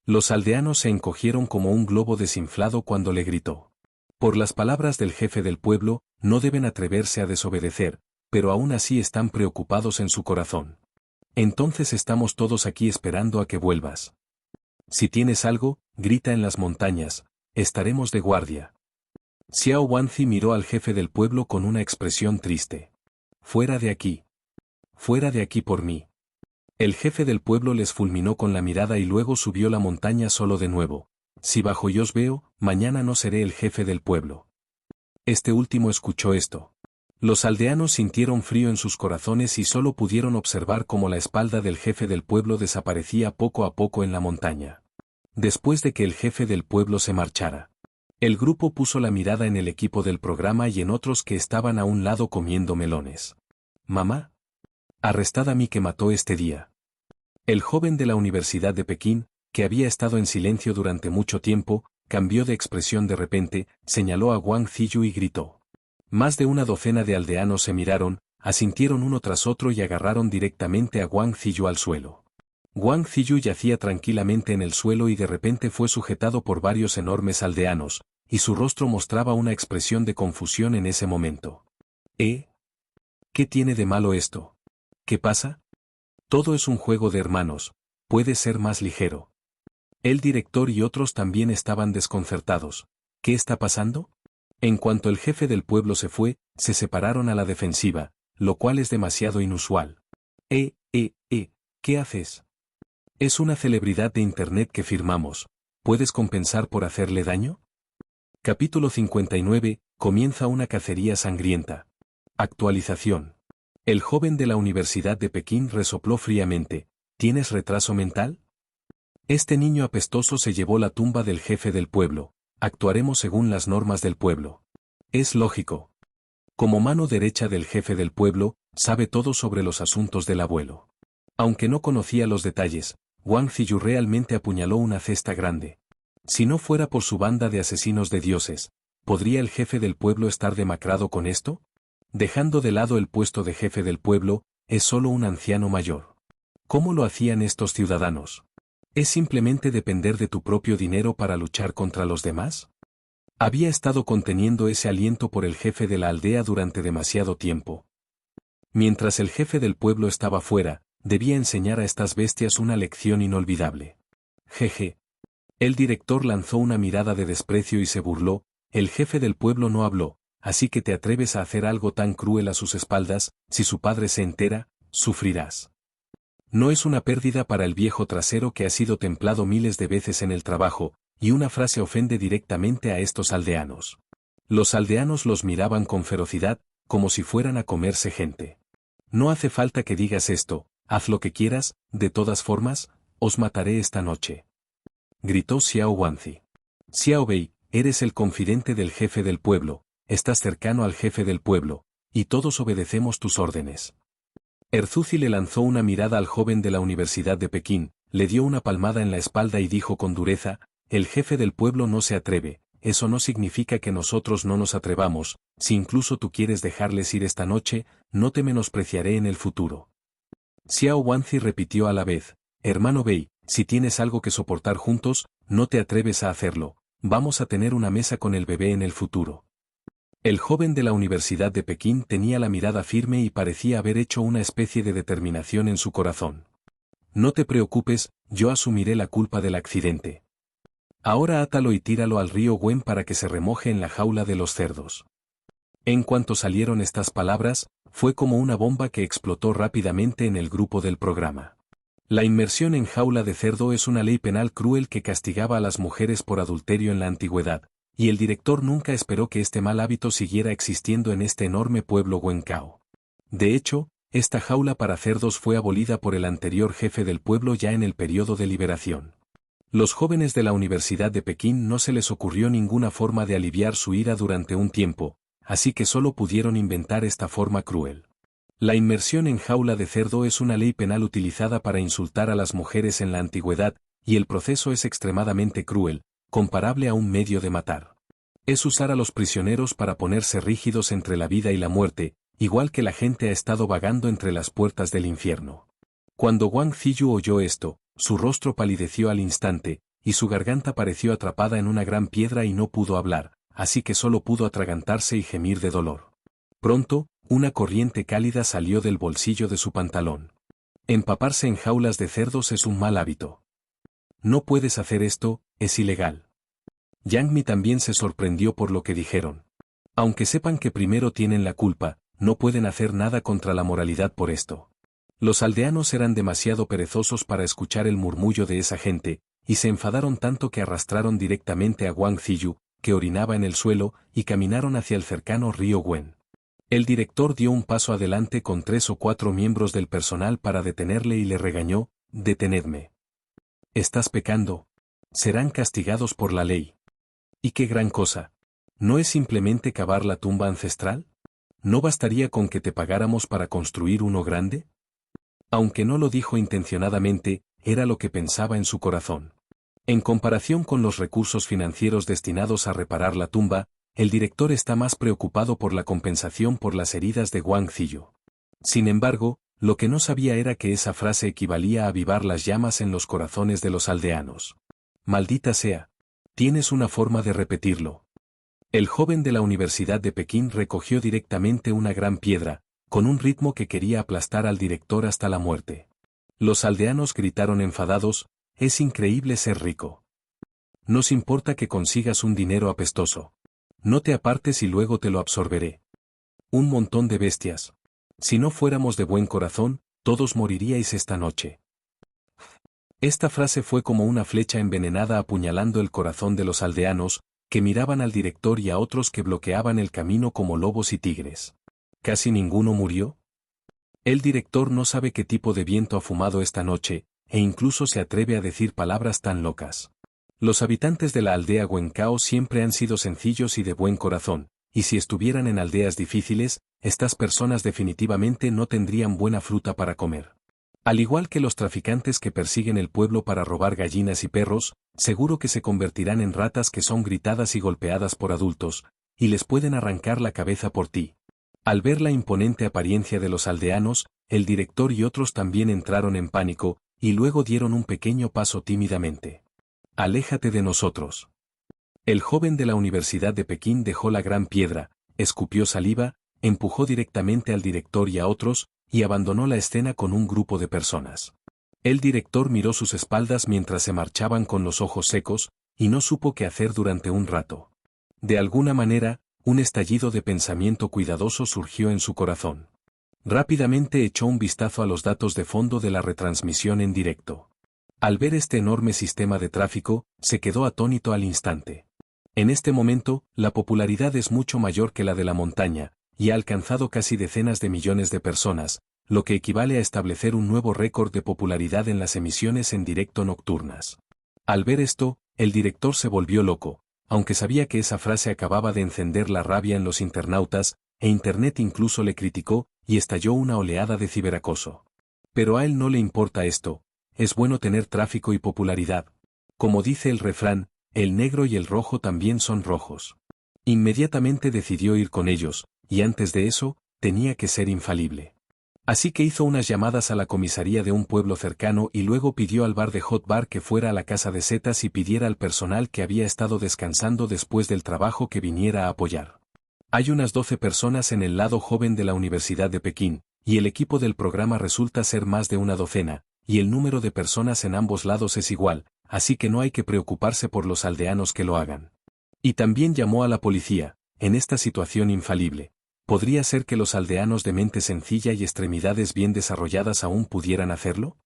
Los aldeanos se encogieron como un globo desinflado cuando le gritó. Por las palabras del jefe del pueblo, no deben atreverse a desobedecer, pero aún así están preocupados en su corazón. Entonces estamos todos aquí esperando a que vuelvas. Si tienes algo, grita en las montañas, estaremos de guardia. Xiao Wanzi miró al jefe del pueblo con una expresión triste. Fuera de aquí. Fuera de aquí por mí. El jefe del pueblo les fulminó con la mirada y luego subió la montaña solo de nuevo. Si bajo yo os veo, mañana no seré el jefe del pueblo. Este último escuchó esto. Los aldeanos sintieron frío en sus corazones y solo pudieron observar cómo la espalda del jefe del pueblo desaparecía poco a poco en la montaña. Después de que el jefe del pueblo se marchara, el grupo puso la mirada en el equipo del programa y en otros que estaban a un lado comiendo melones. Mamá. Arrestada a mí que mató este día. El joven de la Universidad de Pekín, que había estado en silencio durante mucho tiempo, cambió de expresión de repente, señaló a Wang Ziyu y gritó. Más de una docena de aldeanos se miraron, asintieron uno tras otro y agarraron directamente a Wang Ziyu al suelo. Wang Ziyu yacía tranquilamente en el suelo y de repente fue sujetado por varios enormes aldeanos, y su rostro mostraba una expresión de confusión en ese momento. ¿Qué tiene de malo esto? ¿Qué pasa? Todo es un juego de hermanos, puede ser más ligero. El director y otros también estaban desconcertados. ¿Qué está pasando? En cuanto el jefe del pueblo se fue, se separaron a la defensiva, lo cual es demasiado inusual. ¿Qué haces? Es una celebridad de internet que firmamos. ¿Puedes compensar por hacerle daño? Capítulo 59, comienza una cacería sangrienta. Actualización. El joven de la Universidad de Pekín resopló fríamente. ¿Tienes retraso mental? Este niño apestoso se llevó la tumba del jefe del pueblo. Actuaremos según las normas del pueblo. Es lógico. Como mano derecha del jefe del pueblo, sabe todo sobre los asuntos del abuelo. Aunque no conocía los detalles, Wang Ziyu realmente apuñaló una cesta grande. Si no fuera por su banda de asesinos de dioses, ¿podría el jefe del pueblo estar demacrado con esto? Dejando de lado el puesto de jefe del pueblo, es solo un anciano mayor. ¿Cómo lo hacían estos ciudadanos? ¿Es simplemente depender de tu propio dinero para luchar contra los demás? Había estado conteniendo ese aliento por el jefe de la aldea durante demasiado tiempo. Mientras el jefe del pueblo estaba fuera, debía enseñar a estas bestias una lección inolvidable. Jeje. El director lanzó una mirada de desprecio y se burló. El jefe del pueblo no habló, así que te atreves a hacer algo tan cruel a sus espaldas. Si su padre se entera, sufrirás. No es una pérdida para el viejo trasero que ha sido templado miles de veces en el trabajo, y una frase ofende directamente a estos aldeanos. Los aldeanos los miraban con ferocidad, como si fueran a comerse gente. No hace falta que digas esto, haz lo que quieras, de todas formas, os mataré esta noche. Gritó Xiao Guanzi. Xiao Bei, eres el confidente del jefe del pueblo, estás cercano al jefe del pueblo, y todos obedecemos tus órdenes. Erzuzi le lanzó una mirada al joven de la Universidad de Pekín, le dio una palmada en la espalda y dijo con dureza, el jefe del pueblo no se atreve, eso no significa que nosotros no nos atrevamos, si incluso tú quieres dejarles ir esta noche, no te menospreciaré en el futuro. Xiao Guanzi repitió a la vez, hermano Bei, si tienes algo que soportar juntos, no te atreves a hacerlo, vamos a tener una mesa con el bebé en el futuro. El joven de la Universidad de Pekín tenía la mirada firme y parecía haber hecho una especie de determinación en su corazón. No te preocupes, yo asumiré la culpa del accidente. Ahora átalo y tíralo al río Wen para que se remoje en la jaula de los cerdos. En cuanto salieron estas palabras, fue como una bomba que explotó rápidamente en el grupo del programa. La inmersión en jaula de cerdo es una ley penal cruel que castigaba a las mujeres por adulterio en la antigüedad, y el director nunca esperó que este mal hábito siguiera existiendo en este enorme pueblo Wencao. De hecho, esta jaula para cerdos fue abolida por el anterior jefe del pueblo ya en el periodo de liberación. Los jóvenes de la Universidad de Pekín no se les ocurrió ninguna forma de aliviar su ira durante un tiempo, así que solo pudieron inventar esta forma cruel. La inmersión en jaula de cerdo es una ley penal utilizada para insultar a las mujeres en la antigüedad, y el proceso es extremadamente cruel, comparable a un medio de matar. Es usar a los prisioneros para ponerse rígidos entre la vida y la muerte, igual que la gente ha estado vagando entre las puertas del infierno. Cuando Wang Ziyu oyó esto, su rostro palideció al instante, y su garganta pareció atrapada en una gran piedra y no pudo hablar, así que solo pudo atragantarse y gemir de dolor. Pronto, una corriente cálida salió del bolsillo de su pantalón. Empaparse en jaulas de cerdos es un mal hábito. No puedes hacer esto, es ilegal. Yang Mi también se sorprendió por lo que dijeron. Aunque sepan que primero tienen la culpa, no pueden hacer nada contra la moralidad por esto. Los aldeanos eran demasiado perezosos para escuchar el murmullo de esa gente, y se enfadaron tanto que arrastraron directamente a Wang Ziyu, que orinaba en el suelo, y caminaron hacia el cercano río Wen. El director dio un paso adelante con 3 o 4 miembros del personal para detenerle y le regañó, «Detenedme. Estás pecando. Serán castigados por la ley». ¿Y qué gran cosa? ¿No es simplemente cavar la tumba ancestral? ¿No bastaría con que te pagáramos para construir uno grande? Aunque no lo dijo intencionadamente, era lo que pensaba en su corazón. En comparación con los recursos financieros destinados a reparar la tumba, el director está más preocupado por la compensación por las heridas de Wang Ziyu. Sin embargo, lo que no sabía era que esa frase equivalía a avivar las llamas en los corazones de los aldeanos. Maldita sea. Tienes una forma de repetirlo. El joven de la Universidad de Pekín recogió directamente una gran piedra, con un ritmo que quería aplastar al director hasta la muerte. Los aldeanos gritaron enfadados, «Es increíble ser rico. Nos importa que consigas un dinero apestoso. No te apartes y luego te lo absorberé. Un montón de bestias. Si no fuéramos de buen corazón, todos moriríais esta noche». Esta frase fue como una flecha envenenada apuñalando el corazón de los aldeanos, que miraban al director y a otros que bloqueaban el camino como lobos y tigres. ¿Casi ninguno murió? El director no sabe qué tipo de viento ha fumado esta noche, e incluso se atreve a decir palabras tan locas. Los habitantes de la aldea Wencao siempre han sido sencillos y de buen corazón, y si estuvieran en aldeas difíciles, estas personas definitivamente no tendrían buena fruta para comer. Al igual que los traficantes que persiguen el pueblo para robar gallinas y perros, seguro que se convertirán en ratas que son gritadas y golpeadas por adultos, y les pueden arrancar la cabeza por ti. Al ver la imponente apariencia de los aldeanos, el director y otros también entraron en pánico, y luego dieron un pequeño paso tímidamente. «Aléjate de nosotros». El joven de la Universidad de Pekín dejó la gran piedra, escupió saliva, empujó directamente al director y a otros, y abandonó la escena con un grupo de personas. El director miró sus espaldas mientras se marchaban con los ojos secos, y no supo qué hacer durante un rato. De alguna manera, un estallido de pensamiento cuidadoso surgió en su corazón. Rápidamente echó un vistazo a los datos de fondo de la retransmisión en directo. Al ver este enorme sistema de tráfico, se quedó atónito al instante. En este momento, la popularidad es mucho mayor que la de la montaña, y ha alcanzado casi decenas de millones de personas, lo que equivale a establecer un nuevo récord de popularidad en las emisiones en directo nocturnas. Al ver esto, el director se volvió loco, aunque sabía que esa frase acababa de encender la rabia en los internautas, e Internet incluso le criticó, y estalló una oleada de ciberacoso. Pero a él no le importa esto, es bueno tener tráfico y popularidad. Como dice el refrán, el negro y el rojo también son rojos. Inmediatamente decidió ir con ellos, y antes de eso, tenía que ser infalible. Así que hizo unas llamadas a la comisaría de un pueblo cercano y luego pidió al bar de Hot Bar que fuera a la casa de setas y pidiera al personal que había estado descansando después del trabajo que viniera a apoyar. Hay unas 12 personas en el lado joven de la Universidad de Pekín, y el equipo del programa resulta ser más de una docena, y el número de personas en ambos lados es igual, así que no hay que preocuparse por los aldeanos que lo hagan. Y también llamó a la policía, en esta situación infalible. ¿Podría ser que los aldeanos de mente sencilla y extremidades bien desarrolladas aún pudieran hacerlo?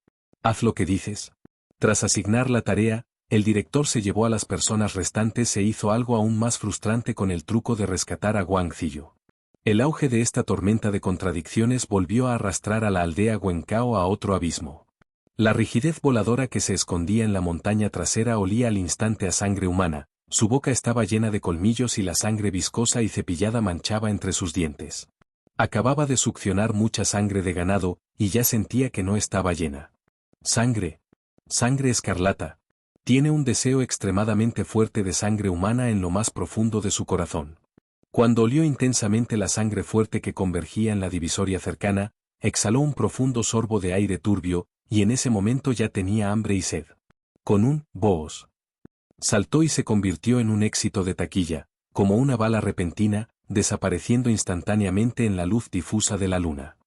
Haz lo que dices. Tras asignar la tarea, el director se llevó a las personas restantes e hizo algo aún más frustrante con el truco de rescatar a Wang Ziyu. El auge de esta tormenta de contradicciones volvió a arrastrar a la aldea Wencao a otro abismo. La rigidez voladora que se escondía en la montaña trasera olía al instante a sangre humana, su boca estaba llena de colmillos y la sangre viscosa y cepillada manchaba entre sus dientes. Acababa de succionar mucha sangre de ganado, y ya sentía que no estaba llena. Sangre. Sangre escarlata. Tiene un deseo extremadamente fuerte de sangre humana en lo más profundo de su corazón. Cuando olió intensamente la sangre fuerte que convergía en la divisoria cercana, exhaló un profundo sorbo de aire turbio, y en ese momento ya tenía hambre y sed. Con un «boos». Saltó y se convirtió en un éxito de taquilla, como una bala repentina, desapareciendo instantáneamente en la luz difusa de la luna.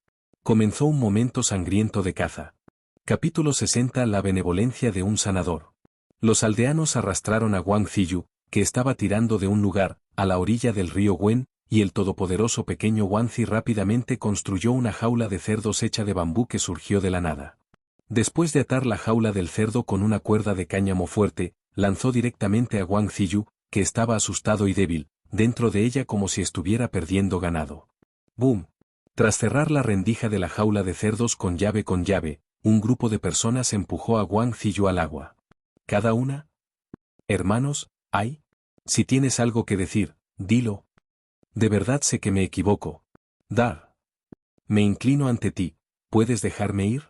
Comenzó un momento sangriento de caza. Capítulo 60. La benevolencia de un sanador. Los aldeanos arrastraron a Wang Ziyu, que estaba tirando de un lugar, a la orilla del río Wen, y el todopoderoso pequeño Wanzi rápidamente construyó una jaula de cerdos hecha de bambú que surgió de la nada. Después de atar la jaula del cerdo con una cuerda de cáñamo fuerte, lanzó directamente a Wang Ziyu, que estaba asustado y débil, dentro de ella como si estuviera perdiendo ganado. ¡Bum! Tras cerrar la rendija de la jaula de cerdos con llave, un grupo de personas empujó a Wang Ziyu al agua. ¿Cada una? Hermanos, ¿ay? Si tienes algo que decir, dilo. De verdad sé que me equivoco. Dar. Me inclino ante ti, ¿puedes dejarme ir?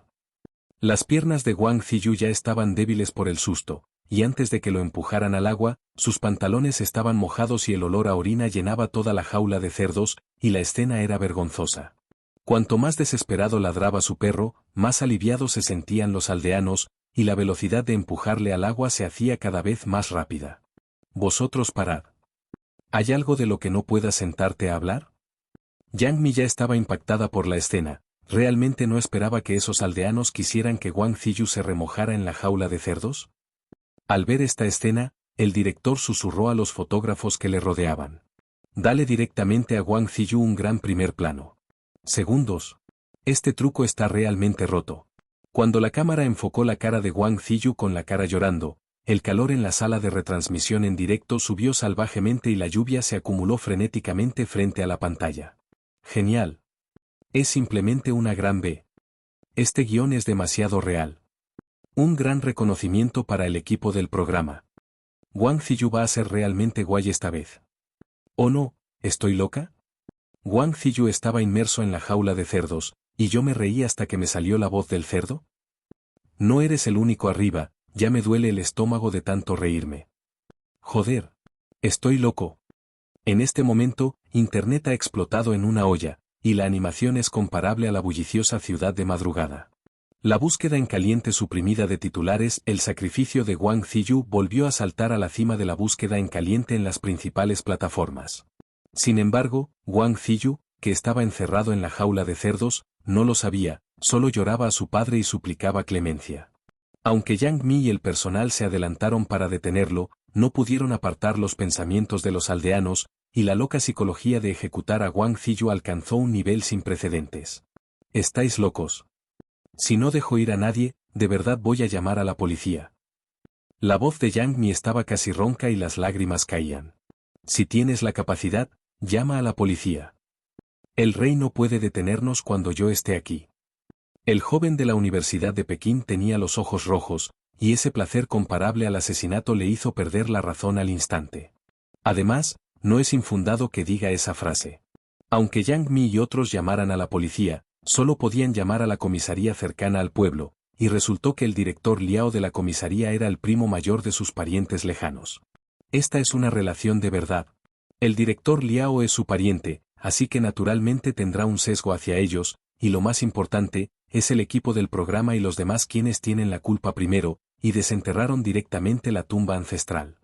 Las piernas de Wang Ziyu ya estaban débiles por el susto, y antes de que lo empujaran al agua, sus pantalones estaban mojados y el olor a orina llenaba toda la jaula de cerdos, y la escena era vergonzosa. Cuanto más desesperado ladraba su perro, más aliviados se sentían los aldeanos, y la velocidad de empujarle al agua se hacía cada vez más rápida. Vosotros parad. ¿Hay algo de lo que no puedas sentarte a hablar? Yang Mi ya estaba impactada por la escena, realmente no esperaba que esos aldeanos quisieran que Wang Ziyu se remojara en la jaula de cerdos. Al ver esta escena, el director susurró a los fotógrafos que le rodeaban. Dale directamente a Wang Ziyu un gran primer plano. Segundos. Este truco está realmente roto. Cuando la cámara enfocó la cara de Wang Ziyu con la cara llorando, el calor en la sala de retransmisión en directo subió salvajemente y la lluvia se acumuló frenéticamente frente a la pantalla. Genial. Es simplemente una gran B. Este guión es demasiado real. Un gran reconocimiento para el equipo del programa. Wang Ziyu va a ser realmente guay esta vez. ¿Oh no, estoy loca? Wang Ziyu estaba inmerso en la jaula de cerdos, y yo me reí hasta que me salió la voz del cerdo. No eres el único arriba, ya me duele el estómago de tanto reírme. Joder. Estoy loco. En este momento, Internet ha explotado en una olla, y la animación es comparable a la bulliciosa ciudad de madrugada. La búsqueda en caliente suprimida de titulares, el sacrificio de Wang Ziyu volvió a saltar a la cima de la búsqueda en caliente en las principales plataformas. Sin embargo, Wang Ziyu, que estaba encerrado en la jaula de cerdos, no lo sabía, solo lloraba a su padre y suplicaba clemencia. Aunque Yang Mi y el personal se adelantaron para detenerlo, no pudieron apartar los pensamientos de los aldeanos, y la loca psicología de ejecutar a Wang Ziyu alcanzó un nivel sin precedentes. Estáis locos. Si no dejo ir a nadie, de verdad voy a llamar a la policía. La voz de Yang Mi estaba casi ronca y las lágrimas caían. Si tienes la capacidad, llama a la policía. El rey no puede detenernos cuando yo esté aquí. El joven de la Universidad de Pekín tenía los ojos rojos, y ese placer comparable al asesinato le hizo perder la razón al instante. Además, no es infundado que diga esa frase. Aunque Yang Mi y otros llamaran a la policía, solo podían llamar a la comisaría cercana al pueblo, y resultó que el director Liao de la comisaría era el primo mayor de sus parientes lejanos. Esta es una relación de verdad. El director Liao es su pariente, así que naturalmente tendrá un sesgo hacia ellos, y lo más importante, es el equipo del programa y los demás quienes tienen la culpa primero, y desenterraron directamente la tumba ancestral.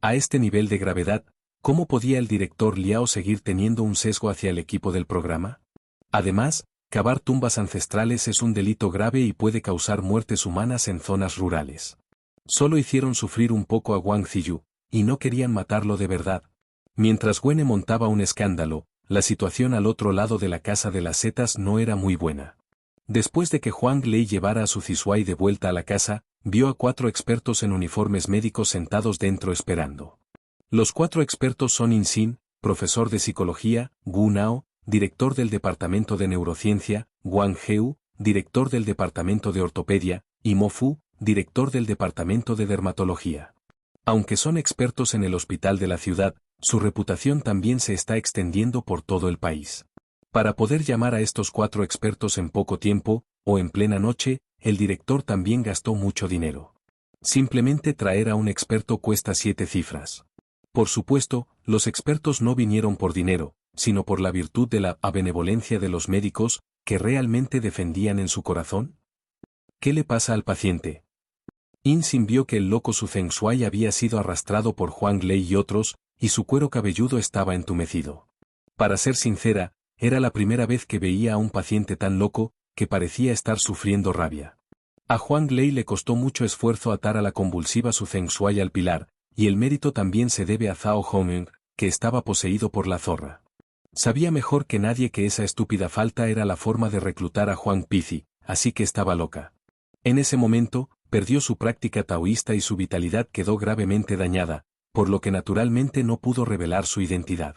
A este nivel de gravedad, ¿cómo podía el director Liao seguir teniendo un sesgo hacia el equipo del programa? Además, cavar tumbas ancestrales es un delito grave y puede causar muertes humanas en zonas rurales. Solo hicieron sufrir un poco a Wang Ziyu, y no querían matarlo de verdad. Mientras Wene montaba un escándalo, la situación al otro lado de la casa de las setas no era muy buena. Después de que Huang Lei llevara a su Zisuai de vuelta a la casa, vio a 4 expertos en uniformes médicos sentados dentro esperando. Los 4 expertos son In Sin, profesor de psicología, Gu Nao, director del departamento de neurociencia, Wang Heu, director del departamento de ortopedia, y Mo Fu, director del departamento de dermatología. Aunque son expertos en el hospital de la ciudad, su reputación también se está extendiendo por todo el país. Para poder llamar a estos 4 expertos en poco tiempo, o en plena noche, el director también gastó mucho dinero. Simplemente traer a un experto cuesta 7 cifras. Por supuesto, los expertos no vinieron por dinero, sino por la virtud de la benevolencia de los médicos, que realmente defendían en su corazón. ¿Qué le pasa al paciente? In Sin vio que el loco Su Feng Shuai había sido arrastrado por Huang Lei y otros, y su cuero cabelludo estaba entumecido. Para ser sincera, era la primera vez que veía a un paciente tan loco, que parecía estar sufriendo rabia. A Huang Lei le costó mucho esfuerzo atar a la convulsiva Su Feng Shuai al pilar, y el mérito también se debe a Zhao Hongmeng, que estaba poseído por la zorra. Sabía mejor que nadie que esa estúpida falta era la forma de reclutar a Huang Pizi, así que estaba loca. En ese momento, perdió su práctica taoísta y su vitalidad quedó gravemente dañada, por lo que naturalmente no pudo revelar su identidad.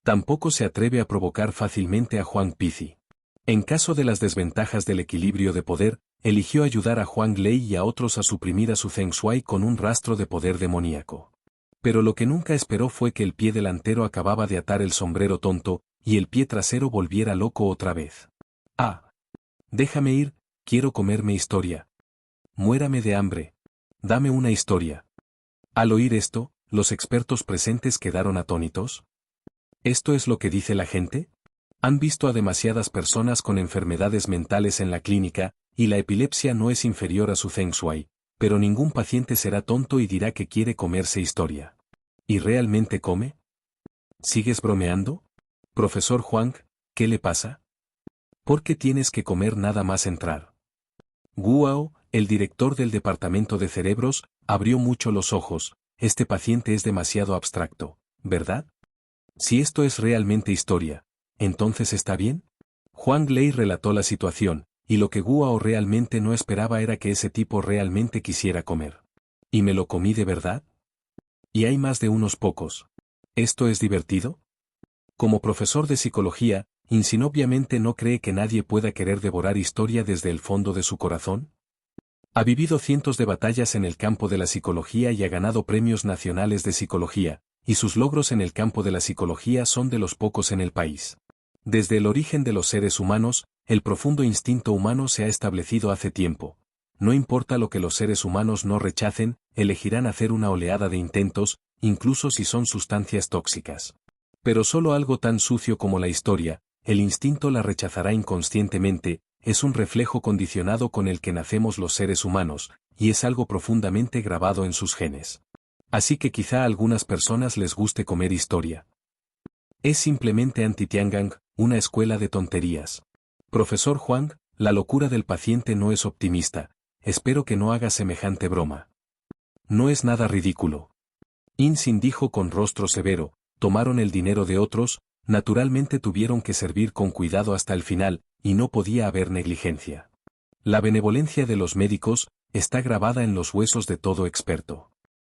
Tampoco se atreve a provocar fácilmente a Huang Pizi. En caso de las desventajas del equilibrio de poder, eligió ayudar a Huang Lei y a otros a suprimir a su Feng Shuai con un rastro de poder demoníaco. Pero lo que nunca esperó fue que el pie delantero acababa de atar el sombrero tonto, y el pie trasero volviera loco otra vez. ¡Ah! Déjame ir, quiero comerme historia. Muérame de hambre. Dame una historia. Al oír esto, los expertos presentes quedaron atónitos. ¿Esto es lo que dice la gente? Han visto a demasiadas personas con enfermedades mentales en la clínica, y la epilepsia no es inferior a su Feng Shui, pero ningún paciente será tonto y dirá que quiere comerse historia. ¿Y realmente come? ¿Sigues bromeando? Profesor Huang, ¿qué le pasa? ¿Por qué tienes que comer nada más entrar? Guao, el director del departamento de cerebros, abrió mucho los ojos. Este paciente es demasiado abstracto, ¿verdad? Si esto es realmente historia, ¿entonces está bien? Huang Lei relató la situación, y lo que Guao realmente no esperaba era que ese tipo realmente quisiera comer. ¿Y me lo comí de verdad? Y hay más de unos pocos. ¿Esto es divertido? Como profesor de psicología, In Sin obviamente no cree que nadie pueda querer devorar historia desde el fondo de su corazón. Ha vivido cientos de batallas en el campo de la psicología y ha ganado premios nacionales de psicología, y sus logros en el campo de la psicología son de los pocos en el país. Desde el origen de los seres humanos, el profundo instinto humano se ha establecido hace tiempo. No importa lo que los seres humanos no rechacen, elegirán hacer una oleada de intentos, incluso si son sustancias tóxicas. Pero solo algo tan sucio como la historia, el instinto la rechazará inconscientemente, es un reflejo condicionado con el que nacemos los seres humanos, y es algo profundamente grabado en sus genes. Así que quizá a algunas personas les guste comer historia. Es simplemente anti-Tiangang, una escuela de tonterías. Profesor Huang, la locura del paciente no es optimista, espero que no haga semejante broma. No es nada ridículo. In Sin dijo con rostro severo, tomaron el dinero de otros, naturalmente tuvieron que servir con cuidado hasta el final, y no podía haber negligencia. La benevolencia de los médicos está grabada en los huesos de todo experto.